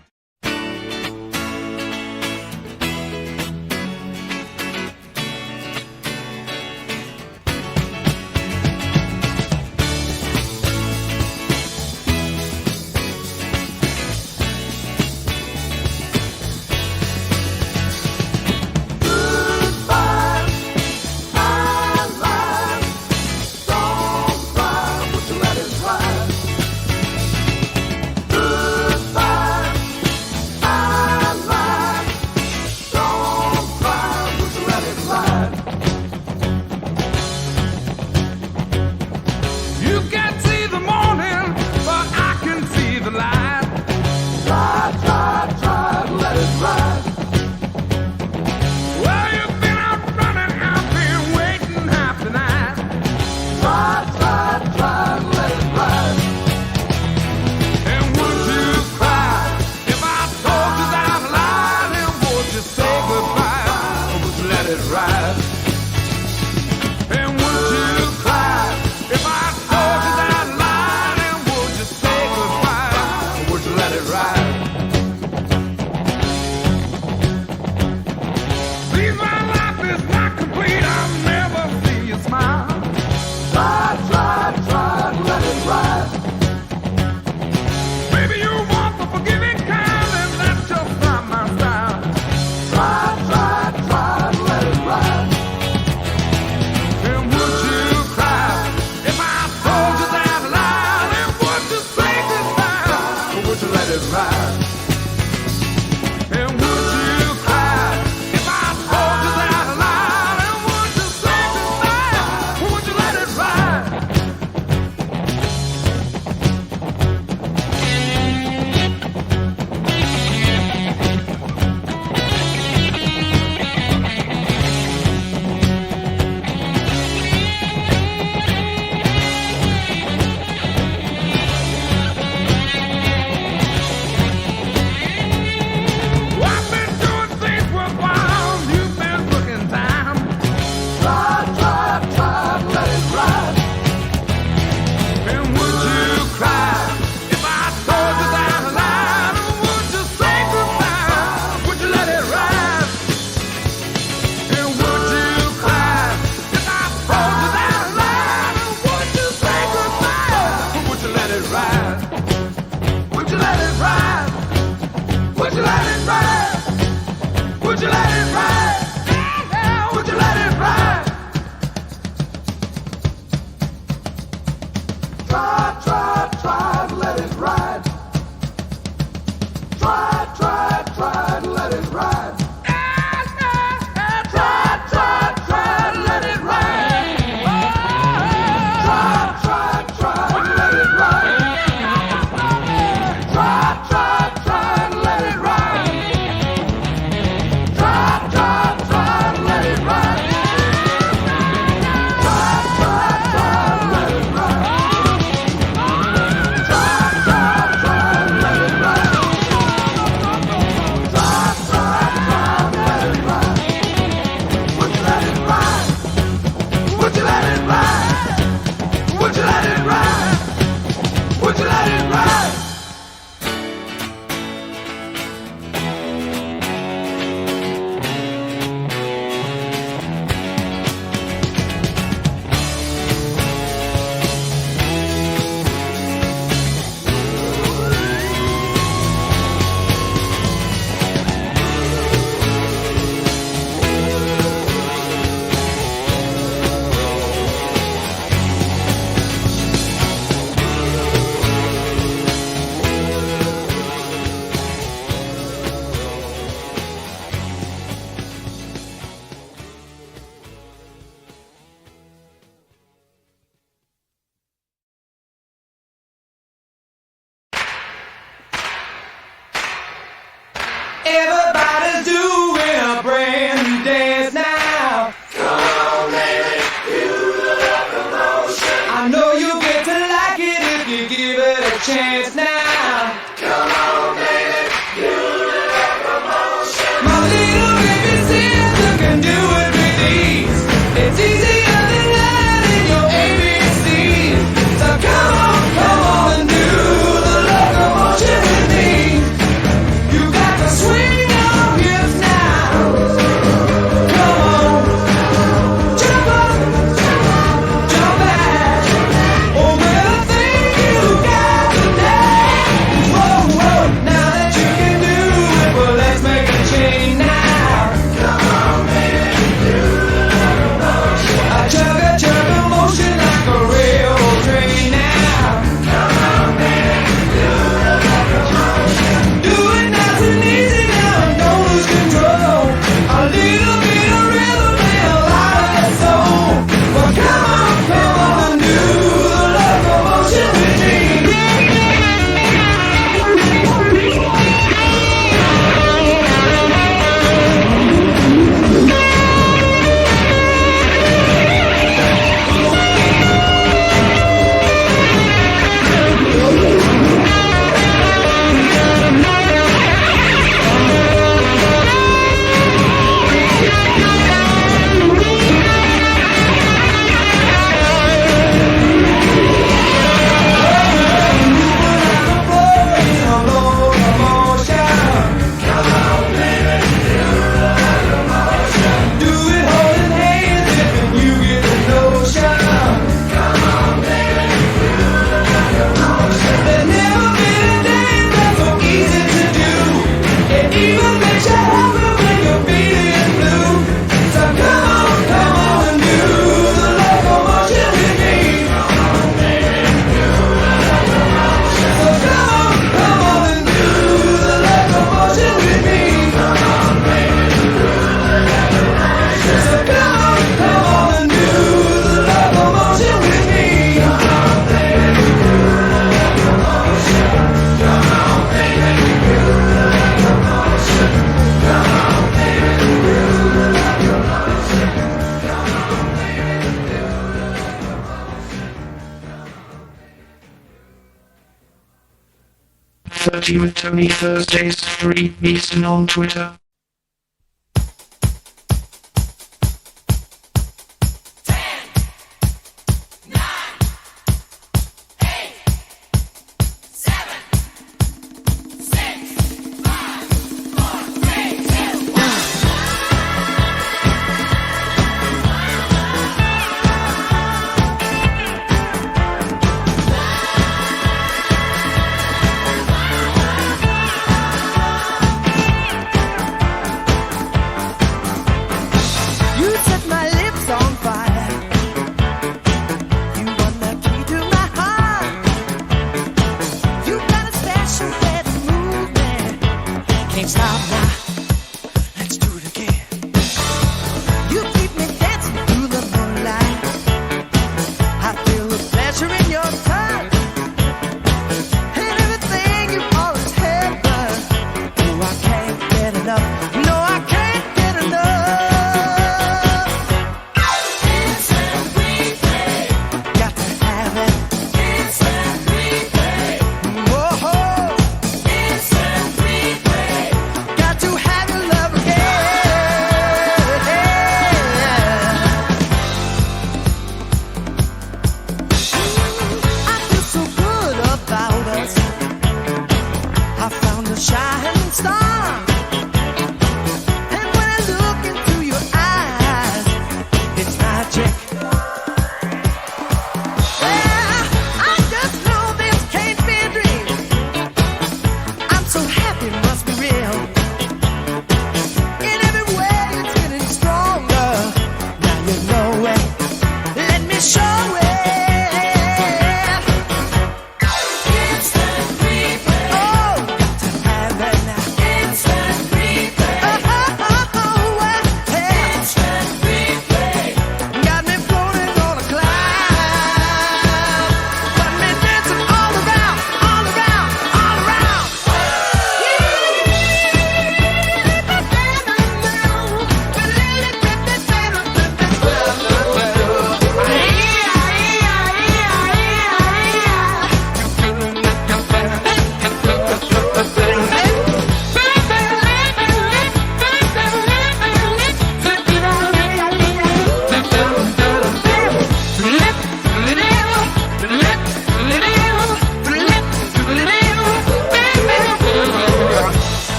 chance now. Come on, baby, do the locomotion. My little baby sister can do it with ease. It's easier than learning your ABCs. So come on and do the locomotion with me. You got to swing your hips now. Come on, jump up, jump back. Oh, well, I think you got the knack. Whoa, whoa, now that you can do it, well, let's make a change now. Come on, baby, do the locomotion. I chug a motion like a railroad train now. Come on, baby, do the locomotion. Do it nice and easy now, don't lose control. A little bit of rhythm and a lot of soul. Well, come on and do the locomotion with me. With Tony Thursdays 3 Eastern on Twitter.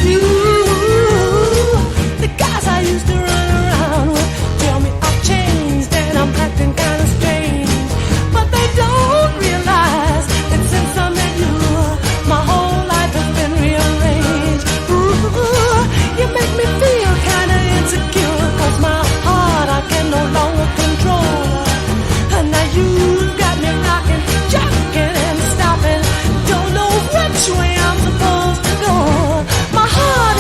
You, the guys I used to run around with tell me I've changed and I'm acting kind of strange, but they don't realize that since I met you, my whole life has been rearranged. Ooh, you make me feel kind of insecure, 'cause my heart I can no longer control. And now you've got me knocking, jocking and stopping, don't know which way I'm supposed to go. My heart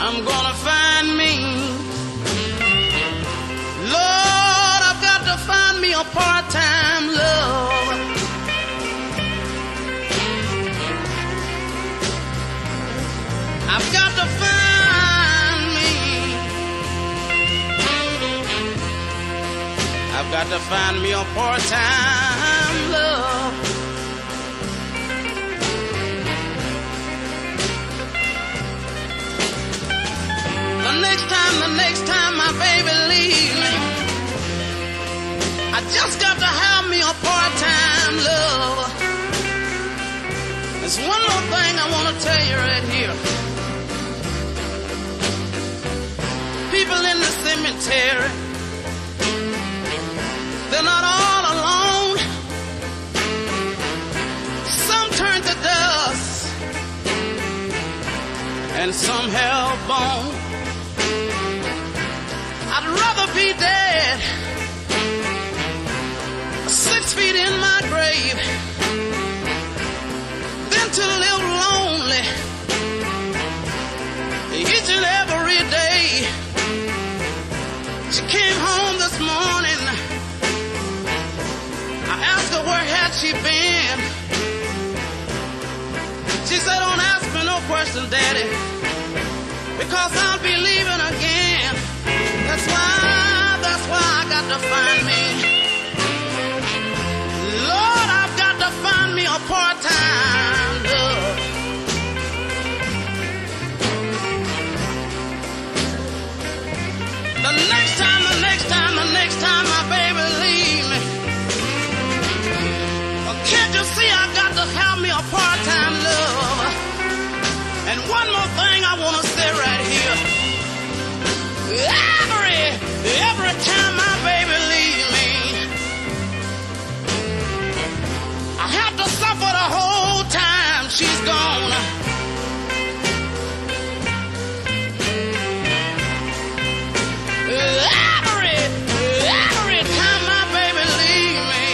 I'm gonna find me. Lord, I've got to find me a part-time love. I've got to find me. I've got to find me a part-time love. The next time my baby leaves me, I just got to have me a part-time love. There's one more thing I want to tell you right here. People in the cemetery, they're not all alone. Some turn to dust and some hell bone. I'd rather be dead 6 feet in my grave than to live lonely each and every day. She came home this morning. I asked her where had she been. She said, don't ask me no question, Daddy, because I'll be leaving again. That's why I got to find me. Lord, I've got to find me a part-time love. The next time my baby leave me, can't you see I got to have me a part-time love? And one more thing I want to say right here. Every time my baby leaves me, I have to suffer the whole time she's gone. Every time my baby leaves me,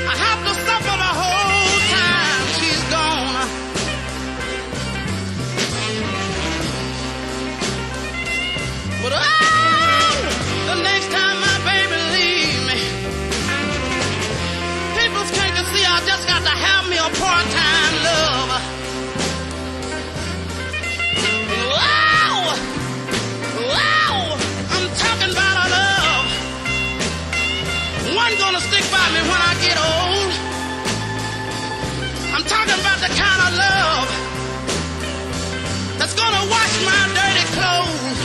I have to suffer the whole time she's gone. But the next time my baby leaves me, people can't see I just got to have me a part-time love. Wow, I'm talking about a love. One gonna stick by me when I get old. I'm talking about the kind of love that's gonna wash my dirty clothes.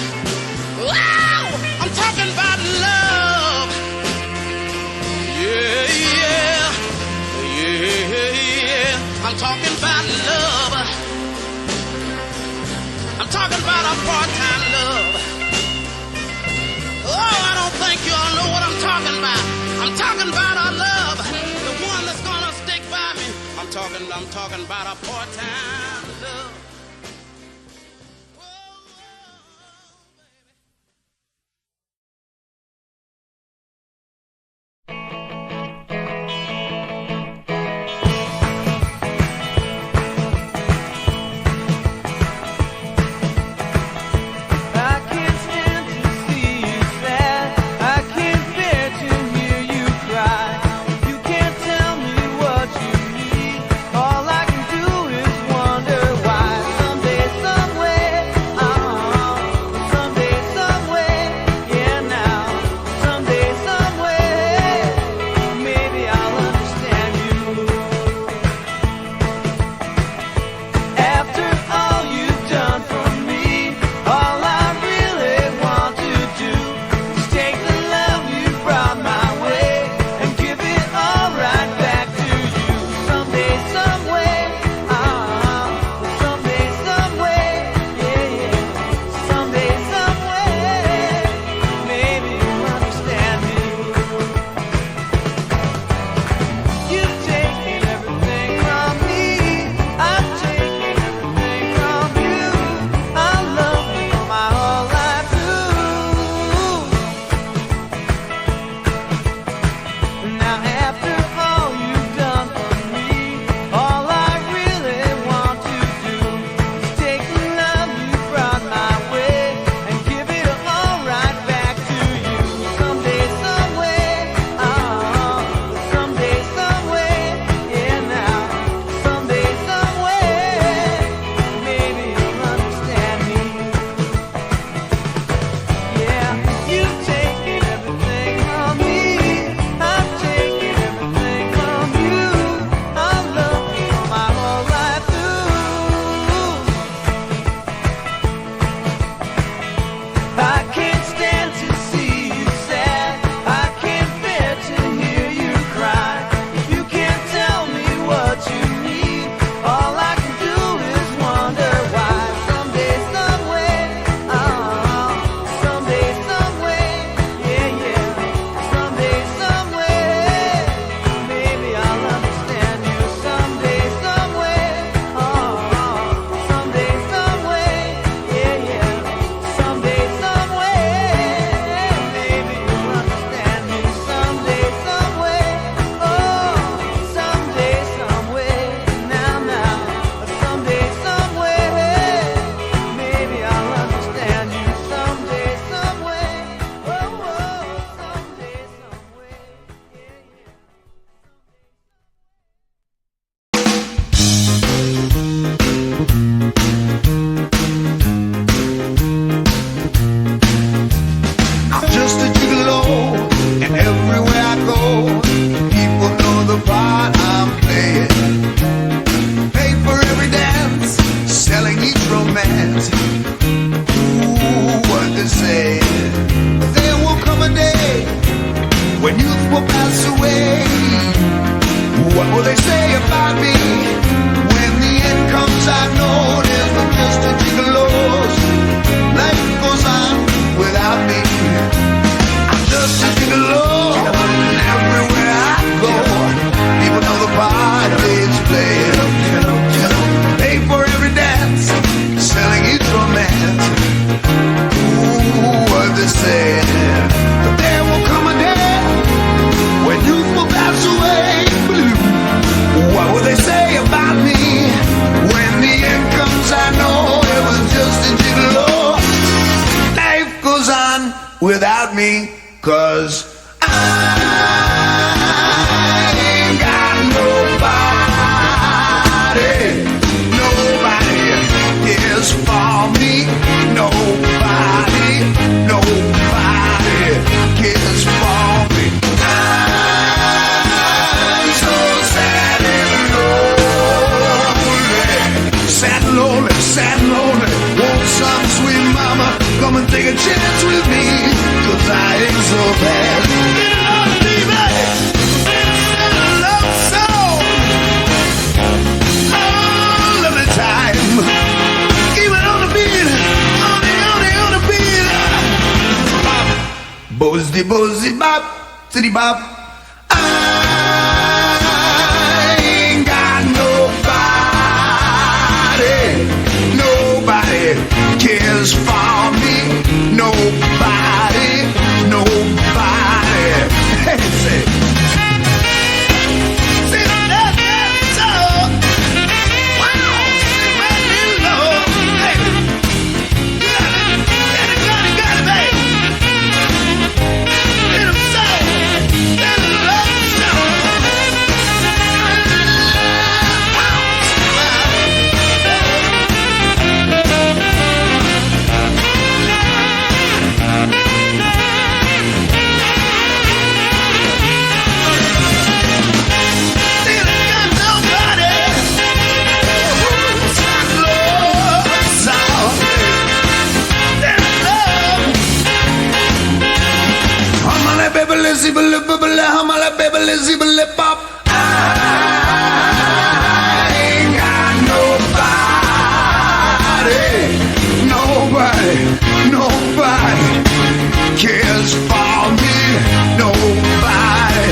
Wow, I'm talking about love. Yeah. I'm talking about love. I'm talking about a part-time love. Oh, I don't think you all know what I'm talking about. I'm talking about a love, the one that's gonna stick by me. I'm talking about a part-time love. All I can do is wonder. without me, 'cause I ain't got nobody. Nobody cares for me. Nobody cares for me. I'm so sad and lonely. Sad and lonely, sad and lonely. Want some sweet mama come and take a chance with me, 'cause I ain't so bad. Get it on, baby. And a love song. Oh, lovely time. Keep it on the beat. On the beat. Bop. Bozzy, bozzy, bop. City bop. I ain't got nobody. Nobody cares for me. Nobody. Hey, say. See that song. Wow. See my little love. Hey. Got it, baby. Little song. Little love song. Bop. I ain't got nobody. Nobody cares for me. Nobody.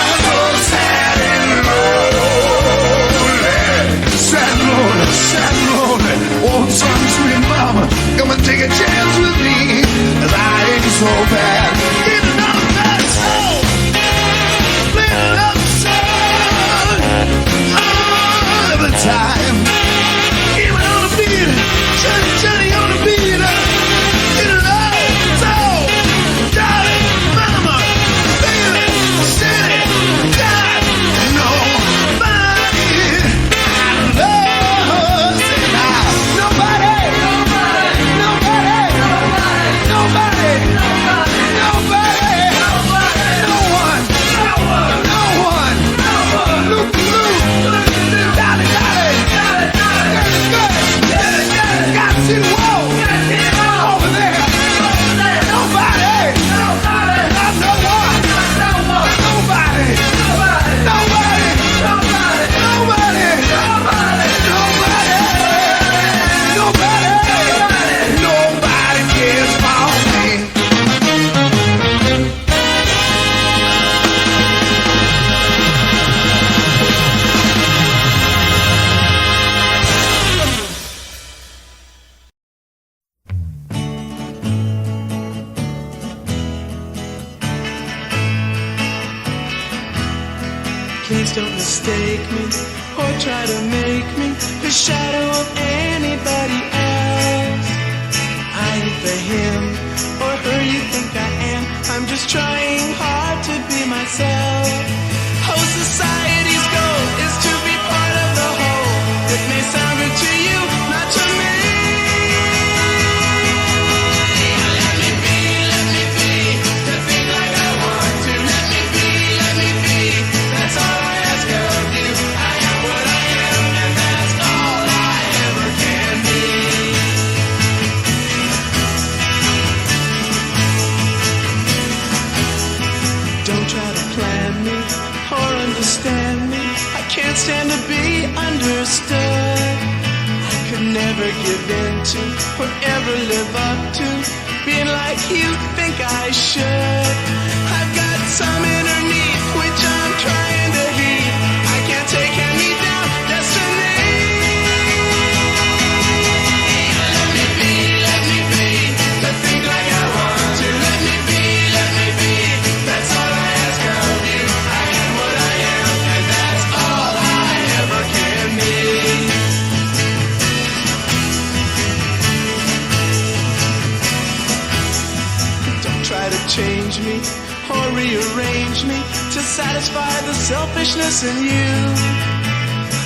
I'm so sad and lonely. Sad and lonely. Want some sweet mama come and take a chance with me, 'cause I ain't so bad. Get another bad soul. Play a love song. All of the time. Keep it on the beat. Johnny on the beat. Get a love soul. Darling, mama, baby, city. God, nobody. I love. Say now. Nobody. Please don't mistake me or try to make me the shadow of anybody else. I ain't the him or her you think I am. I'm just trying hard to be myself. How society's goal is to be part of the whole. It may sound good to you, not to me. Let me be, to think like I want to. Let me be, that's all I ask of you. I am what I am, and that's all I ever can be. Don't try to plan me or understand me. I can't stand to be understood. I could never give in to or ever live up to being like you think I should. I've got some inner need which I'm trying to heed. I can't take me down destiny. Let me be, to think like I want to. Let me be, that's all I ask of you. I am what I am, and that's all I ever can be. me or rearrange me to satisfy the selfishness in you.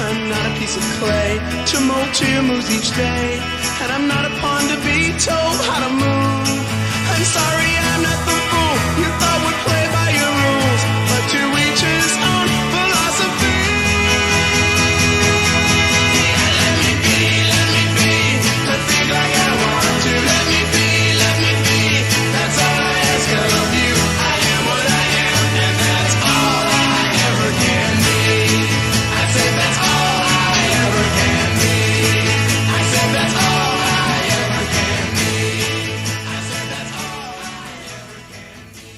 I'm not a piece of clay to mold to your moves each day, and I'm not a pawn to be told how to move. I'm sorry I'm not the fool you thought would play by your rules, but to each his own philosophy. Let me be, to think like I want to. Let me be, that's all I ask of you. I am what I am, and that's all I ever can be. I said that's all I ever can be. I said that's all I ever can be. I said that's all I ever can be.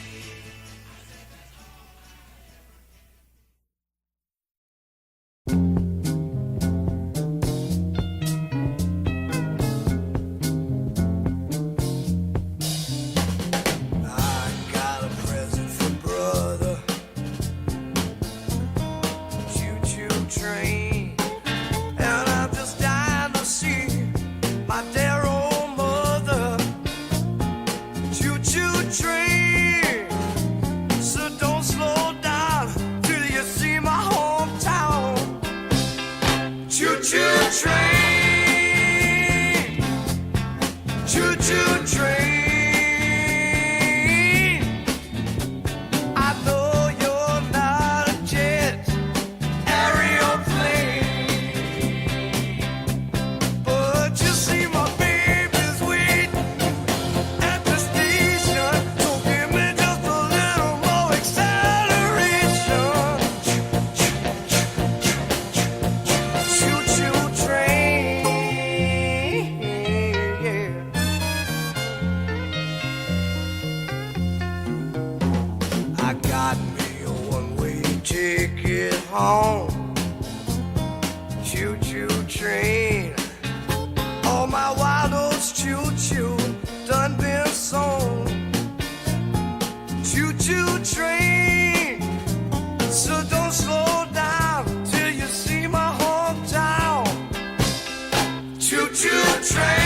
I got a present for brother. Choo-choo train. And I'm just dying to see my dear old mother. Choo-choo train. So don't slow down till you see my hometown. Choo-choo train. Choo-choo train. I know you're not a jet aeroplane, but you see my baby's waiting at the station, so give me just a little more acceleration. Choo-choo train, yeah. I got me a one-way ticket home. Choo-choo train. All my wild oats choo-choo done been sown. Choo-choo train. So don't slow down till you see my hometown. Choo-choo train.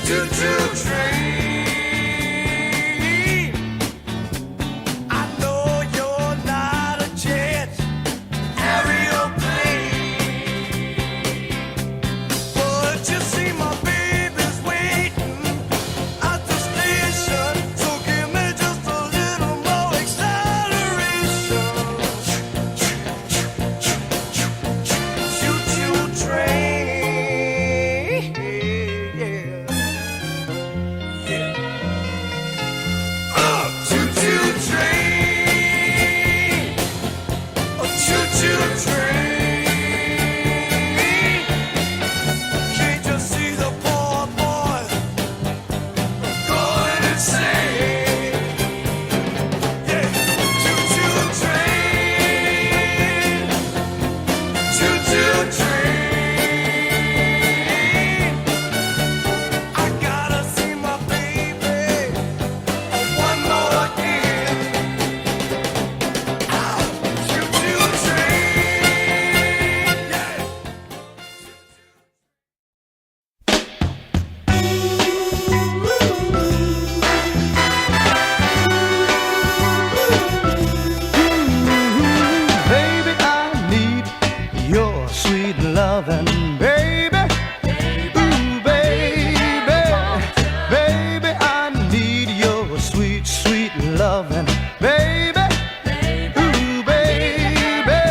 Choo-choo train. I know you're not a jet aeroplane, but you see my baby's waiting at the station, so give me just a little more acceleration. Choo-choo train, yeah. Choo-choo train. A choo-choo train. Can't you see the poor boy going insane? Yeah. Choo-choo train. Choo-choo train. I gotta see my baby one more again. Choo-choo train, yeah. Baby, I need your sweet loving, baby. Ooh, baby, baby, I need your sweet, sweet loving, baby. Ooh, baby,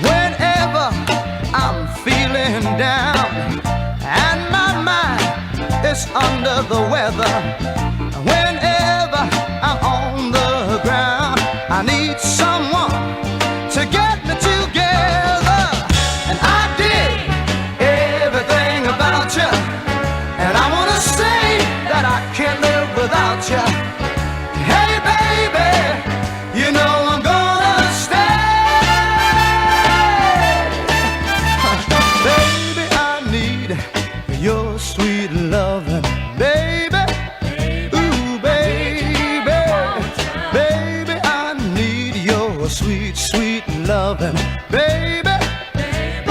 whenever I'm feeling down and my mind is under the weather, whenever I'm on the ground, I need someone to get me together. And I dig everything about you, and I wanna say that I can't live without you. Hey baby, you know I'm gonna stay. Baby, I need your sweet loving, baby. Ooh, baby, baby, I need your sweet, sweet loving, baby.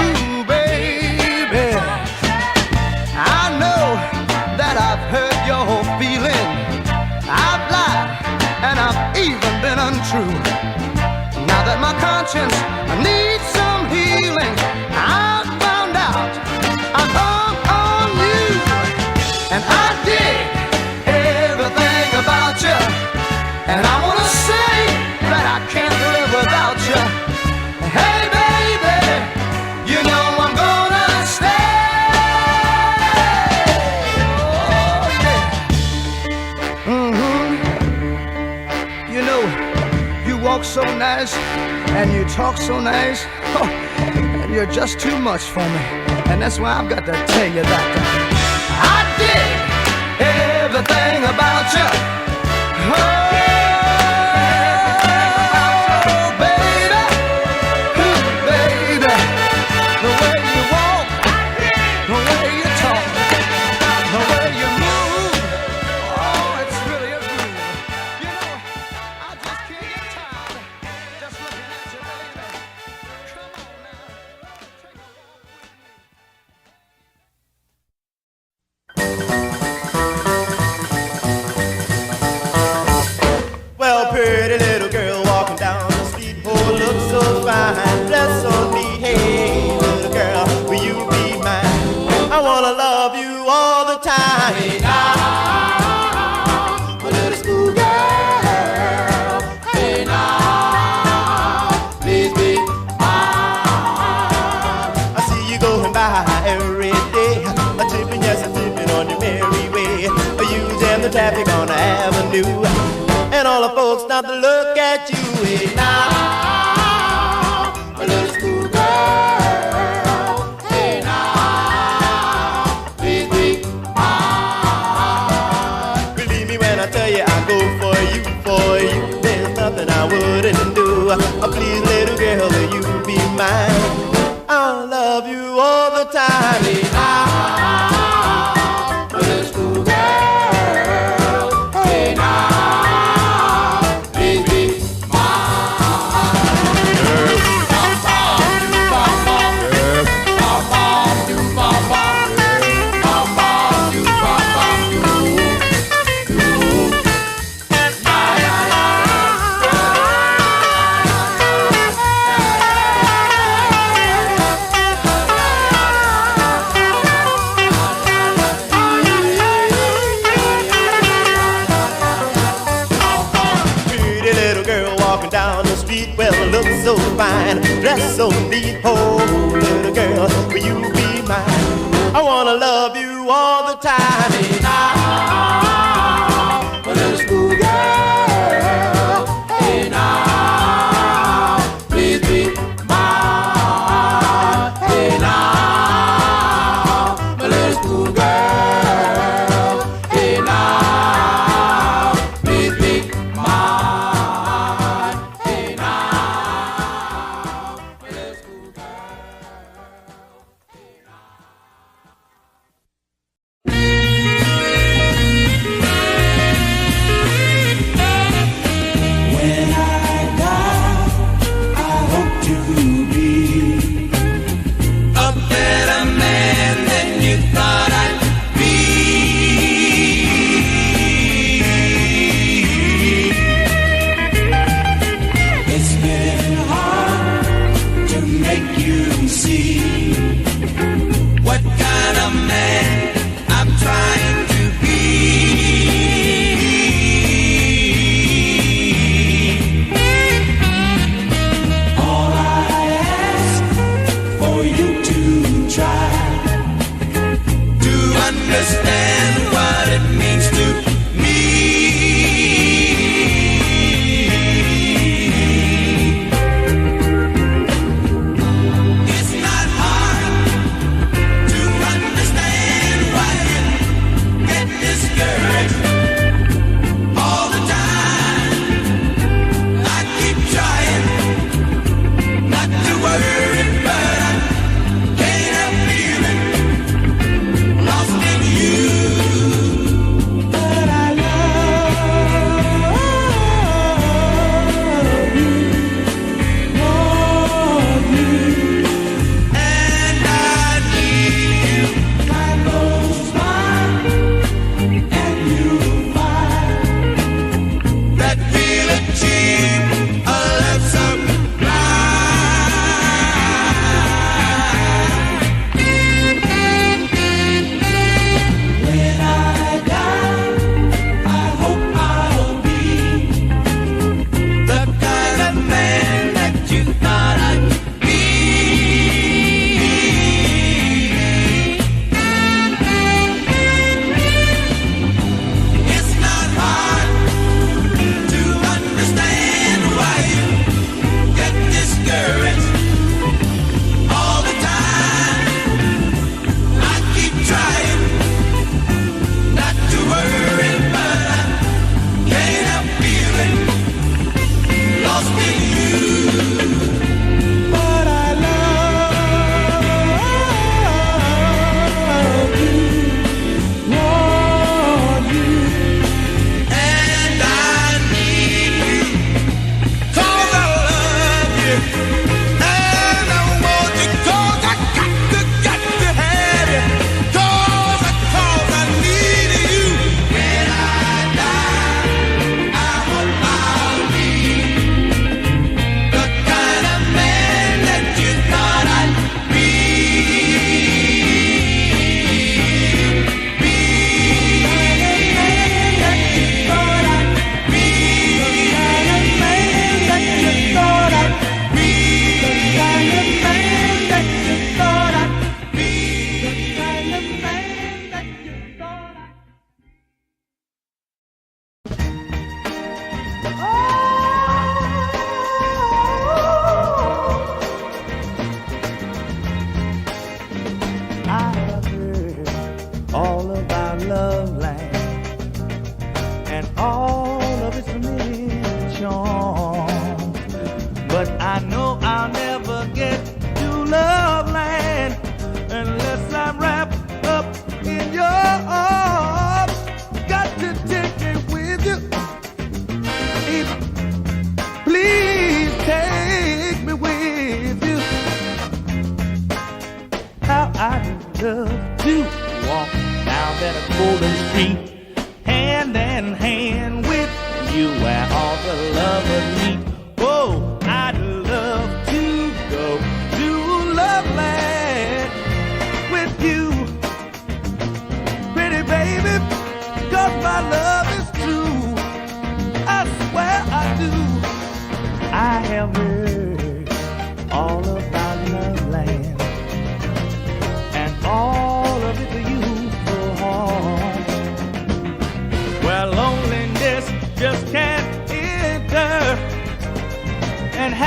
Ooh, baby, I know that I've hurt your feelings. true. Now that my conscience needs some healing, I found out I'm on you. And I dig everything about you. And I want to say that I can't live without you. Hey baby, you know I'm gonna stay. You know, you walk so nice and you talk so nice, and you're just too much for me. And that's why I've got to tell you that I dig everything about you. Baby, baby, the way you walk, the way you talk, the way you move, oh, it's really a groove. You know, I just can't get tired just looking at you, baby. Come on now, take a walk with me. Well, pretty little girl walking down the street, oh, look so fine, dress so neat. Hey, little girl, will you be mine? I wanna love you all the time. Hey, now, my little schoolgirl. Hey, now, please be mine. I see you going by every day, a tipping, yes, a tipping on your merry way. You jam the traffic on the avenue, and all the folks stop to look at you. Hey, now, my little schoolgirl. Hey, now, please be mine. Believe me when I tell you I go for you, for you. There's nothing I wouldn't do. Please, little girl, will you be mine? I'll love you all the time. Hey, now, my little schoolgirl. Hey, now, please be pretty little girl walking down the street. Well, look so fine, dress so neat. Oh, little girl, will you be mine? I wanna love you all the time. Hey, now, my little schoolgirl. Hey, now, please be mine. Hey, now, my little schoolgirl. Hey, now, please be mine. Hey, now, my little schoolgirl. Hey,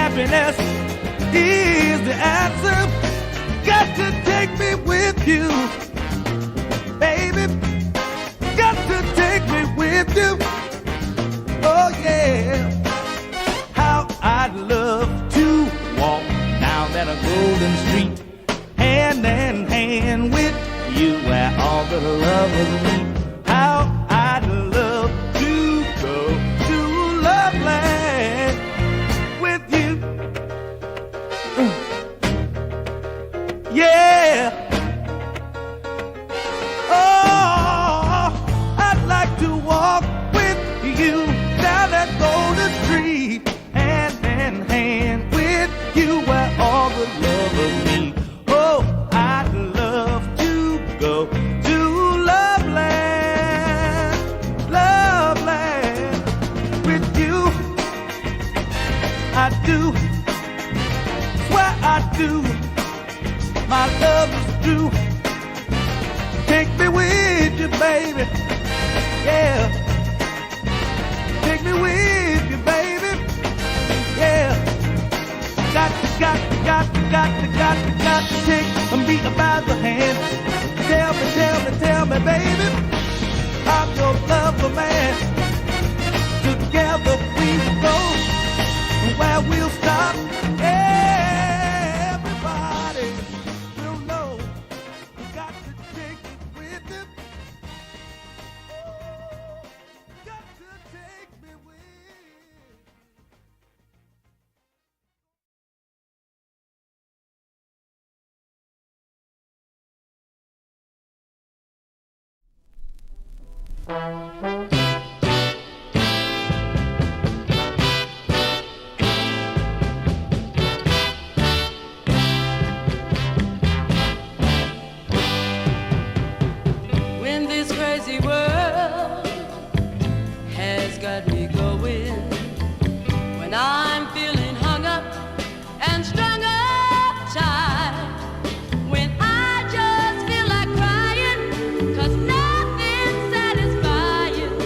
happiness is the answer. Got to take me with you, baby. Got to take me with you. Oh yeah. How I'd love to walk down that golden street, hand in hand with you, where all the lovers meet. How I'd love to go to Loveland with you. Yeah. Oh, I'd like to walk with you down that golden street, hand in hand with you, where all the lovers meet. Oh, I'd love to go to Loveland, Loveland with you. I do, swear I do. My love is true. Take me with you, baby. Yeah. Take me with you, baby. Yeah. Got to take me by the hand. Tell me, baby, I'm your lover, man. Together we will go where we'll stop. Everybody will know. Got to take me with you. Got to take me with you. When this crazy world has got me going, when I'm feeling hung up and strung up tight, when I just feel like crying, 'cause nothing's satisfying,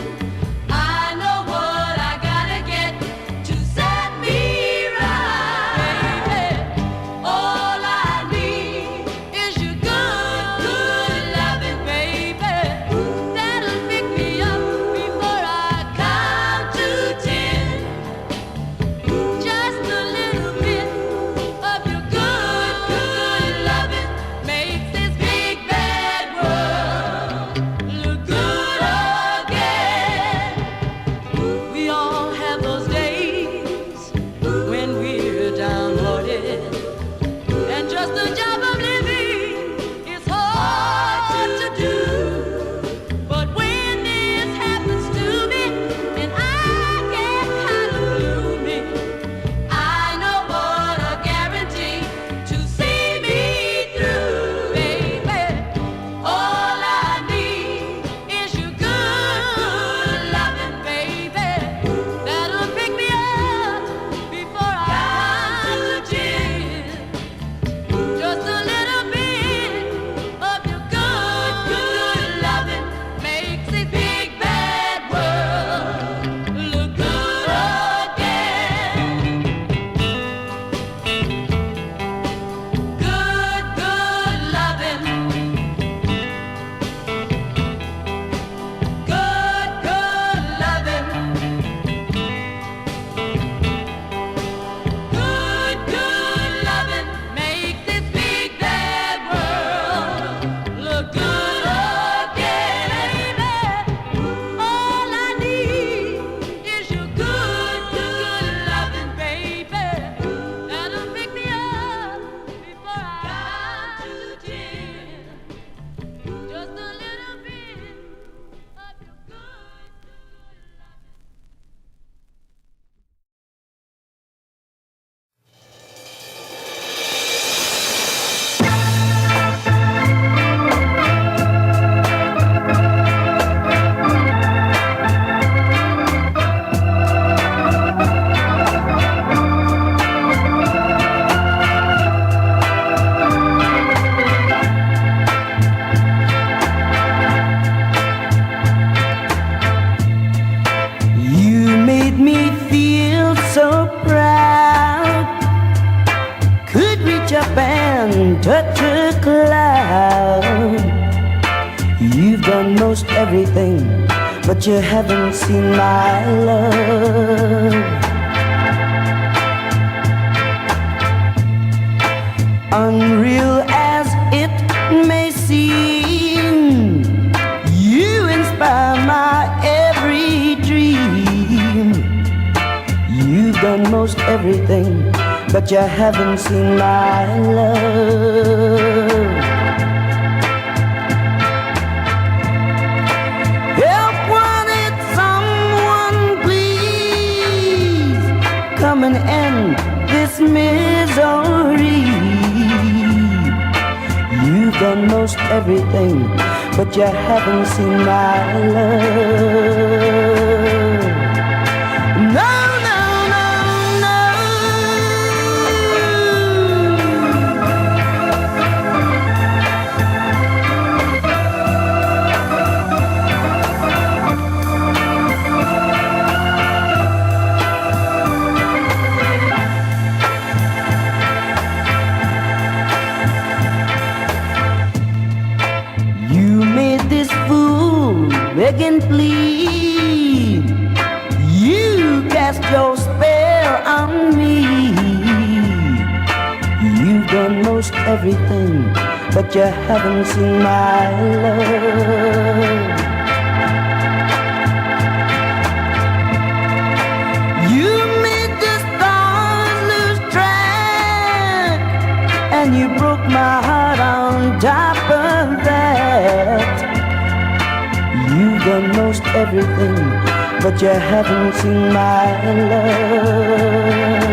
up and touch a cloud. You've done most everything, but you haven't seen my love. Unreal as it may seem, you inspire my every dream. You've done most everything, but you haven't seen my love. Help wanted someone, please come and end this misery. You've done most everything, but you haven't seen my love. No, no, no, no. You made this fool beg and plead. You cast your spell on me. You've done most everything, but you haven't seen my love. You made the stars lose track, and you broke my heart on top of that. You've done most everything, but you haven't seen my love.